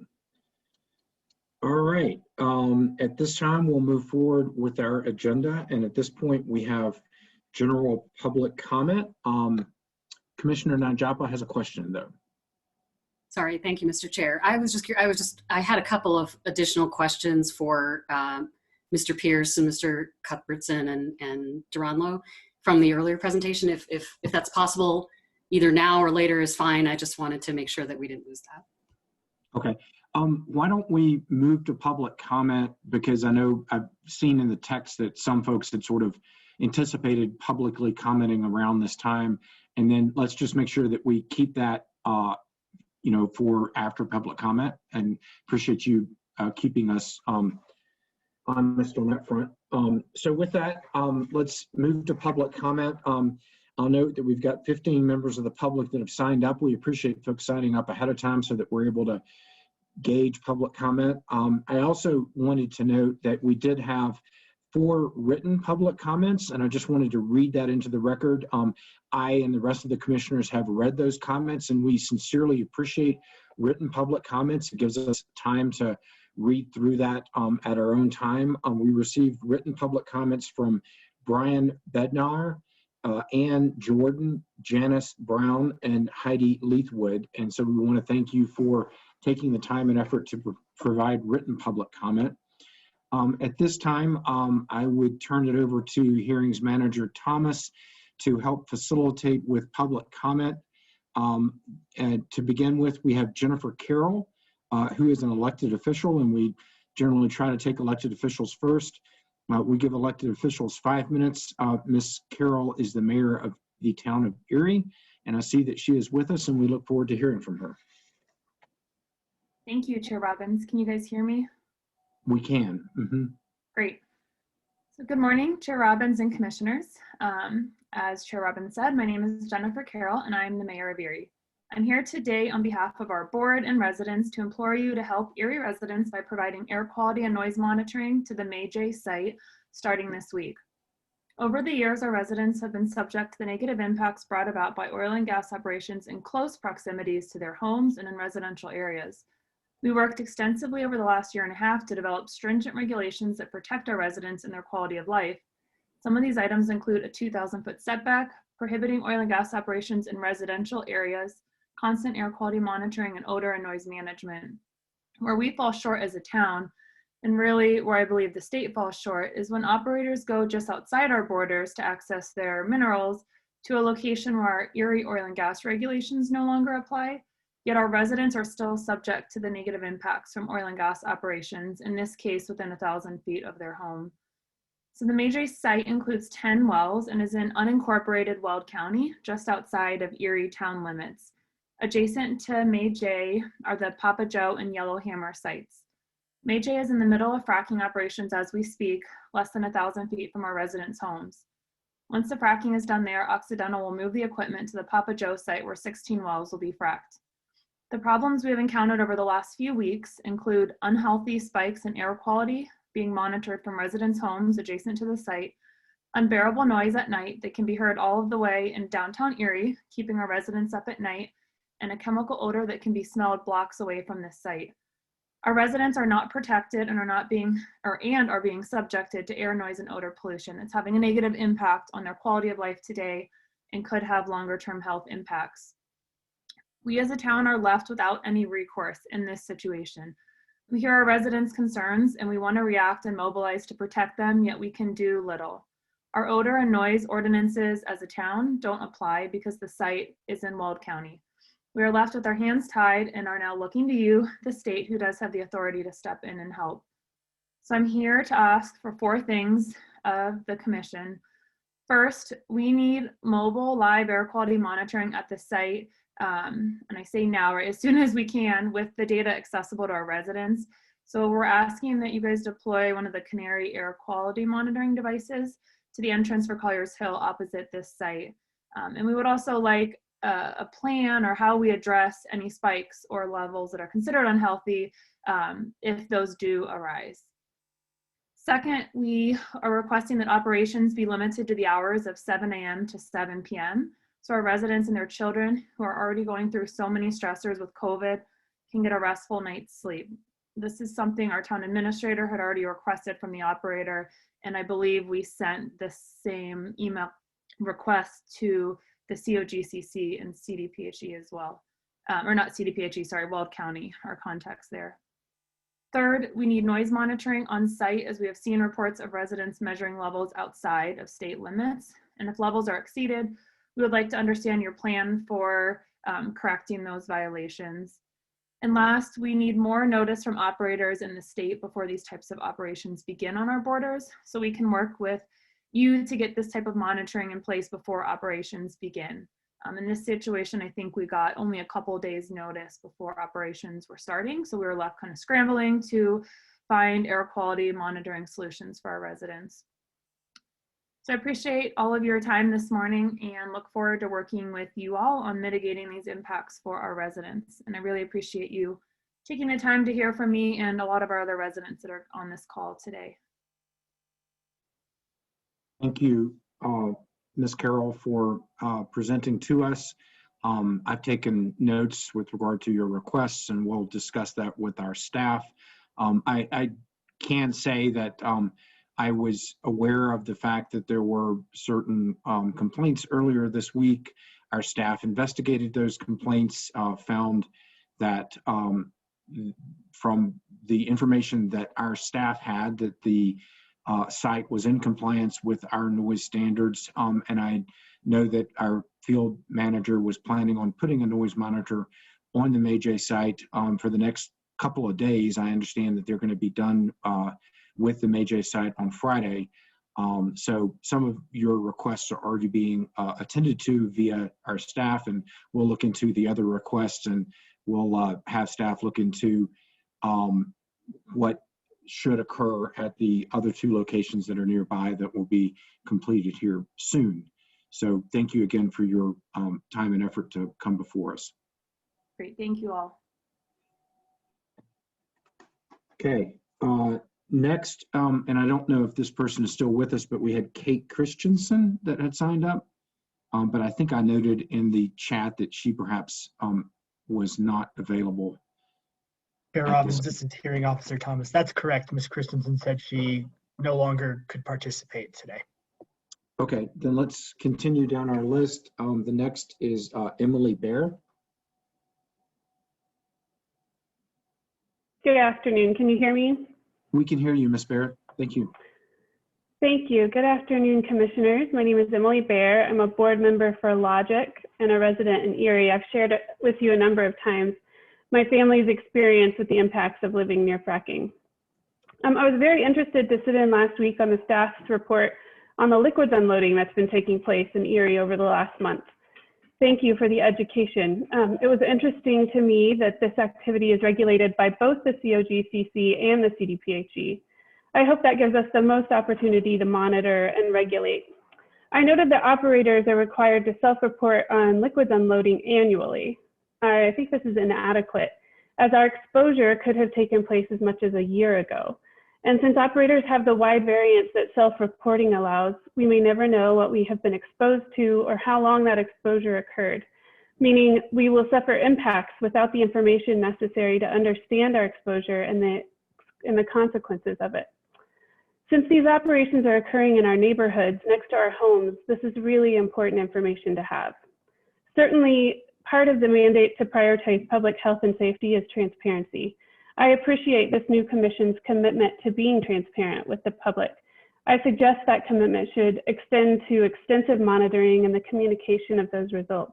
All right. At this time, we'll move forward with our agenda. And at this point, we have general public comment. Commissioner Non-Japa has a question, though. Sorry, thank you, Mr. Chair. I had a couple of additional questions for Mr. Pierce and Mr. Cuthbertson and Duranlo from the earlier presentation. If that's possible, either now or later is fine. I just wanted to make sure that we didn't lose that. Okay. Why don't we move to public comment? Because I know I've seen in the text that some folks had sort of anticipated publicly commenting around this time. And then let's just make sure that we keep that for after public comment, and appreciate you keeping us honest on that front. So with that, let's move to public comment. I'll note that we've got 15 members of the public that have signed up. We appreciate folks signing up ahead of time so that we're able to gauge public comment. I also wanted to note that we did have 4 written public comments, and I just wanted to read that into the record. I and the rest of the commissioners have read those comments, and we sincerely appreciate written public comments. It gives us time to read through that at our own time. We received written public comments from Brian Bednar, Ann Jordan, Janice Brown, and Heidi Leithwood. And so we want to thank you for taking the time and effort to provide written public comment. At this time, I would turn it over to Hearings Manager Thomas to help facilitate with public comment. And to begin with, we have Jennifer Carroll, who is an elected official, and we generally try to take elected officials first. We give elected officials 5 minutes. Ms. Carroll is the mayor of the town of Erie, and I see that she is with us, and we look forward to hearing from her. Thank you, Chair Robbins. Can you guys hear me? We can. Mm-hmm. Great. So good morning, Chair Robbins and Commissioners. As Chair Robbins said, my name is Jennifer Carroll and I'm the Mayor of Erie. I'm here today on behalf of our board and residents to implore you to help Erie residents by providing air quality and noise monitoring to the May J site starting this week. Over the years, our residents have been subject to the negative impacts brought about by oil and gas operations in close proximities to their homes and in residential areas. We worked extensively over the last year and a half to develop stringent regulations that protect our residents and their quality of life. Some of these items include a 2,000-foot setback, prohibiting oil and gas operations in residential areas, constant air quality monitoring, and odor and noise management. Where we fall short as a town, and really where I believe the state falls short, is when operators go just outside our borders to access their minerals to a location where our Erie oil and gas regulations no longer apply, yet our residents are still subject to the negative impacts from oil and gas operations, in this case within 1,000 feet of their home. So the May J site includes 10 wells and is in unincorporated Weld County, just outside of Erie town limits. Adjacent to May J are the Papa Joe and Yellowhammer sites. May J is in the middle of fracking operations as we speak, less than 1,000 feet from our residents' homes. Once the fracking is done there, Occidental will move the equipment to the Papa Joe site where 16 wells will be fracked. The problems we have encountered over the last few weeks include unhealthy spikes in air quality being monitored from residents' homes adjacent to the site, unbearable noise at night that can be heard all of the way in downtown Erie, keeping our residents up at night, and a chemical odor that can be smelled blocks away from this site. Our residents are not protected and are being subjected to air, noise, and odor pollution. It's having a negative impact on their quality of life today and could have longer-term health impacts. We as a town are left without any recourse in this situation. We hear our residents' concerns and we want to react and mobilize to protect them, yet we can do little. Our odor and noise ordinances as a town don't apply because the site is in Weld County. We are left with our hands tied and are now looking to you, the state, who does have the authority to step in and help. So I'm here to ask for 4 things of the commission. First, we need mobile live air quality monitoring at the site, and I say now, right, as soon as we can, with the data accessible to our residents. So we're asking that you guys deploy one of the Canary air quality monitoring devices to the entrance for Collier's Hill opposite this site. And we would also like a plan or how we address any spikes or levels that are considered unhealthy if those do arise. Second, we are requesting that operations be limited to the hours of 7 a.m. to 7 p.m. so our residents and their children, who are already going through so many stressors with COVID, can get a restful night's sleep. This is something our town administrator had already requested from the operator, and I believe we sent the same email request to the Cogcc and CDPHE as well. Or not CDPHE, sorry, Weld County, our contacts there. Third, we need noise monitoring on site, as we have seen reports of residents measuring levels outside of state limits. And if levels are exceeded, we would like to understand your plan for correcting those violations. And last, we need more notice from operators in the state before these types of operations begin on our borders, so we can work with you to get this type of monitoring in place before operations begin. In this situation, I think we got only a couple days notice before operations were starting, so we were left kind of scrambling to find air quality monitoring solutions for our residents. So I appreciate all of your time this morning and look forward to working with you all on mitigating these impacts for our residents. And I really appreciate you taking the time to hear from me and a lot of our other residents that are on this call today. Thank you, Ms. Carroll, for presenting to us. I've taken notes with regard to your requests, and we'll discuss that with our staff. I can say that I was aware of the fact that there were certain complaints earlier this week. Our staff investigated those complaints, found that from the information that our staff had, that the site was in compliance with our noise standards, and I know that our field manager was planning on putting a noise monitor on the May J site for the next couple of days. I understand that they're going to be done with the May J site on Friday. So some of your requests are already being attended to via our staff, and we'll look into the other requests, and we'll have staff look into what should occur at the other 2 locations that are nearby that will be completed here soon. So thank you again for your time and effort to come before us. Great, thank you all. Okay, next, and I don't know if this person is still with us, but we had Kate Christensen that had signed up. But I think I noted in the chat that she perhaps was not available. Chair Robbins, this is Hearing Officer Thomas. That's correct. Ms. Christensen said she no longer could participate today. Okay, then let's continue down our list. The next is Emily Baer. Good afternoon. Can you hear me? We can hear you, Ms. Baer. Thank you. Thank you. Good afternoon, commissioners. My name is Emily Baer. I'm a board member for Logic and a resident in Erie. I've shared it with you a number of times my family's experience with the impacts of living near fracking. I was very interested to sit in last week on the staff's report on the liquids unloading that's been taking place in Erie over the last month. Thank you for the education. It was interesting to me that this activity is regulated by both the Cogcc and the CDPHE. I hope that gives us the most opportunity to monitor and regulate. I noted that operators are required to self-report on liquids unloading annually. I think this is inadequate, as our exposure could have taken place as much as a year ago. And since operators have the wide variance that self-reporting allows, we may never know what we have been exposed to or how long that exposure occurred, meaning we will suffer impacts without the information necessary to understand our exposure and the consequences of it. Since these operations are occurring in our neighborhoods next to our homes, this is really important information to have. Certainly, part of the mandate to prioritize public health and safety is transparency. I appreciate this new commission's commitment to being transparent with the public. I suggest that commitment should extend to extensive monitoring and the communication of those results.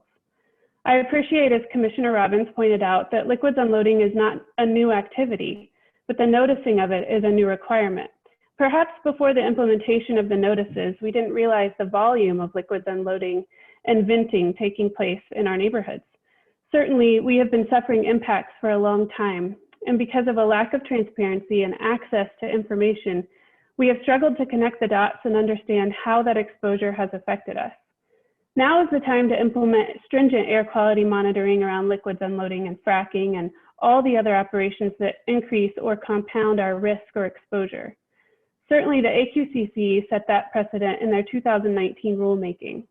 I appreciate, as Commissioner Robbins pointed out, that liquids unloading is not a new activity, but the noticing of it is a new requirement. Perhaps before the implementation of the notices, we didn't realize the volume of liquids unloading and venting taking place in our neighborhoods. Certainly, we have been suffering impacts for a long time, and because of a lack of transparency and access to information, we have struggled to connect the dots and understand how that exposure has affected us. Now is the time to implement stringent air quality monitoring around liquids unloading and fracking and all the other operations that increase or compound our risk or exposure. Certainly, the AQCC set that precedent in their 2019 rulemaking.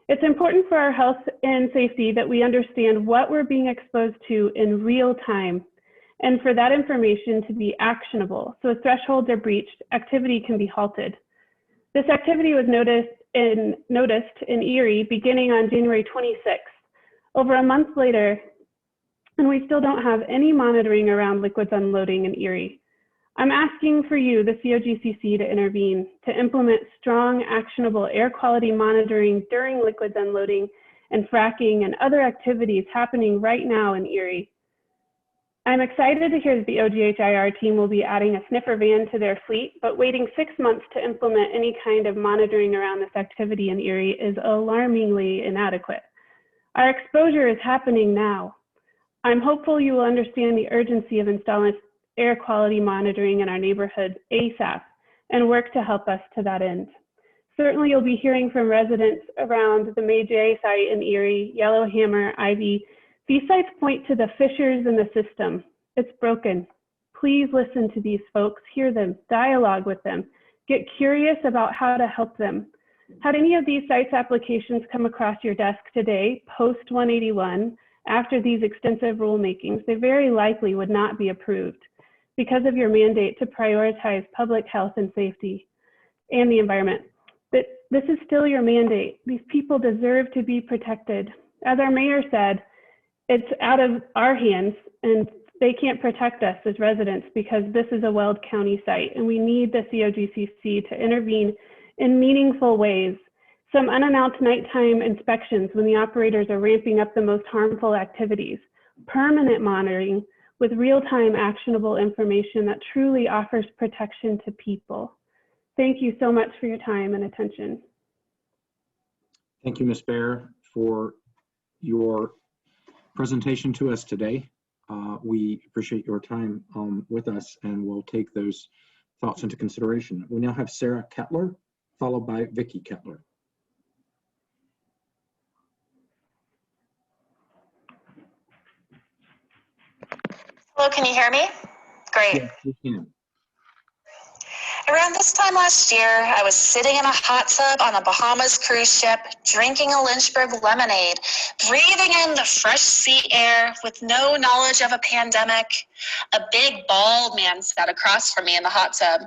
It's important for our health and safety that we understand what we're being exposed to in real time, and for that information to be actionable, so if thresholds are breached, activity can be halted. This activity was noticed in Erie beginning on January 26th, over a month later, and we still don't have any monitoring around liquids unloading in Erie. I'm asking for you, the Cogcc, to intervene, to implement strong, actionable air quality monitoring during liquids unloading and fracking and other activities happening right now in Erie. I'm excited to hear that the OGHIR team will be adding a sniffer van to their fleet, but waiting 6 months to implement any kind of monitoring around this activity in Erie is alarmingly inadequate. Our exposure is happening now. I'm hopeful you will understand the urgency of installing air quality monitoring in our neighborhoods ASAP and work to help us to that end. Certainly, you'll be hearing from residents around the May J site in Erie, Yellowhammer, Ivy. These sites point to the fissures in the system. It's broken. Please listen to these folks, hear them, dialogue with them, get curious about how to help them. Had any of these sites applications come across your desk today, post 181, after these extensive rulemakings, they very likely would not be approved because of your mandate to prioritize public health and safety and the environment. But this is still your mandate. These people deserve to be protected. As our mayor said, it's out of our hands and they can't protect us as residents because this is a Weld County site and we need the Cogcc to intervene in meaningful ways. Some unannounced nighttime inspections when the operators are ramping up the most harmful activities, permanent monitoring with real-time actionable information that truly offers protection to people. Thank you so much for your time and attention. Thank you, Ms. Baer, for your presentation to us today. we appreciate your time with us, and we'll take those thoughts into consideration. We now have Sarah Kettler, followed by Vicki Kettler. Hello, can you hear me? Great. Yes, we can. Around this time last year, I was sitting in a hot tub on a Bahamas cruise ship, drinking a Lynchburg lemonade, breathing in the fresh sea air with no knowledge of a pandemic. A big, bald man sat across from me in the hot tub.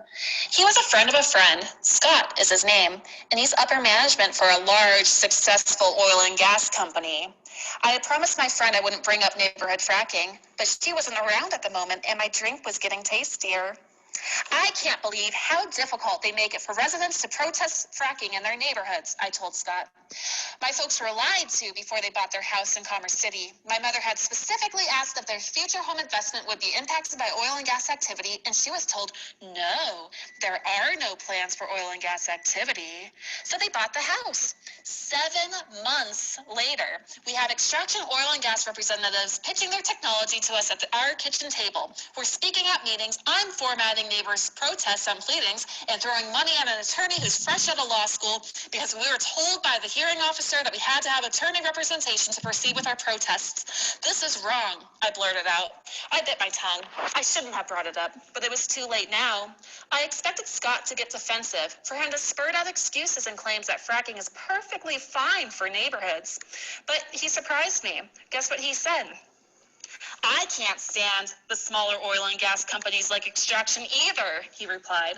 He was a friend of a friend. Scott is his name, and he's upper management for a large, successful oil and gas company. I had promised my friend I wouldn't bring up neighborhood fracking, but she wasn't around at the moment, and my drink was getting tastier. I can't believe how difficult they make it for residents to protest fracking in their neighborhoods, I told Scott. My folks were lied to before they bought their house in Commerce City. My mother had specifically asked if their future home investment would be impacted by oil and gas activity, and she was told, no, there are no plans for oil and gas activity. So they bought the house. 7 months later, we had extraction oil and gas representatives pitching their technology to us at our kitchen table. We're speaking at meetings, I'm formatting neighbors' protests on pleadings, and throwing money at an attorney who's fresh out of law school because we were told by the hearing officer that we had to have attorney representation to proceed with our protests. This is wrong, I blurted out. I bit my tongue. I shouldn't have brought it up, but it was too late now. I expected Scott to get defensive, for him to spurt out excuses and claims that fracking is perfectly fine for neighborhoods. But he surprised me. Guess what he said? I can't stand the smaller oil and gas companies like Extraction either, he replied.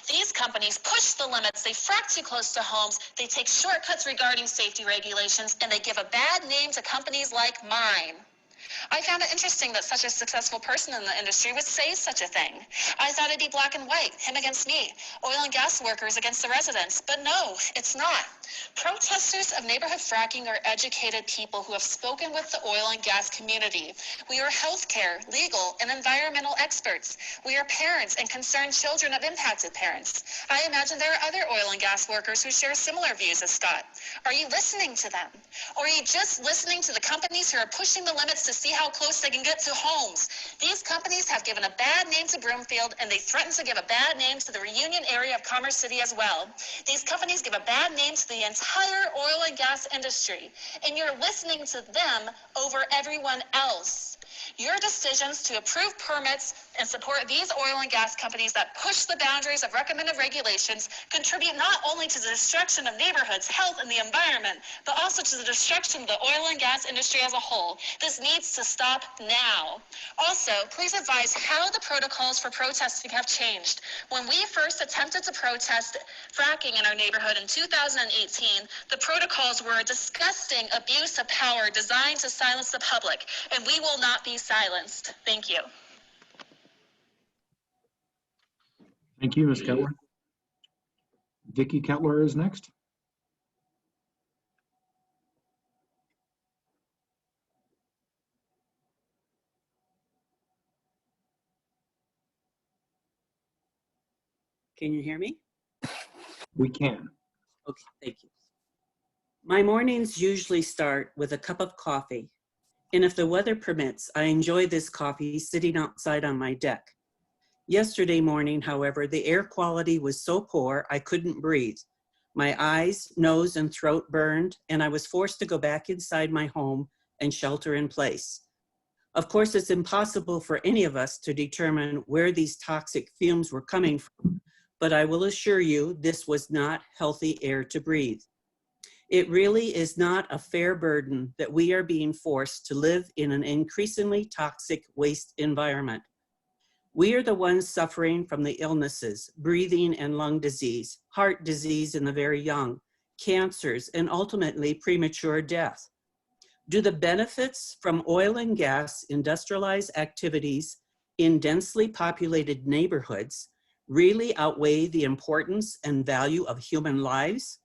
These companies push the limits, they frack too close to homes, they take shortcuts regarding safety regulations, and they give a bad name to companies like mine. I found it interesting that such a successful person in the industry would say such a thing. I thought it'd be black and white, him against me, oil and gas workers against the residents, but no, it's not. Protesters of neighborhood fracking are educated people who have spoken with the oil and gas community. We are healthcare, legal, and environmental experts. We are parents and concerned children of impacted parents. I imagine there are other oil and gas workers who share similar views as Scott. Are you listening to them? Or are you just listening to the companies who are pushing the limits to see how close they can get to homes? These companies have given a bad name to Broomfield, and they threaten to give a bad name to the Reunion area of Commerce City as well. These companies give a bad name to the entire oil and gas industry, and you're listening to them over everyone else. Your decisions to approve permits and support these oil and gas companies that push the boundaries of recommended regulations contribute not only to the destruction of neighborhoods, health, and the environment, but also to the destruction of the oil and gas industry as a whole. This needs to stop now. Also, please advise how the protocols for protesting have changed. When we first attempted to protest fracking in our neighborhood in 2018, the protocols were a disgusting abuse of power designed to silence the public, and we will not be silenced. Thank you. Thank you, Ms. Kettler. Vicki Kettler is next. Can you hear me? We can. Okay, thank you. My mornings usually start with a cup of coffee, and if the weather permits, I enjoy this coffee sitting outside on my deck. Yesterday morning, however, the air quality was so poor I couldn't breathe. My eyes, nose, and throat burned, and I was forced to go back inside my home and shelter in place. Of course, it's impossible for any of us to determine where these toxic fumes were coming from, but I will assure you this was not healthy air to breathe. It really is not a fair burden that we are being forced to live in an increasingly toxic waste environment. We are the ones suffering from the illnesses, breathing and lung disease, heart disease in the very young, cancers, and ultimately premature death. Do the benefits from oil and gas industrialized activities in densely populated neighborhoods really outweigh the importance and value of human lives?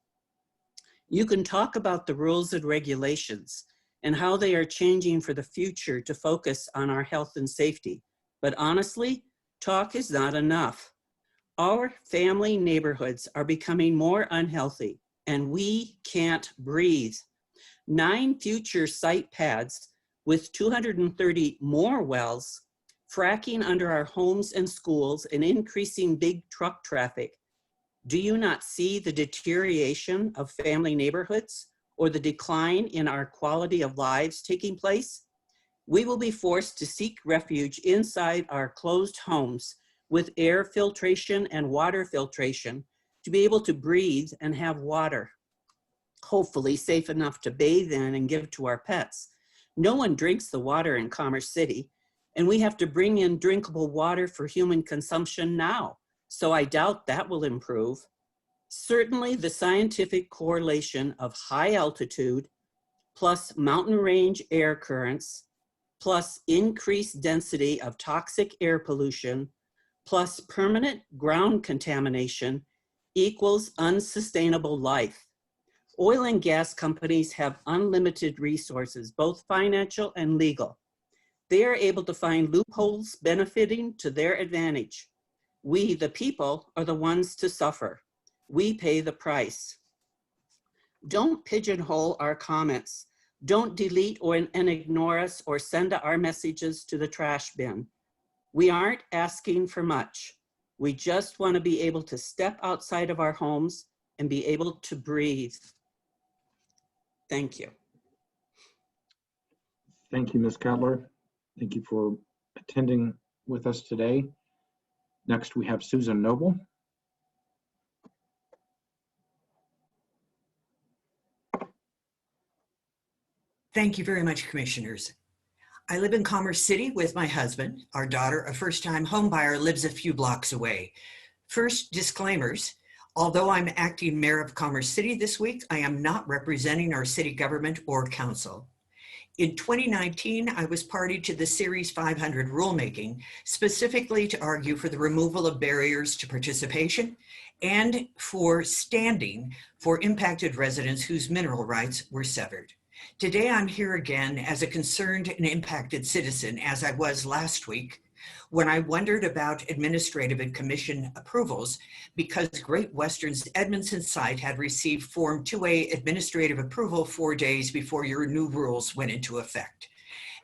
You can talk about the rules and regulations and how they are changing for the future to focus on our health and safety. But honestly, talk is not enough. Our family neighborhoods are becoming more unhealthy, and we can't breathe. 9 future site pads with 230 more wells, fracking under our homes and schools, and increasing big truck traffic, do you not see the deterioration of family neighborhoods or the decline in our quality of lives taking place? We will be forced to seek refuge inside our closed homes with air filtration and water filtration to be able to breathe and have water, hopefully safe enough to bathe in and give to our pets. No one drinks the water in Commerce City, and we have to bring in drinkable water for human consumption now. So I doubt that will improve. Certainly the scientific correlation of high altitude plus mountain range air currents plus increased density of toxic air pollution plus permanent ground contamination equals unsustainable life. Oil and gas companies have unlimited resources, both financial and legal. They are able to find loopholes benefiting to their advantage. We, the people, are the ones to suffer. We pay the price. Don't pigeonhole our comments. Don't delete and ignore us or send our messages to the trash bin. We aren't asking for much. We just want to be able to step outside of our homes and be able to breathe. Thank you. Thank you, Ms. Cutler. Thank you for attending with us today. Next, we have Susan Noble. Thank you very much, Commissioners. I live in Commerce City with my husband. Our daughter, a first-time homebuyer, lives a few blocks away. First, disclaimers. Although I'm acting mayor of Commerce City this week, I am not representing our city government or council. In 2019, I was party to the Series 500 rulemaking, specifically to argue for the removal of barriers to participation and for standing for impacted residents whose mineral rights were severed. Today, I'm here again as a concerned and impacted citizen, as I was last week, when I wondered about administrative and commission approvals because Great Western's Edmondson site had received Form 2A administrative approval 4 days before your new rules went into effect.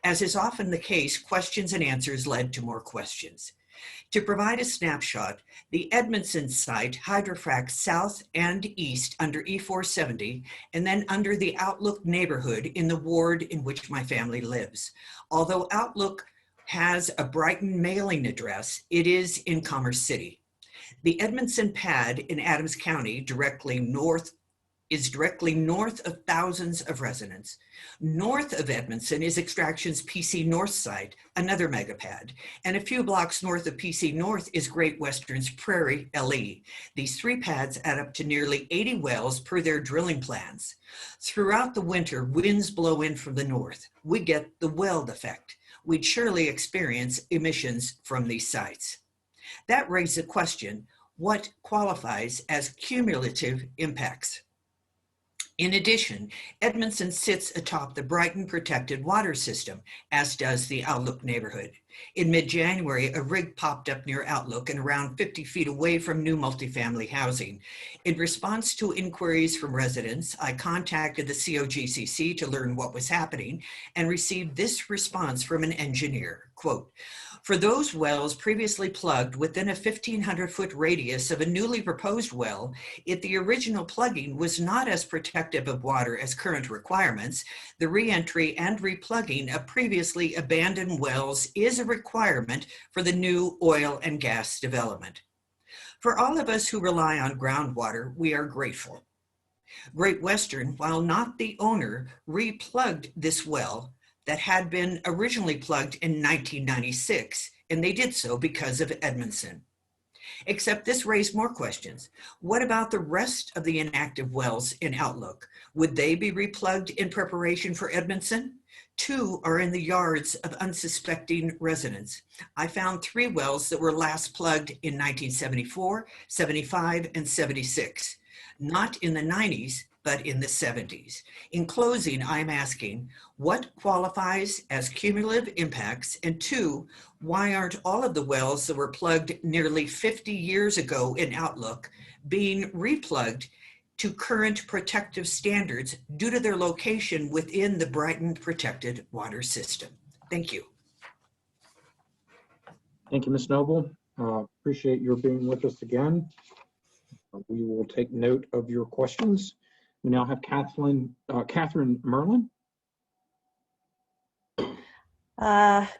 As is often the case, questions and answers led to more questions. To provide a snapshot, the Edmondson site hydrofracks south and east under E470 and then under the Outlook neighborhood in the ward in which my family lives. Although Outlook has a Brighton mailing address, it is in Commerce City. The Edmondson pad in Adams County is directly north of thousands of residents. North of Edmondson is Extraction's PC North site, another megapad, and a few blocks north of PC North is Great Western's Prairie LE. These three pads add up to nearly 80 wells per their drilling plans. Throughout the winter, winds blow in from the north. We get the weld effect. We'd surely experience emissions from these sites. That raises a question: what qualifies as cumulative impacts? In addition, Edmondson sits atop the Brighton Protected Water System, as does the Outlook neighborhood. In mid-January, a rig popped up near Outlook and around 50 feet away from new multifamily housing. In response to inquiries from residents, I contacted the Cogcc to learn what was happening and received this response from an engineer, quote, "For those wells previously plugged within a 1,500-foot radius of a newly proposed well, if the original plugging was not as protective of water as current requirements, the re-entry and replugging of previously abandoned wells is a requirement for the new oil and gas development." For all of us who rely on groundwater, we are grateful. Great Western, while not the owner, replugged this well that had been originally plugged in 1996, and they did so because of Edmondson. Except this raised more questions. What about the rest of the inactive wells in Outlook? Would they be replugged in preparation for Edmondson? 2 are in the yards of unsuspecting residents. I found 3 wells that were last plugged in 1974, 75, and 76. Not in the 90s, but in the 70s. In closing, I'm asking, what qualifies as cumulative impacts? And 2, why aren't all of the wells that were plugged nearly 50 years ago in Outlook being replugged to current protective standards due to their location within the Brighton protected water system. Thank you. Thank you, Ms. Noble. Appreciate your being with us again. We will take note of your questions. We now have Catherine Merlin.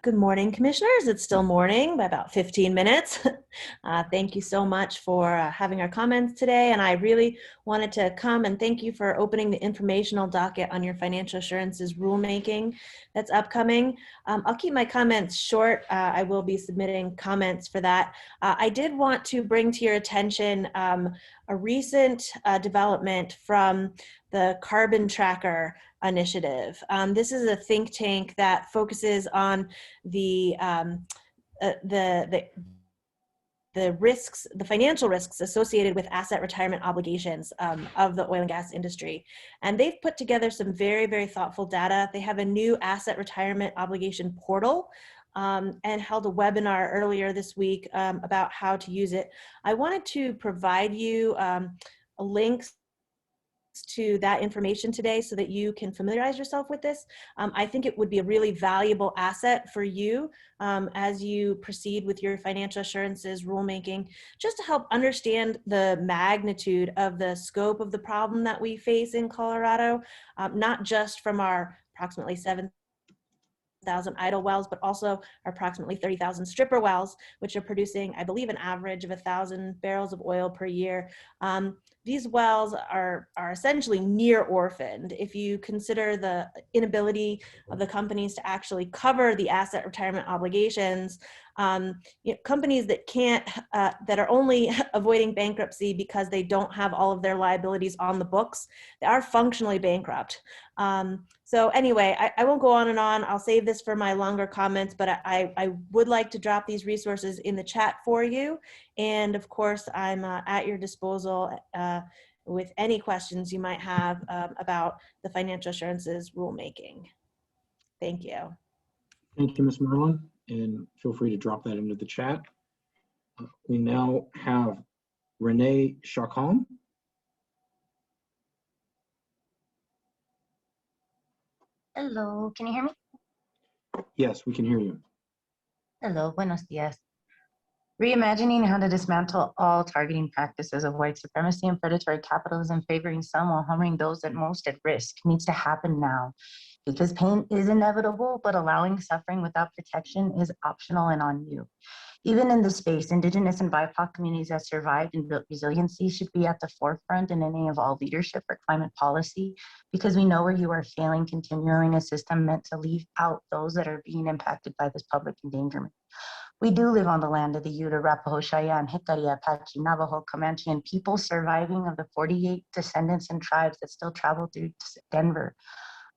Good morning, commissioners. It's still morning by about 15 minutes. Thank you so much for having our comments today. And I really wanted to come and thank you for opening the informational docket on your financial assurances rulemaking that's upcoming. I'll keep my comments short. I will be submitting comments for that. I did want to bring to your attention a recent development from the Carbon Tracker initiative. This is a think tank that focuses on the risks, the financial risks associated with asset retirement obligations of the oil and gas industry. And they've put together some very, very thoughtful data. They have a new asset retirement obligation portal and held a webinar earlier this week about how to use it. I wanted to provide you links to that information today so that you can familiarize yourself with this. I think it would be a really valuable asset for you as you proceed with your financial assurances rulemaking, just to help understand the magnitude of the scope of the problem that we face in Colorado, not just from our approximately 7,000 idle wells, but also our approximately 30,000 stripper wells, which are producing, I believe, an average of 1,000 barrels of oil per year. These wells are essentially near orphaned. If you consider the inability of the companies to actually cover the asset retirement obligations, companies that can't, that are only avoiding bankruptcy because they don't have all of their liabilities on the books, they are functionally bankrupt. So anyway, I won't go on and on. I'll save this for my longer comments, but I would like to drop these resources in the chat for you. And of course, I'm at your disposal with any questions you might have about the financial assurances rulemaking. Thank you. Thank you, Ms. Merlin, and feel free to drop that into the chat. We now have Renee Chacon. Hello, can you hear me? Yes, we can hear you. Hello, buenos dias. Reimagining how to dismantle all targeting practices of white supremacy and predatory capitalism favoring some while harming those at most at risk needs to happen now, because pain is inevitable, but allowing suffering without protection is optional and on you. Even in this space, Indigenous and BIPOC communities that survived and built resiliency should be at the forefront in any of all leadership or climate policy, because we know where you are failing continuing a system meant to leave out those that are being impacted by this public endangerment. We do live on the land of the Ute, Arapaho, Cheyenne, Jicarilla, Apache, Navajo, Comanche, and people surviving of the 48 descendants and tribes that still travel through Denver.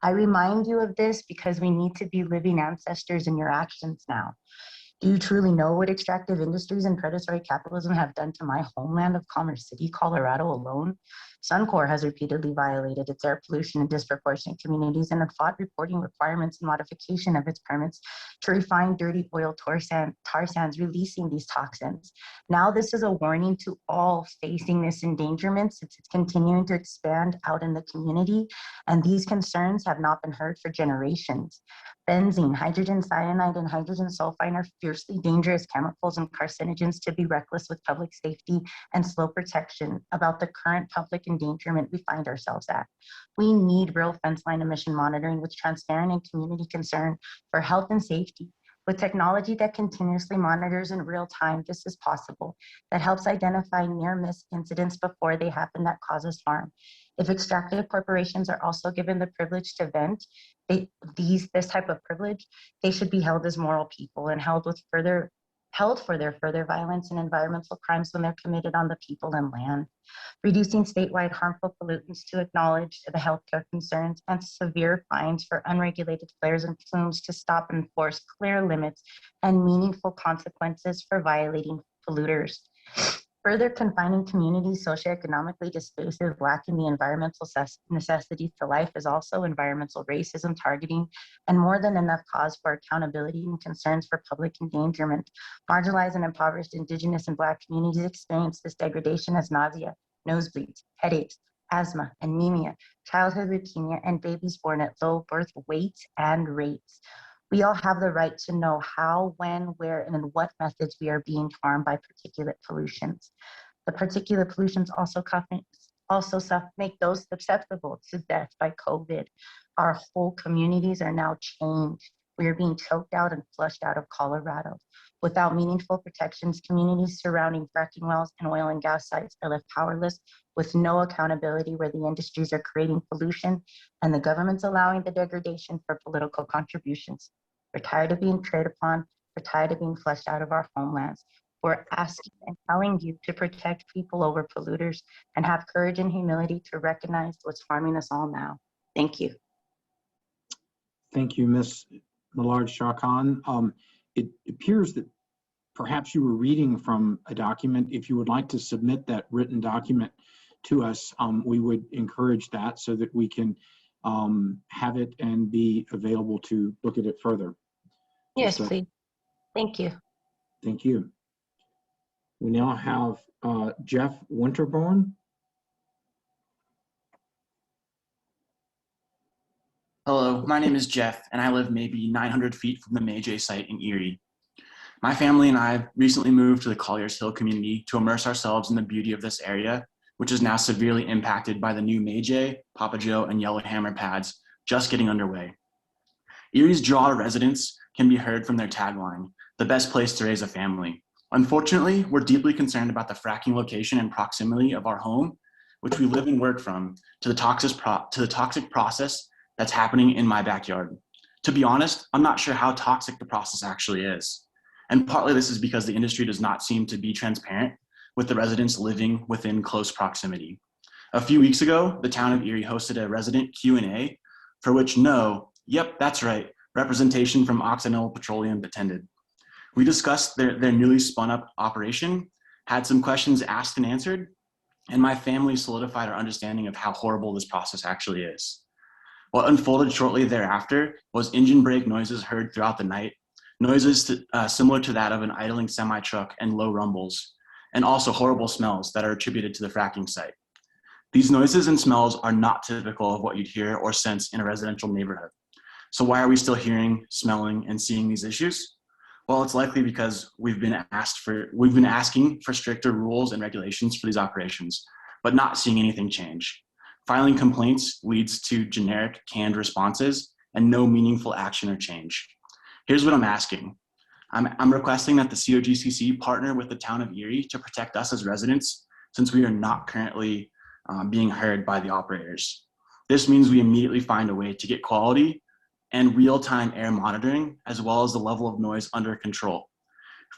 I remind you of this because we need to be living ancestors in your actions now. Do you truly know what extractive industries and predatory capitalism have done to my homeland of Commerce City, Colorado alone? Suncor has repeatedly violated its air pollution in disproportionate communities and have fought reporting requirements and modification of its permits to refine dirty oil tar sands, releasing these toxins. Now this is a warning to all facing this endangerment, since it's continuing to expand out in the community, and these concerns have not been heard for generations. Benzene, hydrogen cyanide, and hydrogen sulfide are fiercely dangerous chemicals and carcinogens to be reckless with public safety and slow protection about the current public endangerment we find ourselves at. We need real fence line emission monitoring with transparent and community concern for health and safety. With technology that continuously monitors in real time, this is possible, that helps identify near-miss incidents before they happen that causes harm. If extractive corporations are also given the privilege to vent this type of privilege, they should be held as moral people and held for their further violence and environmental crimes when they're committed on the people and land. Reducing statewide harmful pollutants to acknowledge the healthcare concerns, and severe fines for unregulated flares and plumes to stop and enforce clear limits and meaningful consequences for violating polluters. Further confining communities socioeconomically displaces, lacking the environmental necessities to life is also environmental racism targeting, and more than enough cause for accountability and concerns for public endangerment. Marginalized and impoverished Indigenous and Black communities experience this degradation as nausea, nosebleeds, headaches, asthma, anemia, childhood leukemia, and babies born at low birth weights and rates. We all have the right to know how, when, where, and in what methods we are being harmed by particulate pollutions. The particulate pollutions also make those susceptible to death by COVID. Our whole communities are now changed. We are being choked out and flushed out of Colorado. Without meaningful protections, communities surrounding fracking wells and oil and gas sites are left powerless with no accountability, where the industries are creating pollution and the government's allowing the degradation for political contributions. We're tired of being preyed upon. We're tired of being flushed out of our homelands. We're asking and telling you to protect people over polluters and have courage and humility to recognize what's harming us all now. Thank you. Thank you, Ms. Millard-Chacon. It appears that perhaps you were reading from a document. If you would like to submit that written document to us, we would encourage that so that we can have it and be available to look at it further. Yes, please. Thank you. Thank you. We now have Jeff Winterborn. Hello, my name is Jeff, and I live maybe 900 feet from the Mayjay site in Erie. My family and I recently moved to the Colliers Hill community to immerse ourselves in the beauty of this area, which is now severely impacted by the new Mayjay, Papa Joe, and Yellowhammer pads just getting underway. Erie's draw to residents can be heard from their tagline, "The best place to raise a family." Unfortunately, we're deeply concerned about the fracking location and proximity of our home, which we live and work from, to the toxic process that's happening in my backyard. To be honest, I'm not sure how toxic the process actually is. And partly this is because the industry does not seem to be transparent with the residents living within close proximity. A few weeks ago, the town of Erie hosted a resident Q&A for which yep, that's right, representation from Occidental Petroleum attended. We discussed their newly spun up operation, had some questions asked and answered, and my family solidified our understanding of how horrible this process actually is. What unfolded shortly thereafter was engine brake noises heard throughout the night, noises similar to that of an idling semi-truck, and low rumbles, and also horrible smells that are attributed to the fracking site. These noises and smells are not typical of what you'd hear or sense in a residential neighborhood. So why are we still hearing, smelling, and seeing these issues? Well, it's likely because we've been asking for stricter rules and regulations for these operations, but not seeing anything change. Filing complaints leads to generic canned responses and no meaningful action or change. Here's what I'm asking. I'm requesting that the COGCC partner with the town of Erie to protect us as residents, since we are not currently being heard by the operators. This means we immediately find a way to get quality and real-time air monitoring, as well as the level of noise under control.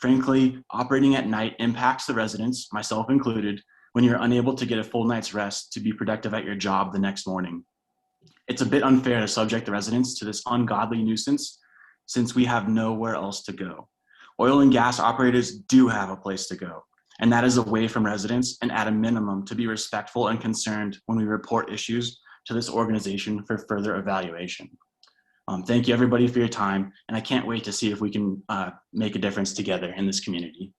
Frankly, operating at night impacts the residents, myself included, when you're unable to get a full night's rest to be productive at your job the next morning. It's a bit unfair to subject the residents to this ungodly nuisance, since we have nowhere else to go. Oil and gas operators do have a place to go, and that is away from residents, and at a minimum to be respectful and concerned when we report issues to this organization for further evaluation. Thank you everybody for your time, and I can't wait to see if we can make a difference together in this community.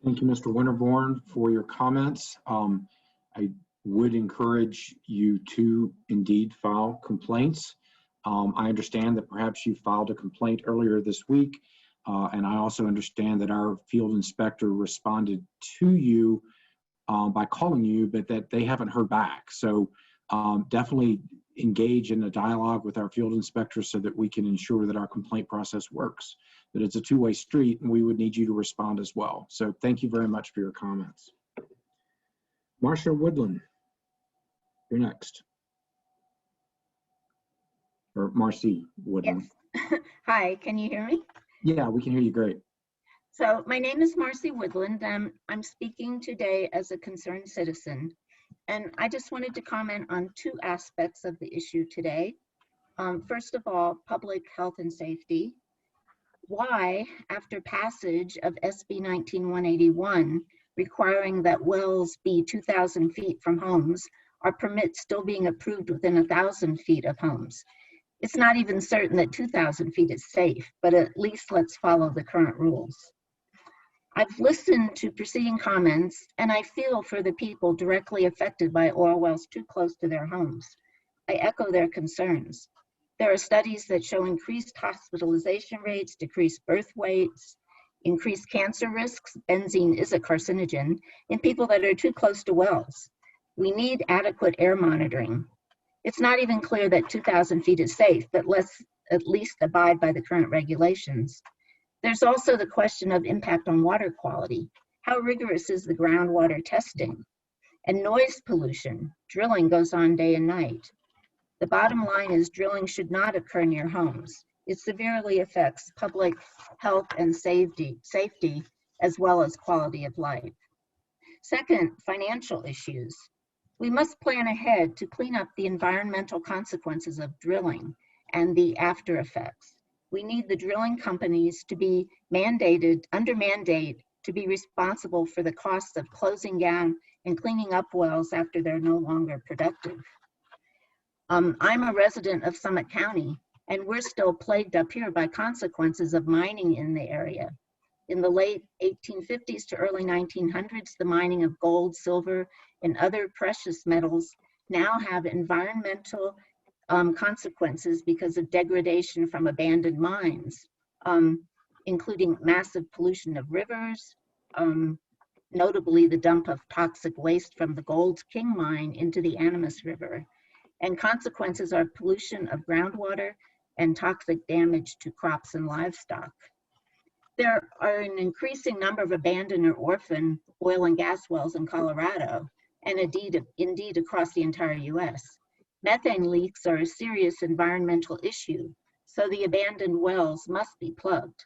Thank you, Mr. Winterborn, for your comments. I would encourage you to indeed file complaints. I understand that perhaps you filed a complaint earlier this week, and I also understand that our field inspector responded to you by calling you, but that they haven't heard back. So definitely engage in a dialogue with our field inspector so that we can ensure that our complaint process works, that it's a two-way street, and we would need you to respond as well. So thank you very much for your comments. Marcia Woodland, you're next. Or Marcy Woodland. Yes. Hi, can you hear me? Yeah, we can hear you great. So my name is Marcy Woodland. I'm speaking today as a concerned citizen. And I just wanted to comment on two aspects of the issue today. First of all, public health and safety. Why, after passage of SB 19181, requiring that wells be 2,000 feet from homes, are permits still being approved within 1,000 feet of homes? It's not even certain that 2,000 feet is safe, but at least let's follow the current rules. I've listened to preceding comments, and I feel for the people directly affected by oil wells too close to their homes. I echo their concerns. There are studies that show increased hospitalization rates, decreased birth weights, increased cancer risks. Benzene is a carcinogen in people that are too close to wells. We need adequate air monitoring. It's not even clear that 2,000 feet is safe, but let's at least abide by the current regulations. There's also the question of impact on water quality. How rigorous is the groundwater testing? And noise pollution. Drilling goes on day and night. The bottom line is drilling should not occur near homes. It severely affects public health and safety as well as quality of life. Second, financial issues. We must plan ahead to clean up the environmental consequences of drilling and the after effects. We need the drilling companies to be mandated, under mandate, to be responsible for the costs of closing down and cleaning up wells after they're no longer productive. I'm a resident of Summit County, and we're still plagued up here by consequences of mining in the area. In the late 1850s to early 1900s, the mining of gold, silver, and other precious metals now have environmental consequences because of degradation from abandoned mines, including massive pollution of rivers, notably the dump of toxic waste from the Gold King mine into the Animas River. And consequences are pollution of groundwater and toxic damage to crops and livestock. There are an increasing number of abandoned or orphan oil and gas wells in Colorado, and indeed across the entire US. Methane leaks are a serious environmental issue, so the abandoned wells must be plugged.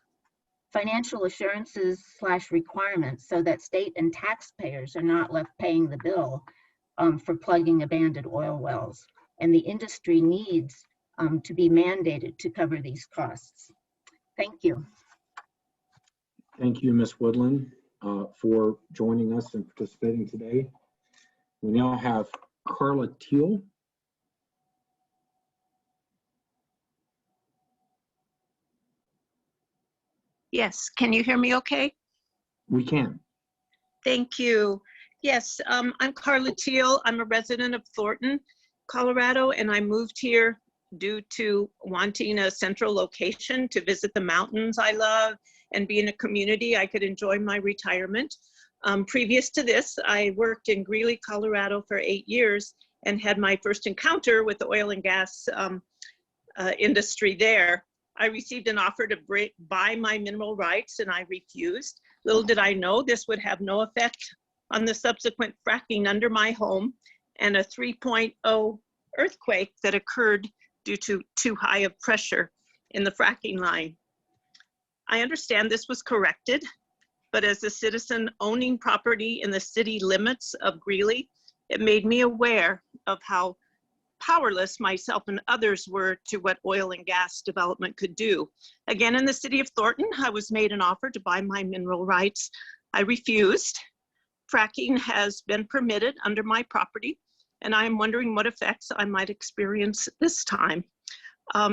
Financial assurances / requirements so that state and taxpayers are not left paying the bill for plugging abandoned oil wells. And the industry needs to be mandated to cover these costs. Thank you. Thank you, Ms. Woodland, for joining us and participating today. We now have Carla Teal. Yes, can you hear me okay? We can. Thank you. Yes, I'm Carla Teal. I'm a resident of Thornton, Colorado, and I moved here due to wanting a central location to visit the mountains I love and be in a community I could enjoy my retirement. Previous to this, I worked in Greeley, Colorado for 8 years and had my first encounter with the oil and gas industry there. I received an offer to buy my mineral rights and I refused. Little did I know this would have no effect on the subsequent fracking under my home and a 3.0 earthquake that occurred due to too high of pressure in the fracking line. I understand this was corrected, but as a citizen owning property in the city limits of Greeley, it made me aware of how powerless myself and others were to what oil and gas development could do. Again, in the city of Thornton, I was made an offer to buy my mineral rights. I refused. Fracking has been permitted under my property, and I am wondering what effects I might experience this time.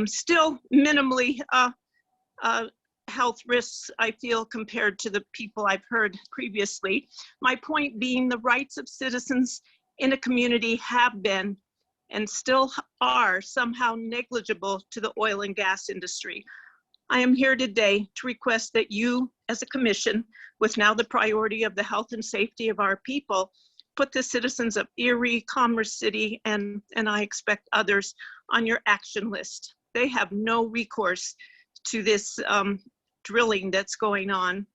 Still minimally health risks, I feel, compared to the people I've heard previously. My point being the rights of citizens in a community have been and still are somehow negligible to the oil and gas industry. I am here today to request that you, as a commission, with now the priority of the health and safety of our people, put the citizens of Erie, Commerce City, and I expect others on your action list. They have no recourse to this drilling that's going on.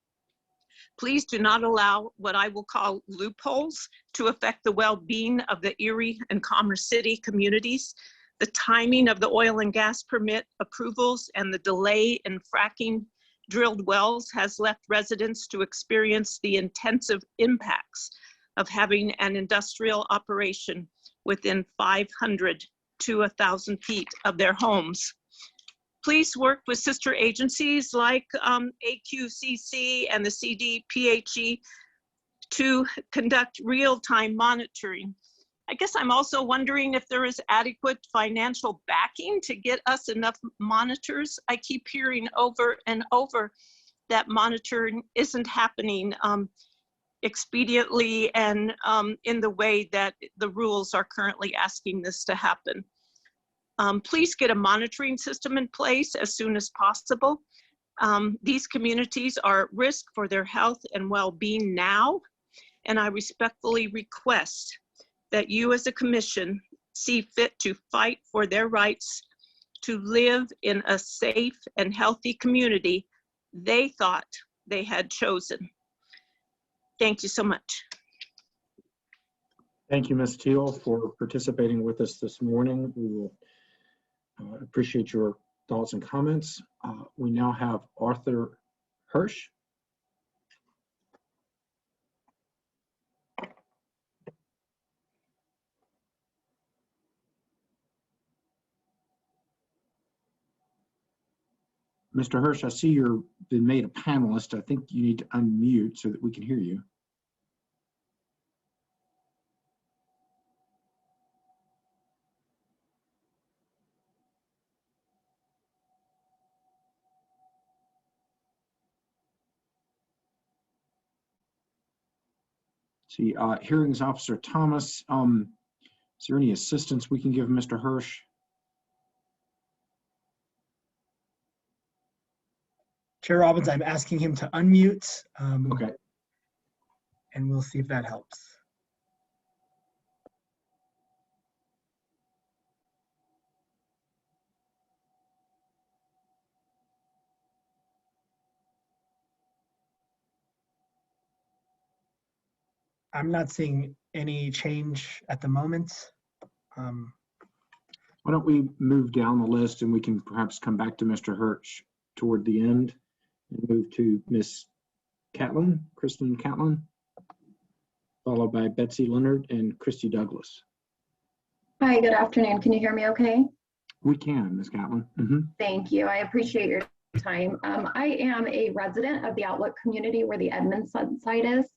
Please do not allow what I will call loopholes to affect the well-being of the Erie and Commerce City communities. The timing of the oil and gas permit approvals and the delay in fracking drilled wells has left residents to experience the intensive impacts of having an industrial operation within 500 to 1,000 feet of their homes. Please work with sister agencies like AQCC and the CDPHE to conduct real-time monitoring. I guess I'm also wondering if there is adequate financial backing to get us enough monitors. I keep hearing over and over that monitoring isn't happening expediently and in the way that the rules are currently asking this to happen. Please get a monitoring system in place as soon as possible. These communities are at risk for their health and well-being now, and I respectfully request that you as a commission see fit to fight for their rights to live in a safe and healthy community they thought they had chosen. Thank you so much. Thank you, Ms. Teal, for participating with us this morning. We will appreciate your thoughts and comments. We now have Arthur Hirsch. Mr. Hirsch, I see you've been made a panelist. I think you need to unmute so that we can hear you. See, Hearings Officer Thomas, is there any assistance we can give Mr. Hirsch? Chair Robbins, I'm asking him to unmute. Okay. And we'll see if that helps. I'm not seeing any change at the moment. Why don't we move down the list and we can perhaps come back to Mr. Hirsch toward the end and move to Ms. Catlin, Kristen Catlin, followed by Betsy Leonard and Christy Douglas. Hi, good afternoon. Can you hear me okay? We can, Ms. Catlin. Thank you. I appreciate your time. I am a resident of the Outlook community where the Edmondson site is.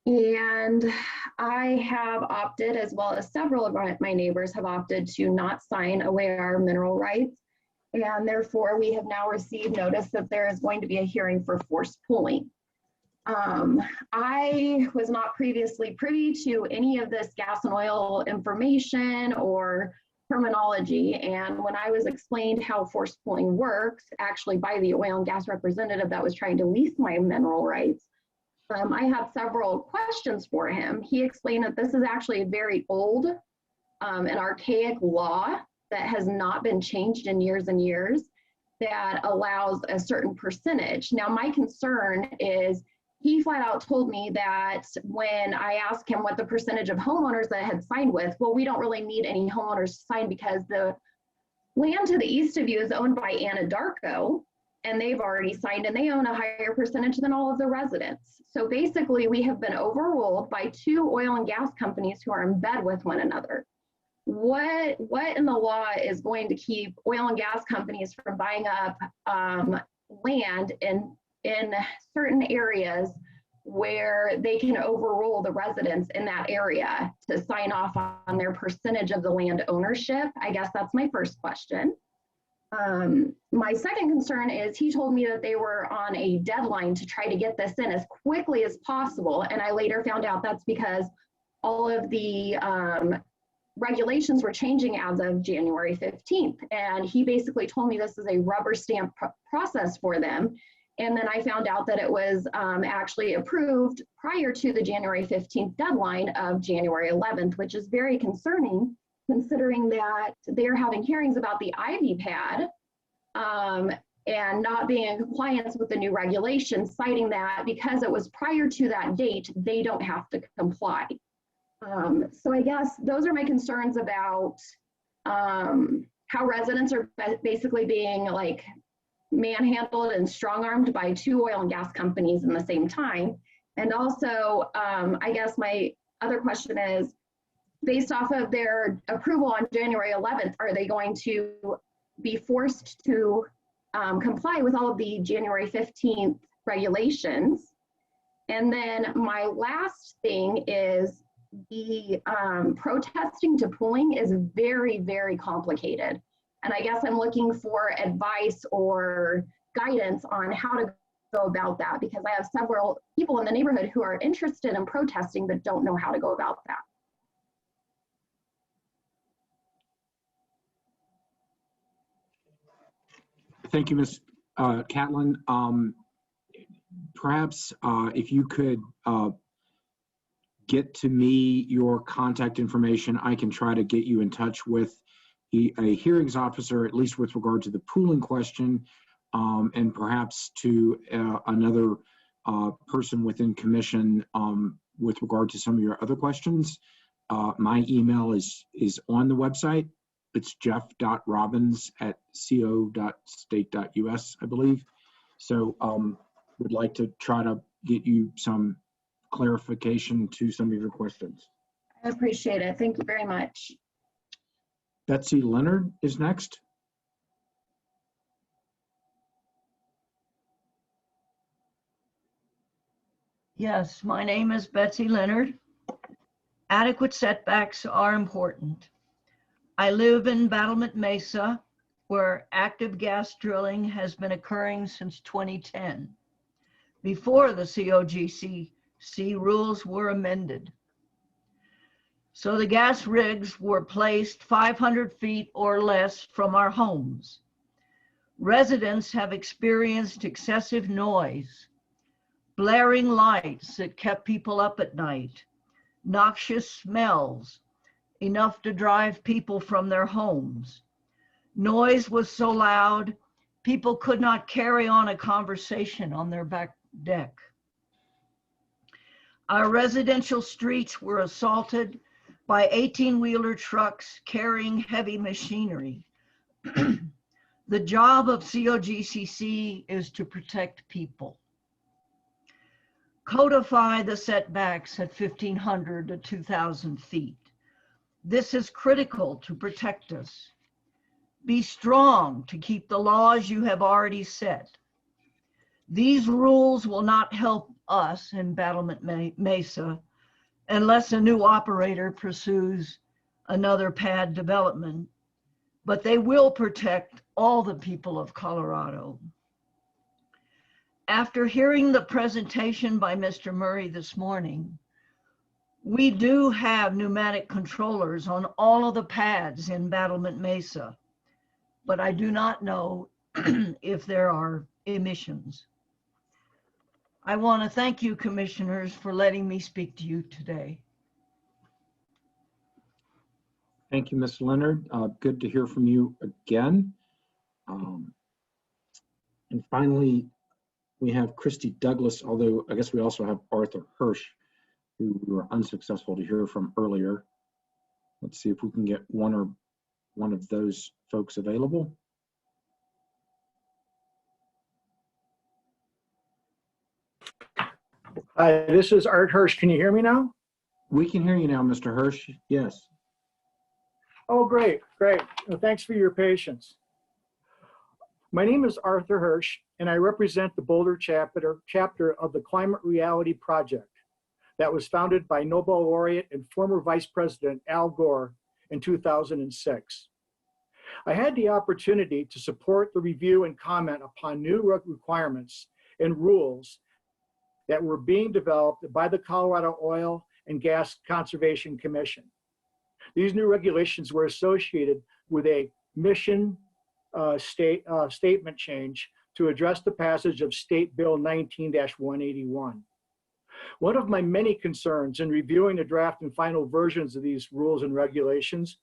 And I have opted, as well as several of my neighbors have opted to not sign away our mineral rights. And therefore, we have now received notice that there is going to be a hearing for forced pooling. I was not previously privy to any of this gas and oil information or terminology. And when I was explained how forced pooling works, actually by the oil and gas representative that was trying to lease my mineral rights, I have several questions for him. He explained that this is actually a very old and archaic law that has not been changed in years and years that allows a certain percentage. Now, my concern is he flat out told me that when I asked him what the percentage of homeowners that I had signed with, well, we don't really need any homeowners to sign because the land to the east of you is owned by Anadarko, and they've already signed and they own a higher percentage than all of the residents. So basically we have been overruled by two oil and gas companies who are in bed with one another. What in the law is going to keep oil and gas companies from buying up land in certain areas where they can overrule the residents in that area to sign off on their percentage of the land ownership? I guess that's my first question. My second concern is he told me that they were on a deadline to try to get this in as quickly as possible. And I later found out that's because all of the regulations were changing as of January 15th. And he basically told me this is a rubber stamp process for them. And then I found out that it was actually approved prior to the January 15th deadline of January 11th, which is very concerning, considering that they're having hearings about the Ivy pad and not being in compliance with the new regulations, citing that because it was prior to that date, they don't have to comply. So I guess those are my concerns about how residents are basically being like manhandled and strong-armed by two oil and gas companies in the same time. And also, I guess my other question is, based off of their approval on January 11th, are they going to be forced to comply with all of the January 15th regulations? And then my last thing is the protesting to pooling is very, very complicated. And I guess I'm looking for advice or guidance on how to go about that, because I have several people in the neighborhood who are interested in protesting but don't know how to go about that. Thank you, Ms. Catlin. Perhaps if you could get to me your contact information, I can try to get you in touch with a hearings officer, at least with regard to the pooling question, and perhaps to another person within commission with regard to some of your other questions. My email is on the website. It's jeff.robbins@co.state.us, I believe. So would like to try to get you some clarification to some of your questions. I appreciate it. Thank you very much. Betsy Leonard is next. Yes, my name is Betsy Leonard. Adequate setbacks are important. I live in Battlement Mesa, where active gas drilling has been occurring since 2010, before the Cogcc rules were amended. So the gas rigs were placed 500 feet or less from our homes. Residents have experienced excessive noise, blaring lights that kept people up at night, noxious smells, enough to drive people from their homes. Noise was so loud, people could not carry on a conversation on their back deck. Our residential streets were assaulted by 18-wheeler trucks carrying heavy machinery. The job of Cogcc is to protect people. Codify the setbacks at 1,500 to 2,000 feet. This is critical to protect us. Be strong to keep the laws you have already set. These rules will not help us in Battlement Mesa unless a new operator pursues another pad development, but they will protect all the people of Colorado. After hearing the presentation by Mr. Murray this morning, we do have pneumatic controllers on all of the pads in Battlement Mesa, but I do not know if there are emissions. I want to thank you, commissioners, for letting me speak to you today. Thank you, Ms. Leonard. Good to hear from you again. And finally, we have Christy Douglas, although I guess we also have Arthur Hirsch, who we were unsuccessful to hear from earlier. Let's see if we can get one of those folks available. Hi, this is Art Hirsch. Can you hear me now? We can hear you now, Mr. Hirsch. Yes. Oh, great, great. Well, thanks for your patience. My name is Arthur Hirsch, and I represent the Boulder chapter of the Climate Reality Project that was founded by Nobel laureate and former Vice President Al Gore in 2006. I had the opportunity to support the review and comment upon new requirements and rules that were being developed by the Colorado Oil and Gas Conservation Commission. These new regulations were associated with a mission statement change to address the passage of State Bill 19-181. One of my many concerns in reviewing the draft and final versions of these rules and regulations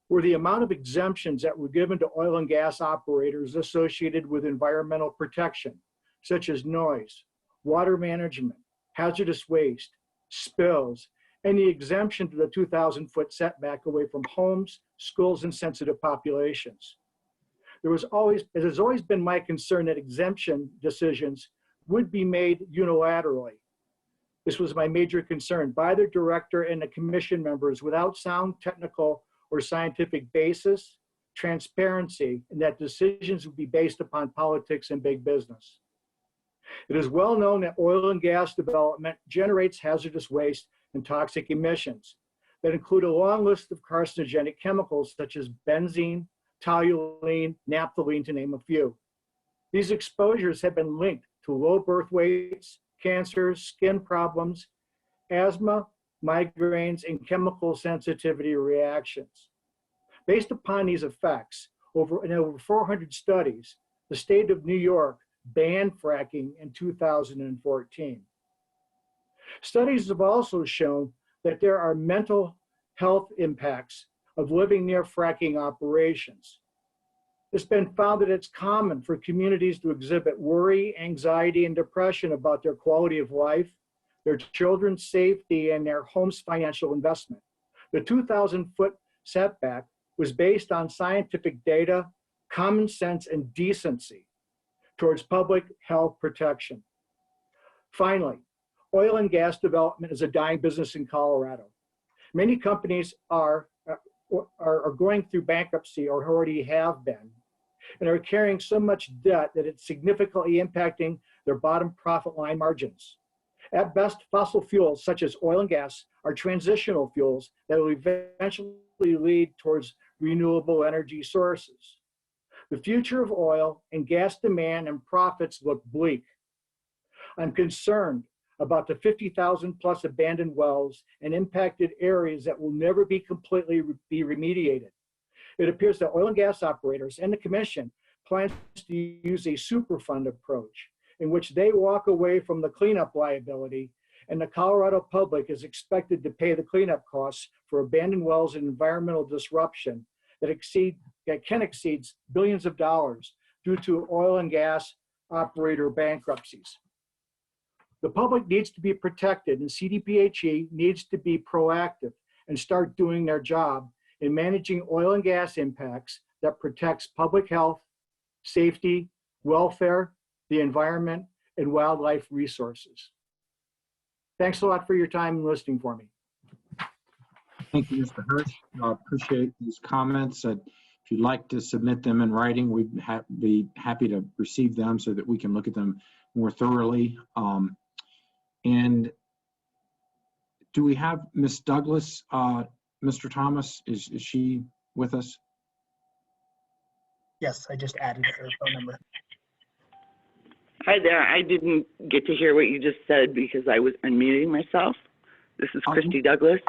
were the amount of exemptions that were given to oil and gas operators associated with environmental protection, such as noise, water management, hazardous waste, spills, and the exemption to the 2,000-foot setback away from homes, schools, and sensitive populations. It has always been my concern that exemption decisions would be made unilaterally. This was my major concern by the director and the commission members without sound technical or scientific basis, transparency, and that decisions would be based upon politics and big business. It is well known that oil and gas development generates hazardous waste and toxic emissions that include a long list of carcinogenic chemicals such as benzene, toluene, naphthalene, to name a few. These exposures have been linked to low birth weights, cancers, skin problems, asthma, migraines, and chemical sensitivity reactions. Based upon these effects, in over 400 studies, the state of New York banned fracking in 2014. Studies have also shown that there are mental health impacts of living near fracking operations. It's been found that it's common for communities to exhibit worry, anxiety, and depression about their quality of life, their children's safety, and their home's financial investment. The 2,000-foot setback was based on scientific data, common sense, and decency towards public health protection. Finally, oil and gas development is a dying business in Colorado. Many companies are going through bankruptcy or already have been, and are carrying so much debt that it's significantly impacting their bottom profit line margins. At best, fossil fuels such as oil and gas are transitional fuels that will eventually lead towards renewable energy sources. The future of oil and gas demand and profits look bleak. I'm concerned about the 50,000 plus abandoned wells and impacted areas that will never be completely remediated. It appears that oil and gas operators and the commission plans to use a Superfund approach in which they walk away from the cleanup liability, and the Colorado public is expected to pay the cleanup costs for abandoned wells and environmental disruption that can exceed billions of dollars due to oil and gas operator bankruptcies. The public needs to be protected, and CDPHE needs to be proactive and start doing their job in managing oil and gas impacts that protects public health, safety, welfare, the environment, and wildlife resources. Thanks a lot for your time and listening for me. Thank you, Mr. Hirsch. I appreciate these comments. If you'd like to submit them in writing, we'd be happy to receive them so that we can look at them more thoroughly. And do we have Ms. Douglas, Mr. Thomas? Is she with us? Yes, I just added her phone number. Hi there. I didn't get to hear what you just said because I was unmuting myself. This is Christy Douglas.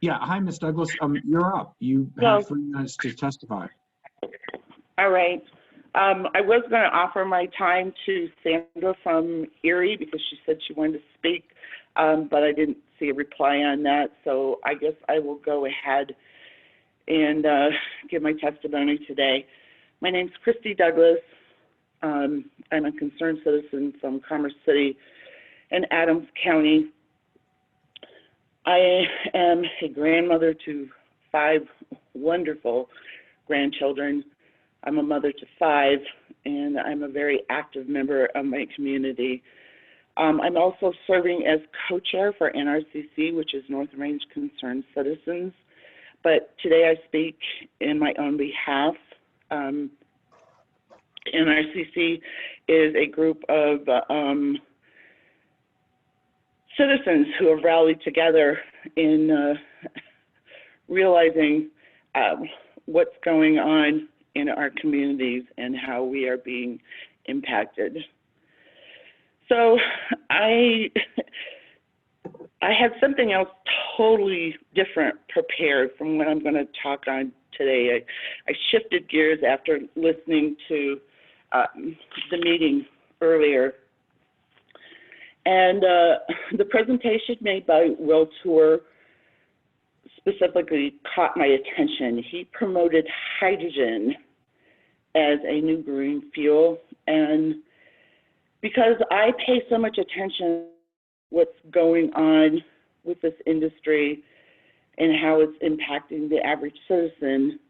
Yeah. Hi, Ms. Douglas. You're up. You have 3 minutes to testify. All right. I was going to offer my time to Sandra from Erie because she said she wanted to speak, but I didn't see a reply on that. So I guess I will go ahead and give my testimony today. My name's Christy Douglas. I'm a concerned citizen from Commerce City and Adams County. I am a grandmother to 5 wonderful grandchildren. I'm a mother to 5, and I'm a very active member of my community. I'm also serving as co-chair for NRCC, which is North Range Concerned Citizens. But today I speak in my own behalf. NRCC is a group of citizens who have rallied together in realizing what's going on in our communities and how we are being impacted. So I had something else totally different prepared from what I'm going to talk on today. I shifted gears after listening to the meeting earlier. And the presentation made by Will Tour specifically caught my attention. He promoted hydrogen as a new green fuel. And because I pay so much attention to what's going on with this industry and how it's impacting the average citizen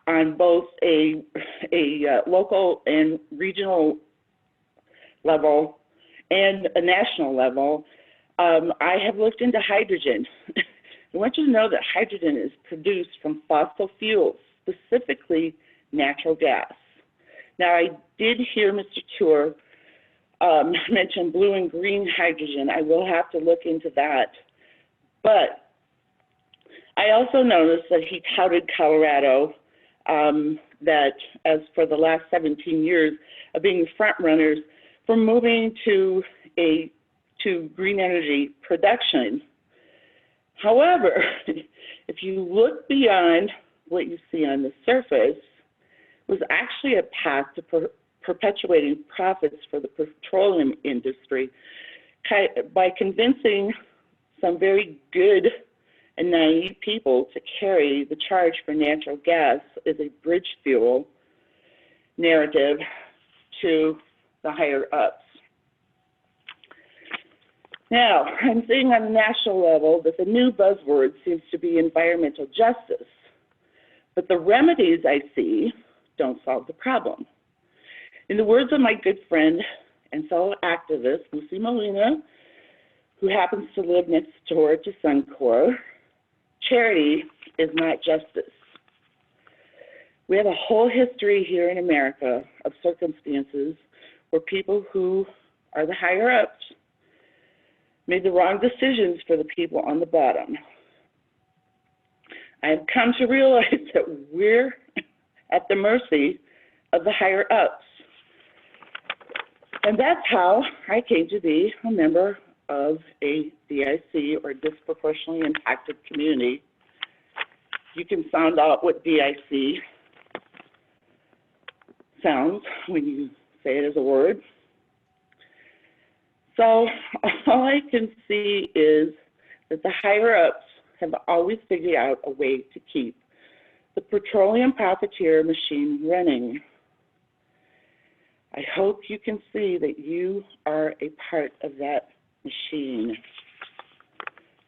on both a local and regional level and a national level, I have looked into hydrogen. I want you to know that hydrogen is produced from fossil fuels, specifically natural gas. Now, I did hear Mr. Tour mention blue and green hydrogen. I will have to look into that. But I also noticed that he touted Colorado, that as for the last 17 years of being front runners for moving to green energy production. However, if you look beyond what you see on the surface, it was actually a path to perpetuating profits for the petroleum industry by convincing some very good and naive people to carry the charge for natural gas as a bridge fuel narrative to the higher ups. Now, I'm seeing on the national level that the new buzzword seems to be environmental justice, but the remedies I see don't solve the problem. In the words of my good friend and fellow activist, Lucy Molina, who happens to live next door to Suncor, charity is not justice. We have a whole history here in America of circumstances where people who are the higher ups made the wrong decisions for the people on the bottom. I have come to realize that we're at the mercy of the higher ups. And that's how I came to be a member of a DIC, or disproportionately impacted community. You can sound out what DIC sounds when you say it as a word. So all I can see is that the higher ups have always figured out a way to keep the petroleum profiteer machine running. I hope you can see that you are a part of that machine.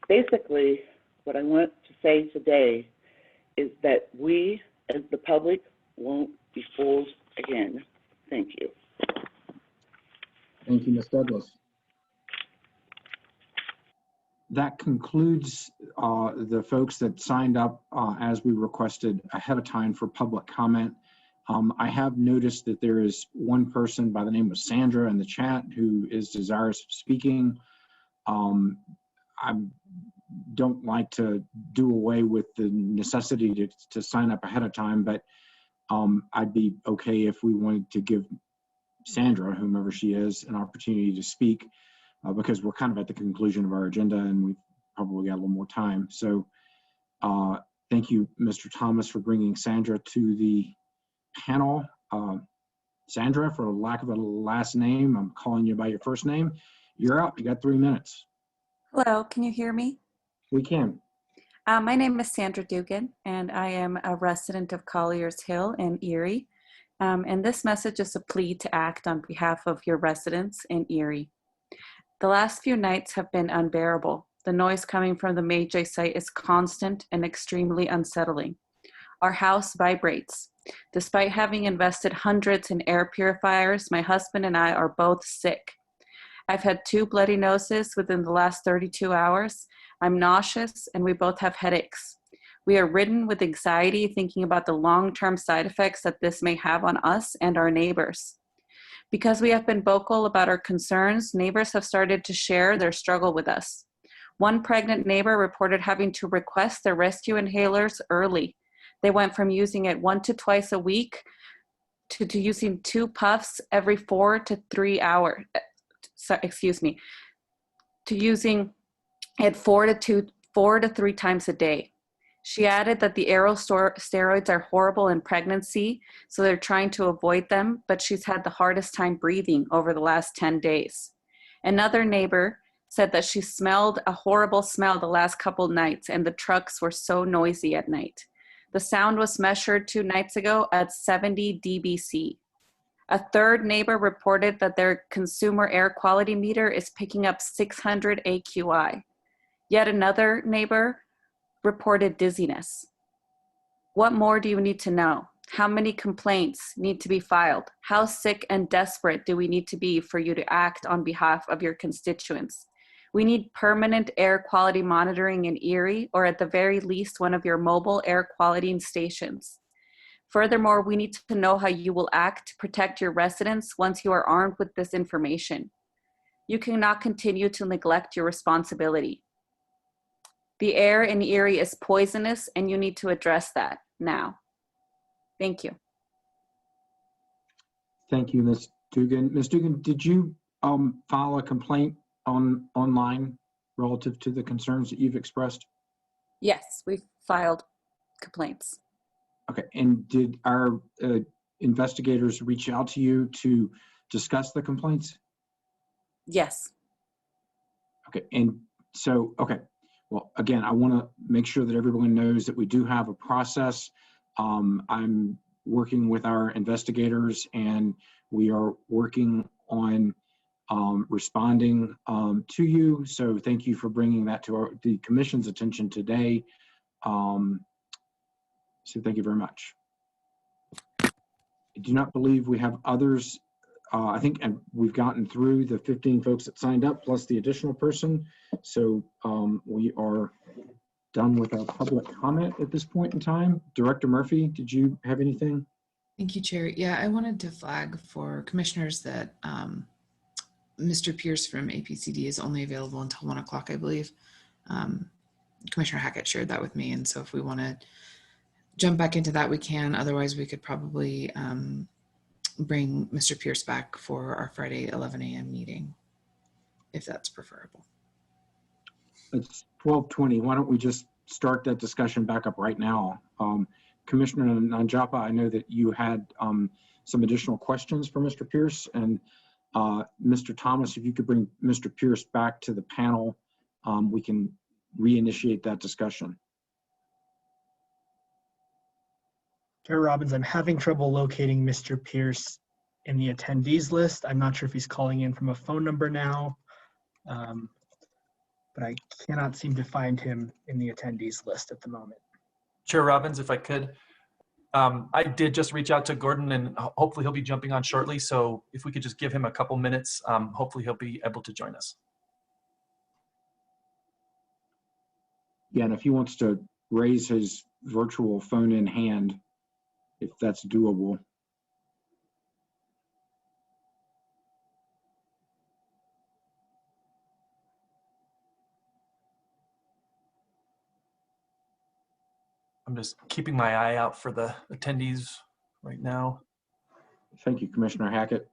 Basically, what I want to say today is that we, as the public, won't be fooled again. Thank you. Thank you, Ms. Douglas. That concludes the folks that signed up as we requested ahead of time for public comment. I have noticed that there is one person by the name of Sandra in the chat who is desirous of speaking. I don't like to do away with the necessity to sign up ahead of time, but I'd be okay if we wanted to give Sandra, whomever she is, an opportunity to speak, because we're kind of at the conclusion of our agenda and we've probably got a little more time. So thank you, Mr. Thomas, for bringing Sandra to the panel. Sandra, for lack of a last name, I'm calling you by your first name. You're up, you got 3 minutes. Hello, can you hear me? We can. My name is Sandra Dugan, and I am a resident of Colliers Hill in Erie. And this message is a plea to act on behalf of your residents in Erie. The last few nights have been unbearable. The noise coming from the May site is constant and extremely unsettling. Our house vibrates. Despite having invested hundreds in air purifiers, my husband and I are both sick. I've had 2 bloody noses within the last 32 hours. I'm nauseous, and we both have headaches. We are ridden with anxiety thinking about the long-term side effects that this may have on us and our neighbors. Because we have been vocal about our concerns, neighbors have started to share their struggle with us. One pregnant neighbor reported having to request their rescue inhalers early. They went from using it 1 to twice a week to using 2 puffs every 4 to 3 hours. To using it 4 to 3 times a day. She added that the oral steroids are horrible in pregnancy, so they're trying to avoid them, but she's had the hardest time breathing over the last 10 days. Another neighbor said that she smelled a horrible smell the last couple nights, and the trucks were so noisy at night. The sound was measured 2 nights ago at 70 dBc. A third neighbor reported that their consumer air quality meter is picking up 600 AQI. Yet another neighbor reported dizziness. What more do you need to know? How many complaints need to be filed? How sick and desperate do we need to be for you to act on behalf of your constituents? We need permanent air quality monitoring in Erie, or at the very least, one of your mobile air quality stations. Furthermore, we need to know how you will act to protect your residents once you are armed with this information. You cannot continue to neglect your responsibility. The air in Erie is poisonous, and you need to address that now. Thank you. Thank you, Ms. Dugan. Ms. Dugan, did you file a complaint online relative to the concerns that you've expressed? Yes, we filed complaints. Okay, and did our investigators reach out to you to discuss the complaints? Yes. Okay, and so, okay. Well, again, I want to make sure that everyone knows that we do have a process. I'm working with our investigators, and we are working on responding to you. So thank you for bringing that to the Commission's attention today. So thank you very much. I do not believe we have others. I think we've gotten through the 15 folks that signed up, plus the additional person. So we are done with our public comment at this point in time. Director Murphy, did you have anything? Thank you, Chair. Yeah, I wanted to flag for commissioners that Mr. Pierce from APCD is only available until 1 o'clock, I believe. Commissioner Hackett shared that with me. And so if we want to jump back into that, we can. Otherwise, we could probably bring Mr. Pierce back for our Friday 11 a.m. meeting, if that's preferable. It's 12:20. Why don't we just start that discussion back up right now? Commissioner Nanjapa, I know that you had some additional questions for Mr. Pierce, and Mr. Thomas, if you could bring Mr. Pierce back to the panel, we can reinitiate that discussion. Chair Robbins, I'm having trouble locating Mr. Pierce in the attendees list. I'm not sure if he's calling in from a phone number now, but I cannot seem to find him in the attendees list at the moment. Chair Robbins, if I could, I did just reach out to Gordon, and hopefully he'll be jumping on shortly. So if we could just give him a couple minutes, hopefully he'll be able to join us. Yeah, and if he wants to raise his virtual phone in hand, if that's doable. I'm just keeping my eye out for the attendees right now. Thank you, Commissioner Hackett.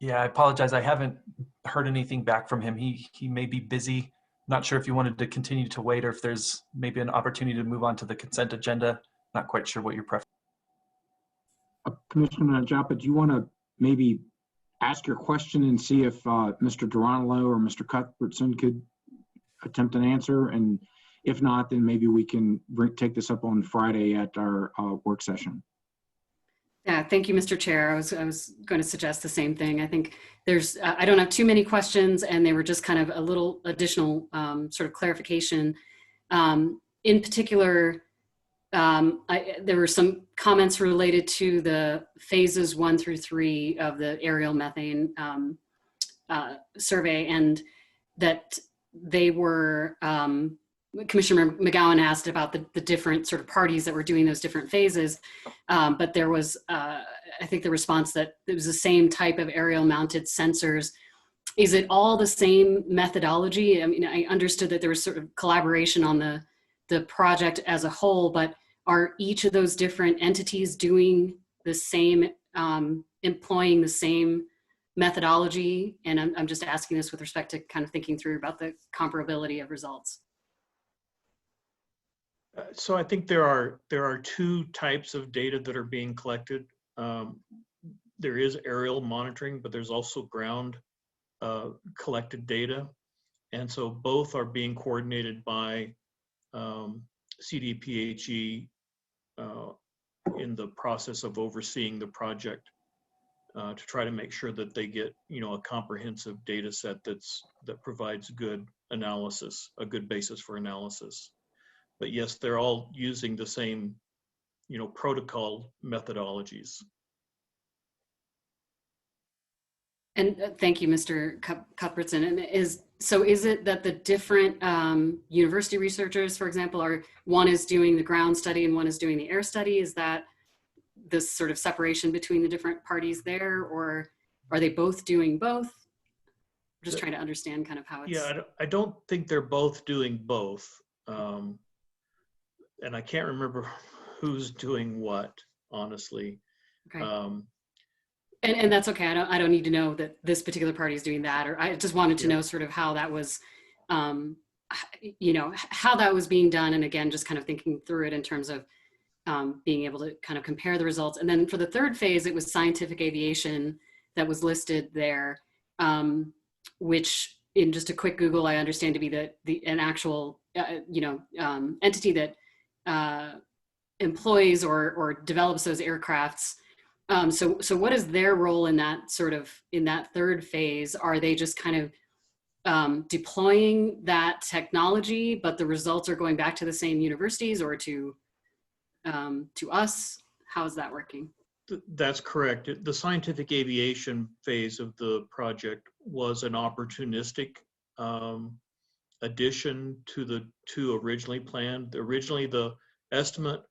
Yeah, I apologize. I haven't heard anything back from him. He may be busy. Not sure if you wanted to continue to wait or if there's maybe an opportunity to move on to the consent agenda. Not quite sure what your preference. Commissioner Najapa, do you want to maybe ask your question and see if Mr. Duranlo or Mr. Cuthbertson could attempt an answer? And if not, then maybe we can take this up on Friday at our work session. Yeah, thank you, Mr. Chair. I was going to suggest the same thing. I think there's, I don't have too many questions, and they were just kind of a little additional sort of clarification. In particular, there were some comments related to the phases 1 through 3 of the aerial methane survey, and that they were, Commissioner McGowan asked about the different sort of parties that were doing those different phases, but there was, I think, the response that it was the same type of aerial mounted sensors. Is it all the same methodology? I mean, I understood that there was sort of collaboration on the project as a whole, but are each of those different entities doing the same, employing the same methodology? And I'm just asking this with respect to kind of thinking through about the comparability of results. So I think there are two types of data that are being collected. There is aerial monitoring, but there's also ground collected data. And so both are being coordinated by CDPHE in the process of overseeing the project to try to make sure that they get, a comprehensive data set that provides good analysis, a good basis for analysis. But yes, they're all using the same, protocol methodologies. And thank you, Mr. Cuthbertson. And is it that the different university researchers, for example, one is doing the ground study and one is doing the air study? Is that this sort of separation between the different parties there, or are they both doing both? I'm just trying to understand kind of how it's... Yeah, I don't think they're both doing both. And I can't remember who's doing what, honestly. Okay. And that's okay. I don't need to know that this particular party is doing that, or I just wanted to know sort of how that was, how that was being done. And again, just kind of thinking through it in terms of being able to kind of compare the results. And then for the third phase, it was scientific aviation that was listed there, which in just a quick Google, I understand to be an actual, entity that employs or develops those aircrafts. So what is their role in that third phase? Are they just kind of deploying that technology, but the results are going back to the same universities or to us? How is that working? That's correct. The scientific aviation phase of the project was an opportunistic addition to the two originally planned. Originally, the estimate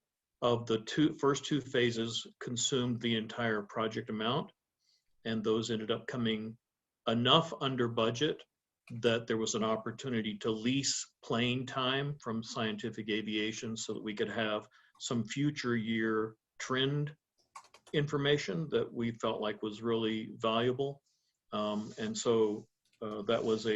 of the first two phases consumed the entire project amount, and those ended up coming enough under budget that there was an opportunity to lease plane time from scientific aviation so that we could have some future year trend information that we felt like was really valuable. And so that was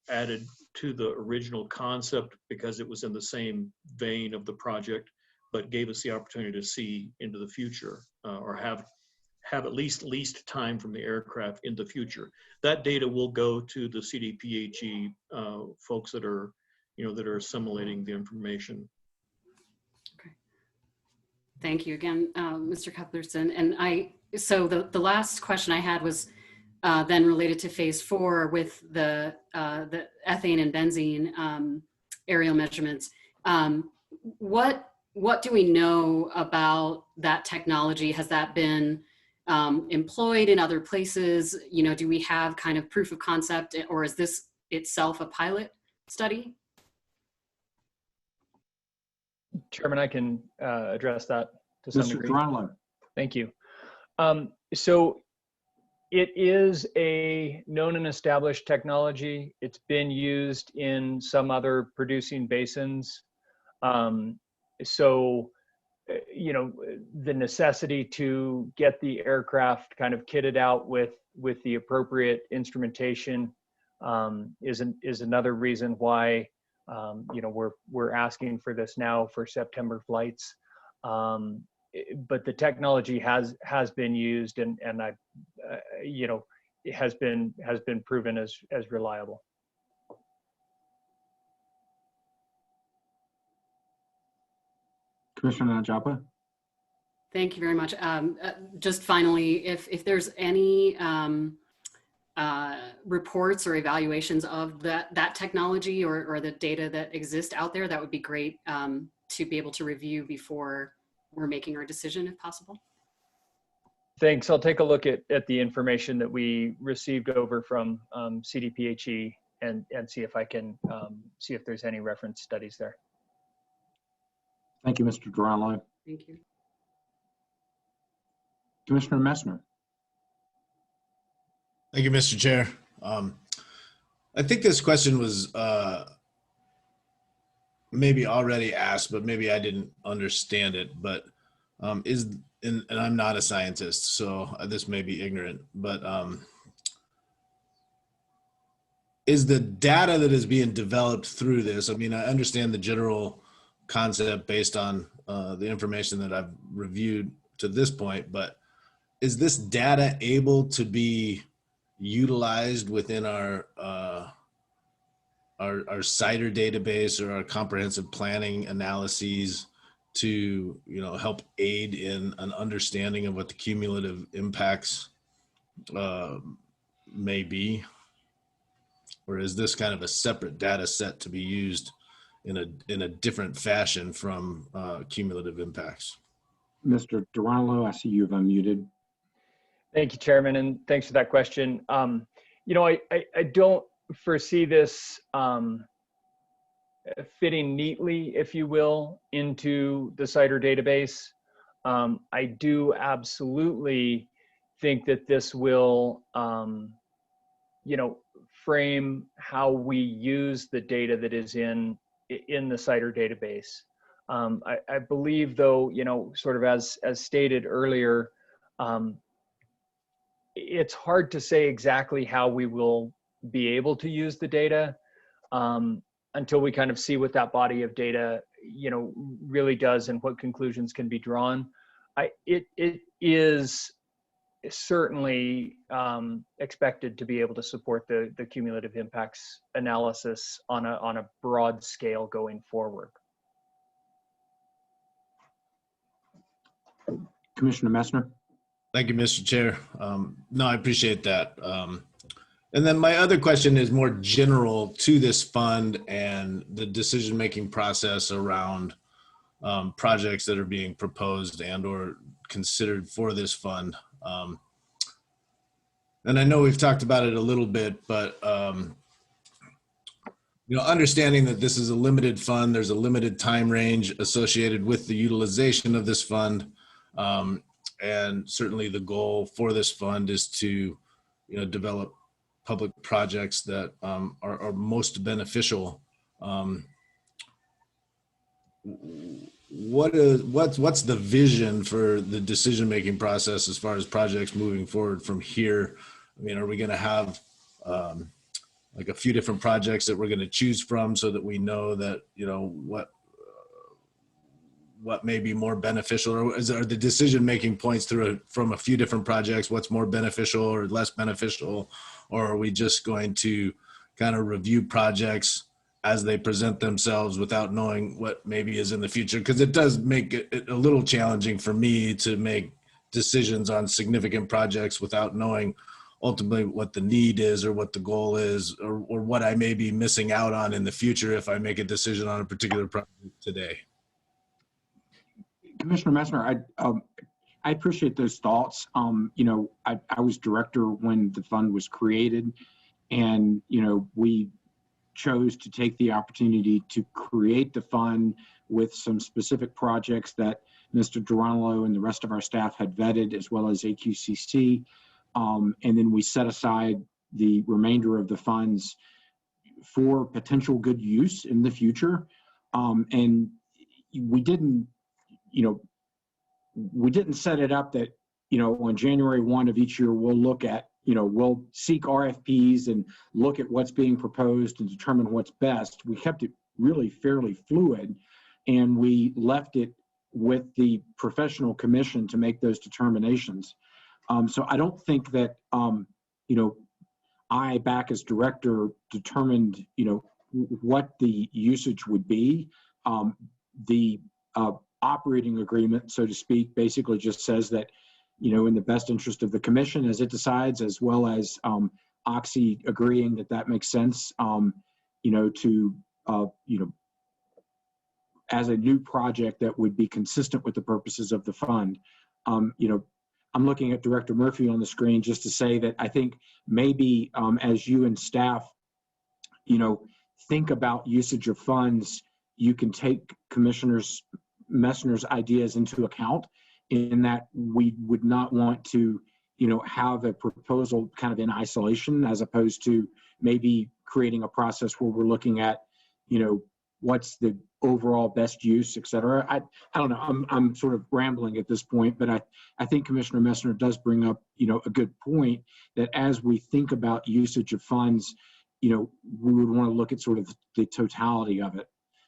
added to the original concept because it was in the same vein of the project, but gave us the opportunity to see into the future or have at least time from the aircraft in the future. That data will go to the CDPHE folks that are assimilating the information. Thank you again, Mr. Cuthbertson. And so the last question I had was then related to phase 4 with the ethane and benzene aerial measurements. What do we know about that technology? Has that been employed in other places? Do we have kind of proof of concept, or is this itself a pilot study? Chairman, I can address that to some degree. Thank you. So it is a known and established technology. It's been used in some other producing basins. So, the necessity to get the aircraft kind of kitted out with the appropriate instrumentation is another reason why we're asking for this now for September flights. But the technology has been used and it has been proven as reliable. Commissioner Najapa? Thank you very much. Just finally, if there's any reports or evaluations of that technology or the data that exist out there, that would be great to be able to review before we're making our decision, if possible. Thanks. I'll take a look at the information that we received over from CDPHE and see if I can see if there's any reference studies there. Thank you, Mr. Duranlo. Thank you. Commissioner Messner. Thank you, Mr. Chair. I think this question was maybe already asked, but maybe I didn't understand it. But and I'm not a scientist, so this may be ignorant, but is the data that is being developed through this, I mean, I understand the general concept based on the information that I've reviewed to this point, but is this data able to be utilized within our CIDR database or our comprehensive planning analyses to help aid in an understanding of what the cumulative impacts may be? Or is this kind of a separate data set to be used in a different fashion from cumulative impacts? Mr. Duranlo, I see you've unmuted. Thank you, Chairman, and thanks for that question. You know, I don't foresee this fitting neatly, if you will, into the CIDR database. I do absolutely think that this will, you know, frame how we use the data that is in the CIDR database. I believe, though, you know, sort of as stated earlier, it's hard to say exactly how we will be able to use the data until we kind of see what that body of data, you know, really does and what conclusions can be drawn. It is certainly expected to be able to support the cumulative impacts analysis on a broad scale going forward. Commissioner Messner. Thank you, Mr. Chair. No, I appreciate that. And then my other question is more general to this fund and the decision-making process around projects that are being proposed and or considered for this fund. And I know we've talked about it a little bit, but you know, understanding that this is a limited fund, there's a limited time range associated with the utilization of this fund. And certainly the goal for this fund is to, you know, develop public projects that are most beneficial. What's the vision for the decision-making process as far as projects moving forward from here? I mean, are we going to have like a few different projects that we're going to choose from so that we know that, you know, what may be more beneficial, or are the decision-making points from a few different projects, what's more beneficial or less beneficial? Or are we just going to kind of review projects as they present themselves without knowing what maybe is in the future? Because it does make it a little challenging for me to make decisions on significant projects without knowing ultimately what the need is or what the goal is, or what I may be missing out on in the future if I make a decision on a particular project today. Commissioner Messner, I appreciate those thoughts. You know, I was director when the fund was created, and, you know, we chose to take the opportunity to create the fund with some specific projects that Mr. Duranlo and the rest of our staff had vetted, as well as AQCC. And then we set aside the remainder of the funds for potential good use in the future. And we didn't, you know, we didn't set it up that, you know, on January 1 of each year, we'll look at, you know, we'll seek RFPs and look at what's being proposed and determine what's best. We kept it really fairly fluid, and we left it with the professional commission to make those determinations. So I don't think that, you know, I, back as director, determined, you know, what the usage would be. The operating agreement, so to speak, basically just says that, you know, in the best interest of the commission as it decides, as well as Oxy agreeing that that makes sense, you know, to, you know, as a new project that would be consistent with the purposes of the fund. You know, I'm looking at Director Murphy on the screen just to say that I think maybe as you and staff, you know, think about usage of funds, you can take Commissioner Messner's ideas into account, in that we would not want to, you know, have a proposal kind of in isolation, as opposed to maybe creating a process where we're looking at, you know, what's the overall best use, et cetera. I don't know, I'm sort of rambling at this point, but I think Commissioner Messner does bring up, you know, a good point, that as we think about usage of funds, you know, we would want to look at sort of the totality of it.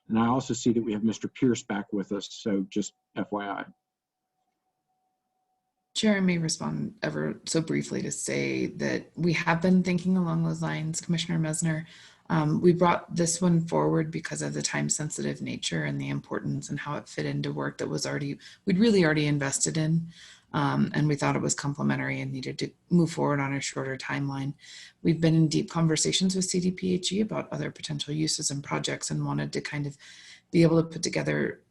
And I also see that we have Mr. Pierce back with us, so just FYI. Chair, I may respond ever so briefly to say that we have been thinking along those lines, Commissioner Messner. We brought this one forward because of the time-sensitive nature and the importance and how it fit into work that was we'd really already invested in. And we thought it was complementary and needed to move forward on a shorter timeline. We've been in deep conversations with CDPHE about other potential uses and projects, and wanted to kind of be able to put together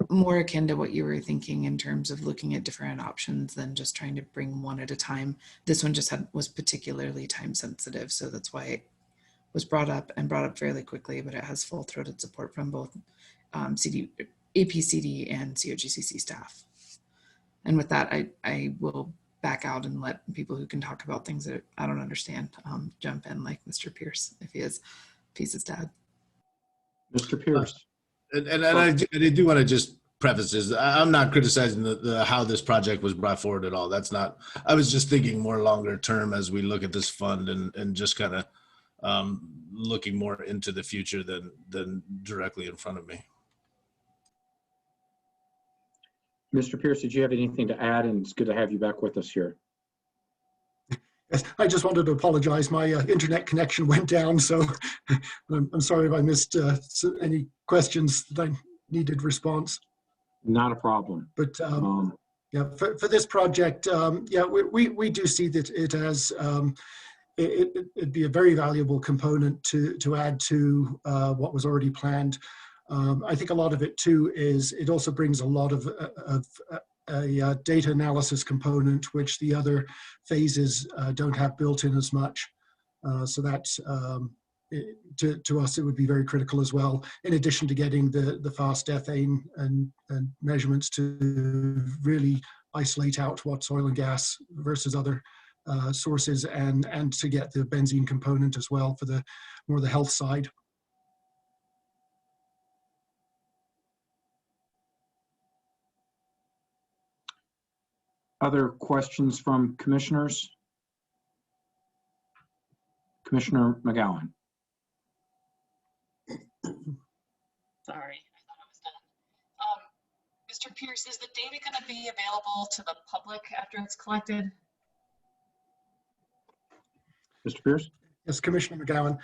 more akin to what you were thinking in terms of looking at different options than just trying to bring one at a time. This one just was particularly time sensitive, so that's why it was brought up fairly quickly, but it has full-throated support from both APCD and COGCC staff. And with that, I will back out and let people who can talk about things that I don't understand jump in, like Mr. Pierce, if he has pieces to add. Mr. Pierce. And I do want to just preface this. I'm not criticizing the how this project was brought forward at all. That's not, I was just thinking more longer term as we look at this fund and just kind of looking more into the future than directly in front of me. Mr. Pierce, did you have anything to add? And it's good to have you back with us here. Yes, I just wanted to apologize. My internet connection went down, so I'm sorry if I missed any questions that I needed response. Not a problem. But yeah, for this project, yeah, we do see that it has it'd be a very valuable component to add to what was already planned. I think a lot of it too is it also brings a lot of a data analysis component, which the other phases don't have built in as much. So that's, to us, it would be very critical as well, in addition to getting the fast ethane and measurements to really isolate out what's oil and gas versus other sources, and to get the benzene component as well for the more the health side. Other questions from commissioners? Commissioner McGowan. Sorry, I thought I was done. Mr. Pierce, is the data going to be available to the public after it's collected? Mr. Pierce? Yes, Commissioner McGowan.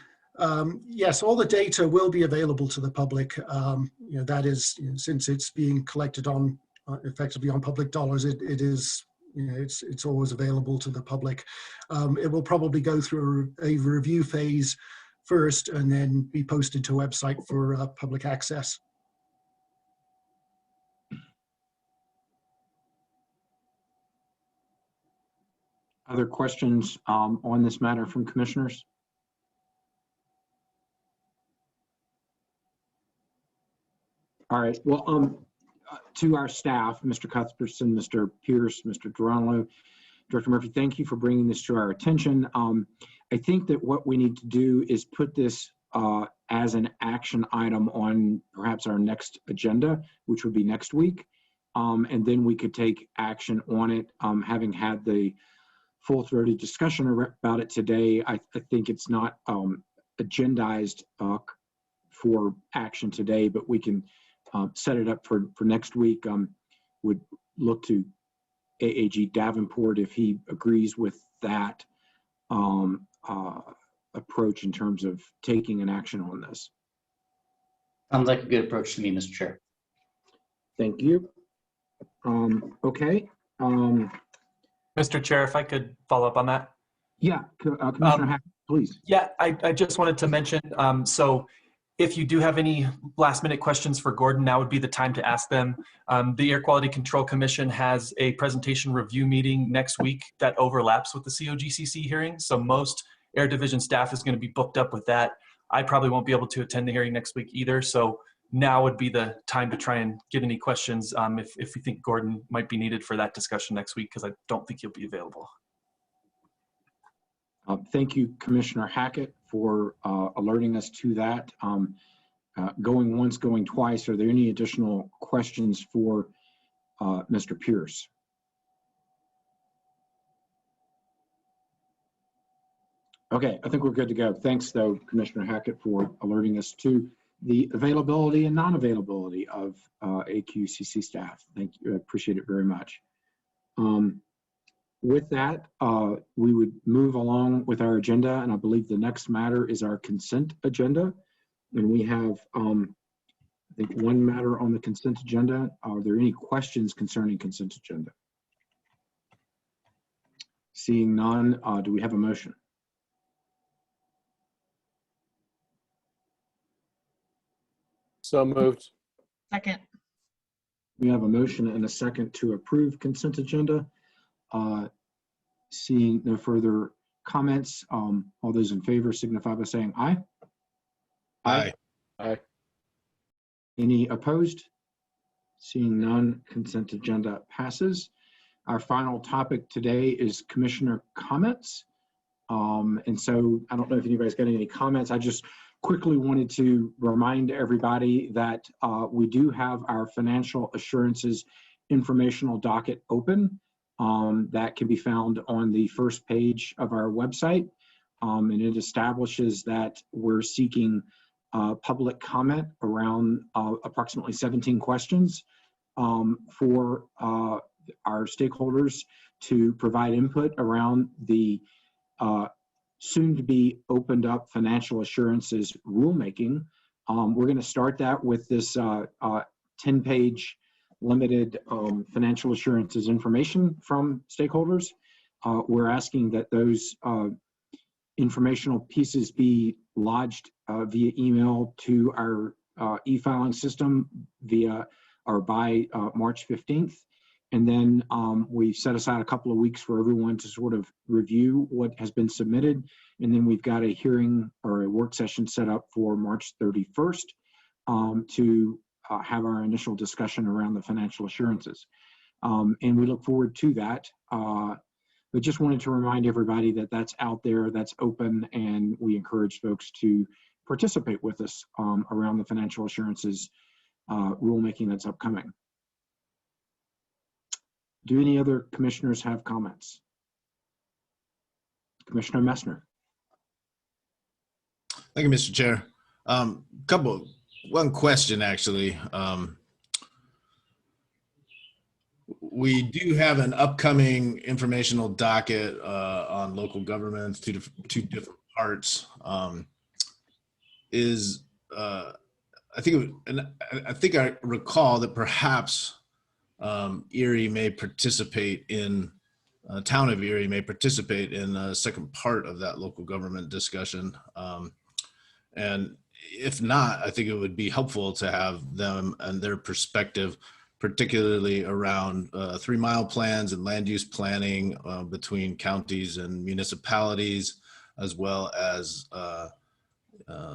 Yes, all the data will be available to the public. That is, since it's being collected on effectively on public dollars, it is, it's always available to the public. It will probably go through a review phase first and then be posted to a website for public access. Other questions on this matter from commissioners? All right, well, to our staff, Mr. Cuthbertson, Mr. Pierce, Mr. Geronimo, Director Murphy, thank you for bringing this to our attention. I think that what we need to do is put this as an action item on perhaps our next agenda, which would be next week. And then we could take action on it. Having had the full-throated discussion about it today, I think it's not agendized for action today, but we can set it up for next week. Would look to AAG Davenport if he agrees with that approach in terms of taking an action on this. Sounds like a good approach to me, Mr. Chair. Thank you. Okay. Mr. Chair, if I could follow up on that. Yeah, Commissioner Hack, please. Yeah, I just wanted to mention, so if you do have any last minute questions for Gordon, now would be the time to ask them. The Air Quality Control Commission has a presentation review meeting next week that overlaps with the COGCC hearing. So most Air Division staff is going to be booked up with that. I probably won't be able to attend the hearing next week either. So now would be the time to try and get any questions if you think Gordon might be needed for that discussion next week, because I don't think he'll be available. Thank you, Commissioner Hackett, for alerting us to that. Going once, going twice, are there any additional questions for Mr. Pierce? Okay, I think we're good to go. Thanks, though, Commissioner Hackett, for alerting us to the availability and non-availability of AQCC staff. Thank you. I appreciate it very much. With that, we would move along with our agenda, and I believe the next matter is our consent agenda. And we have I think one matter on the consent agenda. Are there any questions concerning consent agenda? Seeing none, do we have a motion? So moved. Second. We have a motion and a second to approve consent agenda. Seeing no further comments, all those in favor signify by saying aye. Aye. Aye. Any opposed? Seeing none, consent agenda passes. Our final topic today is commissioner comments. And so I don't know if anybody's got any comments. I just quickly wanted to remind everybody that we do have our financial assurances informational docket open. That can be found on the first page of our website. And it establishes that we're seeking public comment around approximately 17 questions for our stakeholders to provide input around the soon to be opened up financial assurances rulemaking. We're going to start that with this 10-page limited financial assurances information from stakeholders. We're asking that those informational pieces be lodged via email to our e-filing system via or by March 15th. And then we set aside a couple of weeks for everyone to sort of review what has been submitted. And then we've got a hearing or a work session set up for March 31st to have our initial discussion around the financial assurances. And we look forward to that. But just wanted to remind everybody that that's out there, that's open, and we encourage folks to participate with us around the financial assurances rulemaking that's upcoming. Do any other commissioners have comments? Commissioner Messner. Thank you, Mr. Chair. One question actually. We do have an upcoming informational docket on local governments, two different parts. I think I recall that perhaps Erie may participate in, town of Erie may participate in the second part of that local government discussion. And if not, I think it would be helpful to have them and their perspective, particularly around 3-mile plans and land use planning between counties and municipalities, as well as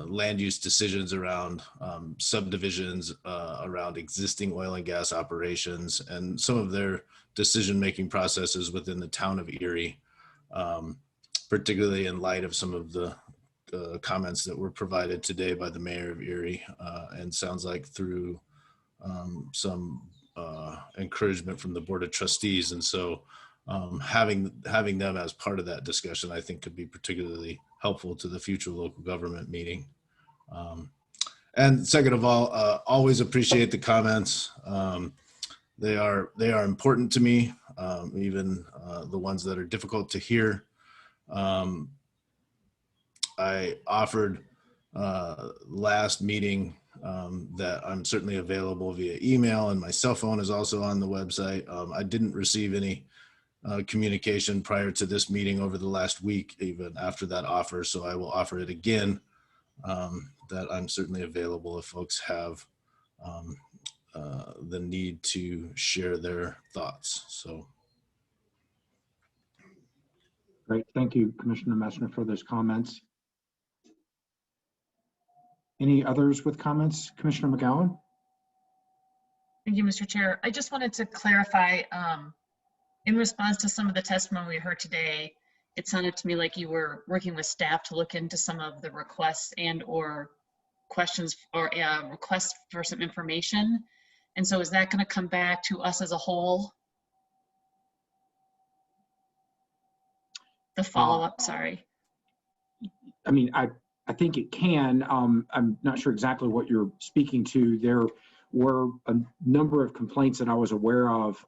land use decisions around subdivisions, around existing oil and gas operations, and some of their decision-making processes within the town of Erie, particularly in light of some of the comments that were provided today by the mayor of Erie, and sounds like through some encouragement from the Board of Trustees. And so having them as part of that discussion, I think could be particularly helpful to the future local government meeting. And second of all, always appreciate the comments. They are important to me, even the ones that are difficult to hear. I offered last meeting that I'm certainly available via email, and my cell phone is also on the website. I didn't receive any communication prior to this meeting over the last week, even after that offer, so I will offer it again, that I'm certainly available if folks have the need to share their thoughts. So. Great, thank you, Commissioner Messner, for those comments. Any others with comments? Commissioner McGowan? Thank you, Mr. Chair. I just wanted to clarify, in response to some of the testimony we heard today, it sounded to me like you were working with staff to look into some of the requests and or questions or requests for some information. And so is that going to come back to us as a whole? The follow-up, sorry. I mean, I think it can. I'm not sure exactly what you're speaking to. There were a number of complaints that I was aware of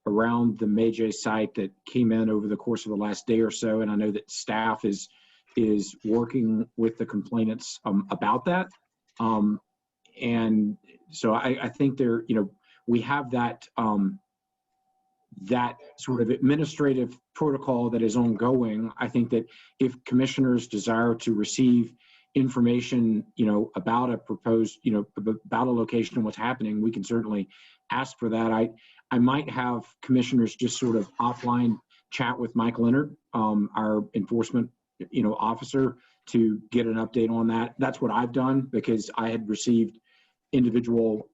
around the May site that came in over the course of the last day or so, and I know that staff is working with the complainants about that. and so I think there, we have that that sort of administrative protocol that is ongoing. I think that if commissioners desire to receive information, about a proposed, about a location and what's happening, we can certainly ask for that. I might have commissioners just sort of offline chat with Mike Leonard, our enforcement, officer, to get an update on that. That's what I've done because I had received individual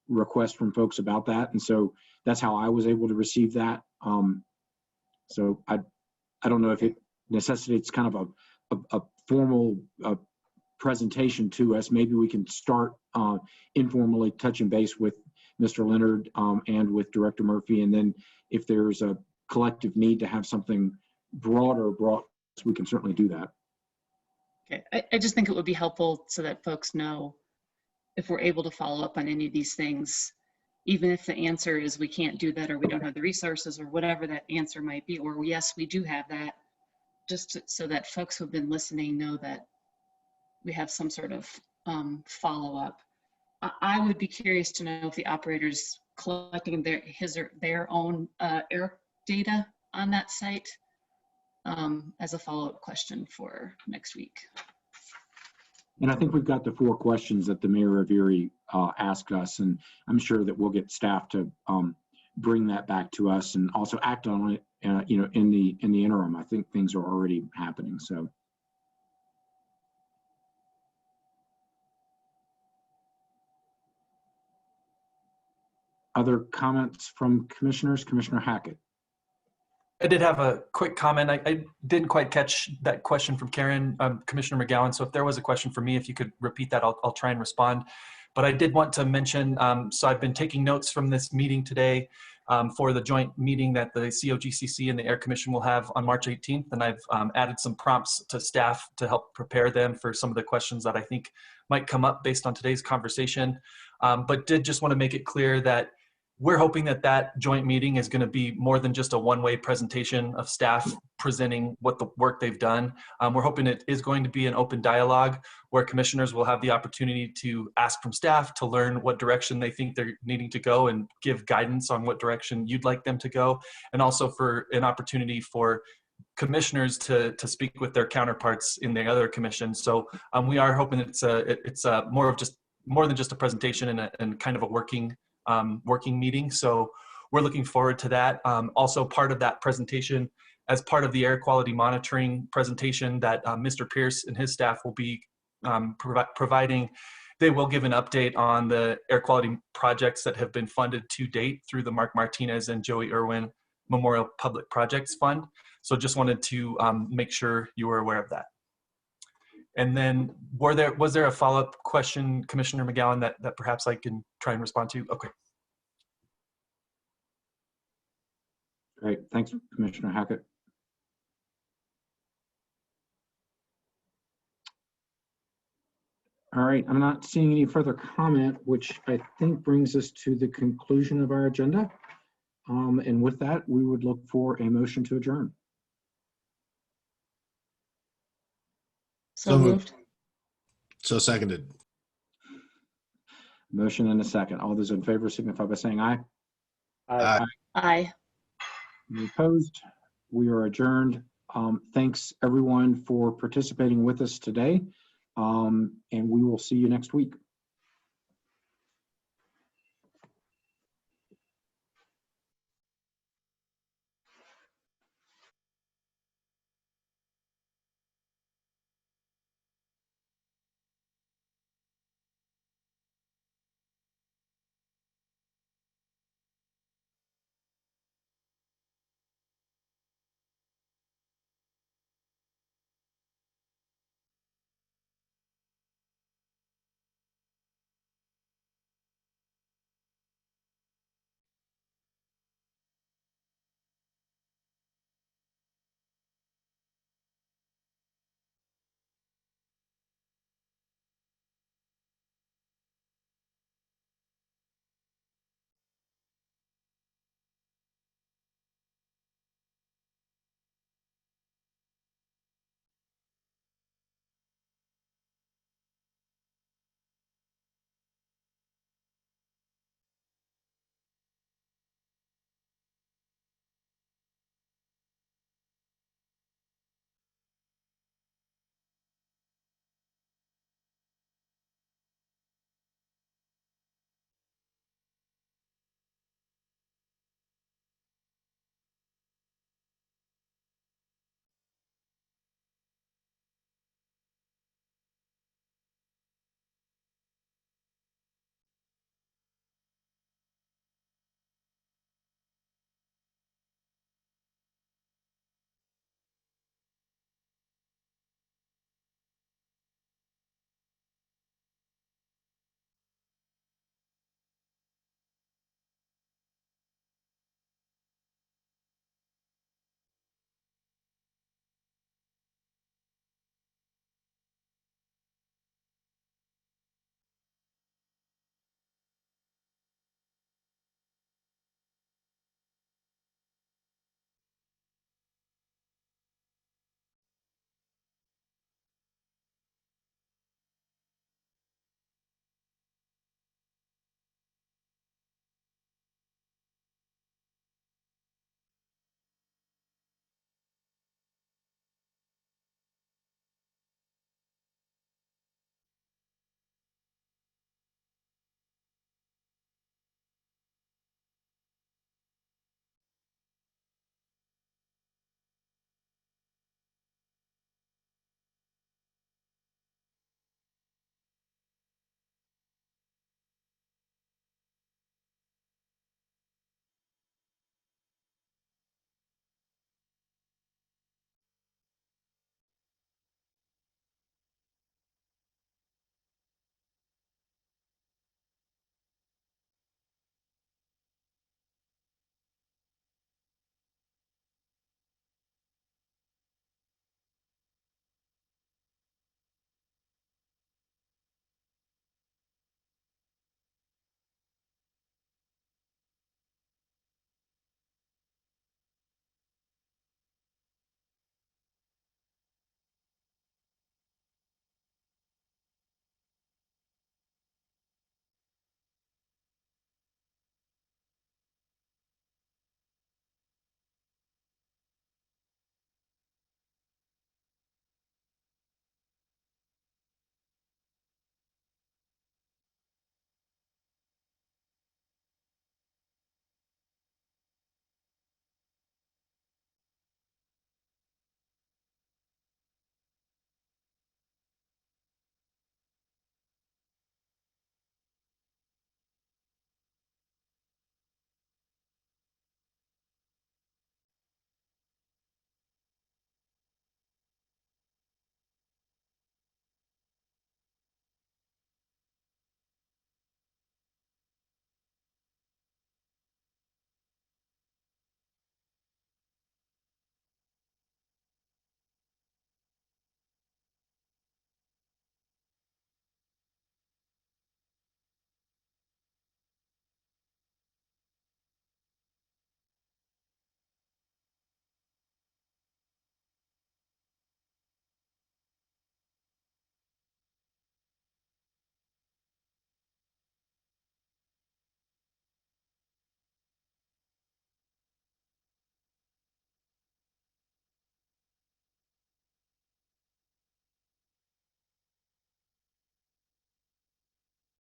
requests from folks about that, and so that's how I was able to receive that. So I don't know if it necessitates kind of a formal presentation to us. Maybe we can start informally touching base with Mr. Leonard and with Director Murphy, and then if there's a collective need to have something broader brought, we can certainly do that. Okay, I just think it would be helpful so that folks know if we're able to follow up on any of these things, even if the answer is we can't do that or we don't have the resources or whatever that answer might be, or yes, we do have that, just so that folks who've been listening know that we have some sort of follow-up. I would be curious to know if the operator's collecting their own air data on that site as a follow-up question for next week. And I think we've got the 4 questions that the mayor of Erie asked us, and I'm sure that we'll get staff to bring that back to us and also act on it, in the interim. I think things are already happening. So. Other comments from commissioners? Commissioner Hackett. I did have a quick comment. I didn't quite catch that question from Karen, Commissioner McGowan. So if there was a question for me, if you could repeat that, I'll try and respond. But I did want to mention, so I've been taking notes from this meeting today for the joint meeting that the COGCC and the Air Commission will have on March 18th. And I've added some prompts to staff to help prepare them for some of the questions that I think might come up based on today's conversation. But did just want to make it clear that we're hoping that that joint meeting is going to be more than just a one-way presentation of staff presenting what the work they've done. We're hoping it is going to be an open dialogue where commissioners will have the opportunity to ask from staff to learn what direction they think they're needing to go and give guidance on what direction you'd like them to go. And also for an opportunity for commissioners to speak with their counterparts in the other commissions. So we are hoping it's more than just a presentation and kind of a working meeting. So we're looking forward to that. Also part of that presentation, as part of the air quality monitoring presentation that Mr. Pierce and his staff will be providing, they will give an update on the air quality projects that have been funded to date through the Mark Martinez and Joey Irwin Memorial Public Projects Fund. So just wanted to make sure you were aware of that. And then was there a follow-up question, Commissioner McGowan, that perhaps I can try and respond to? Okay. Great, thanks, Commissioner Hackett. All right, I'm not seeing any further comment, which I think brings us to the conclusion of our agenda. And with that, we would look for a motion to adjourn. So moved. So seconded. Motion and a second. All those in favor signify by saying aye. Aye. Aye. Any opposed? We are adjourned. Thanks everyone for participating with us today. And we will see you next week.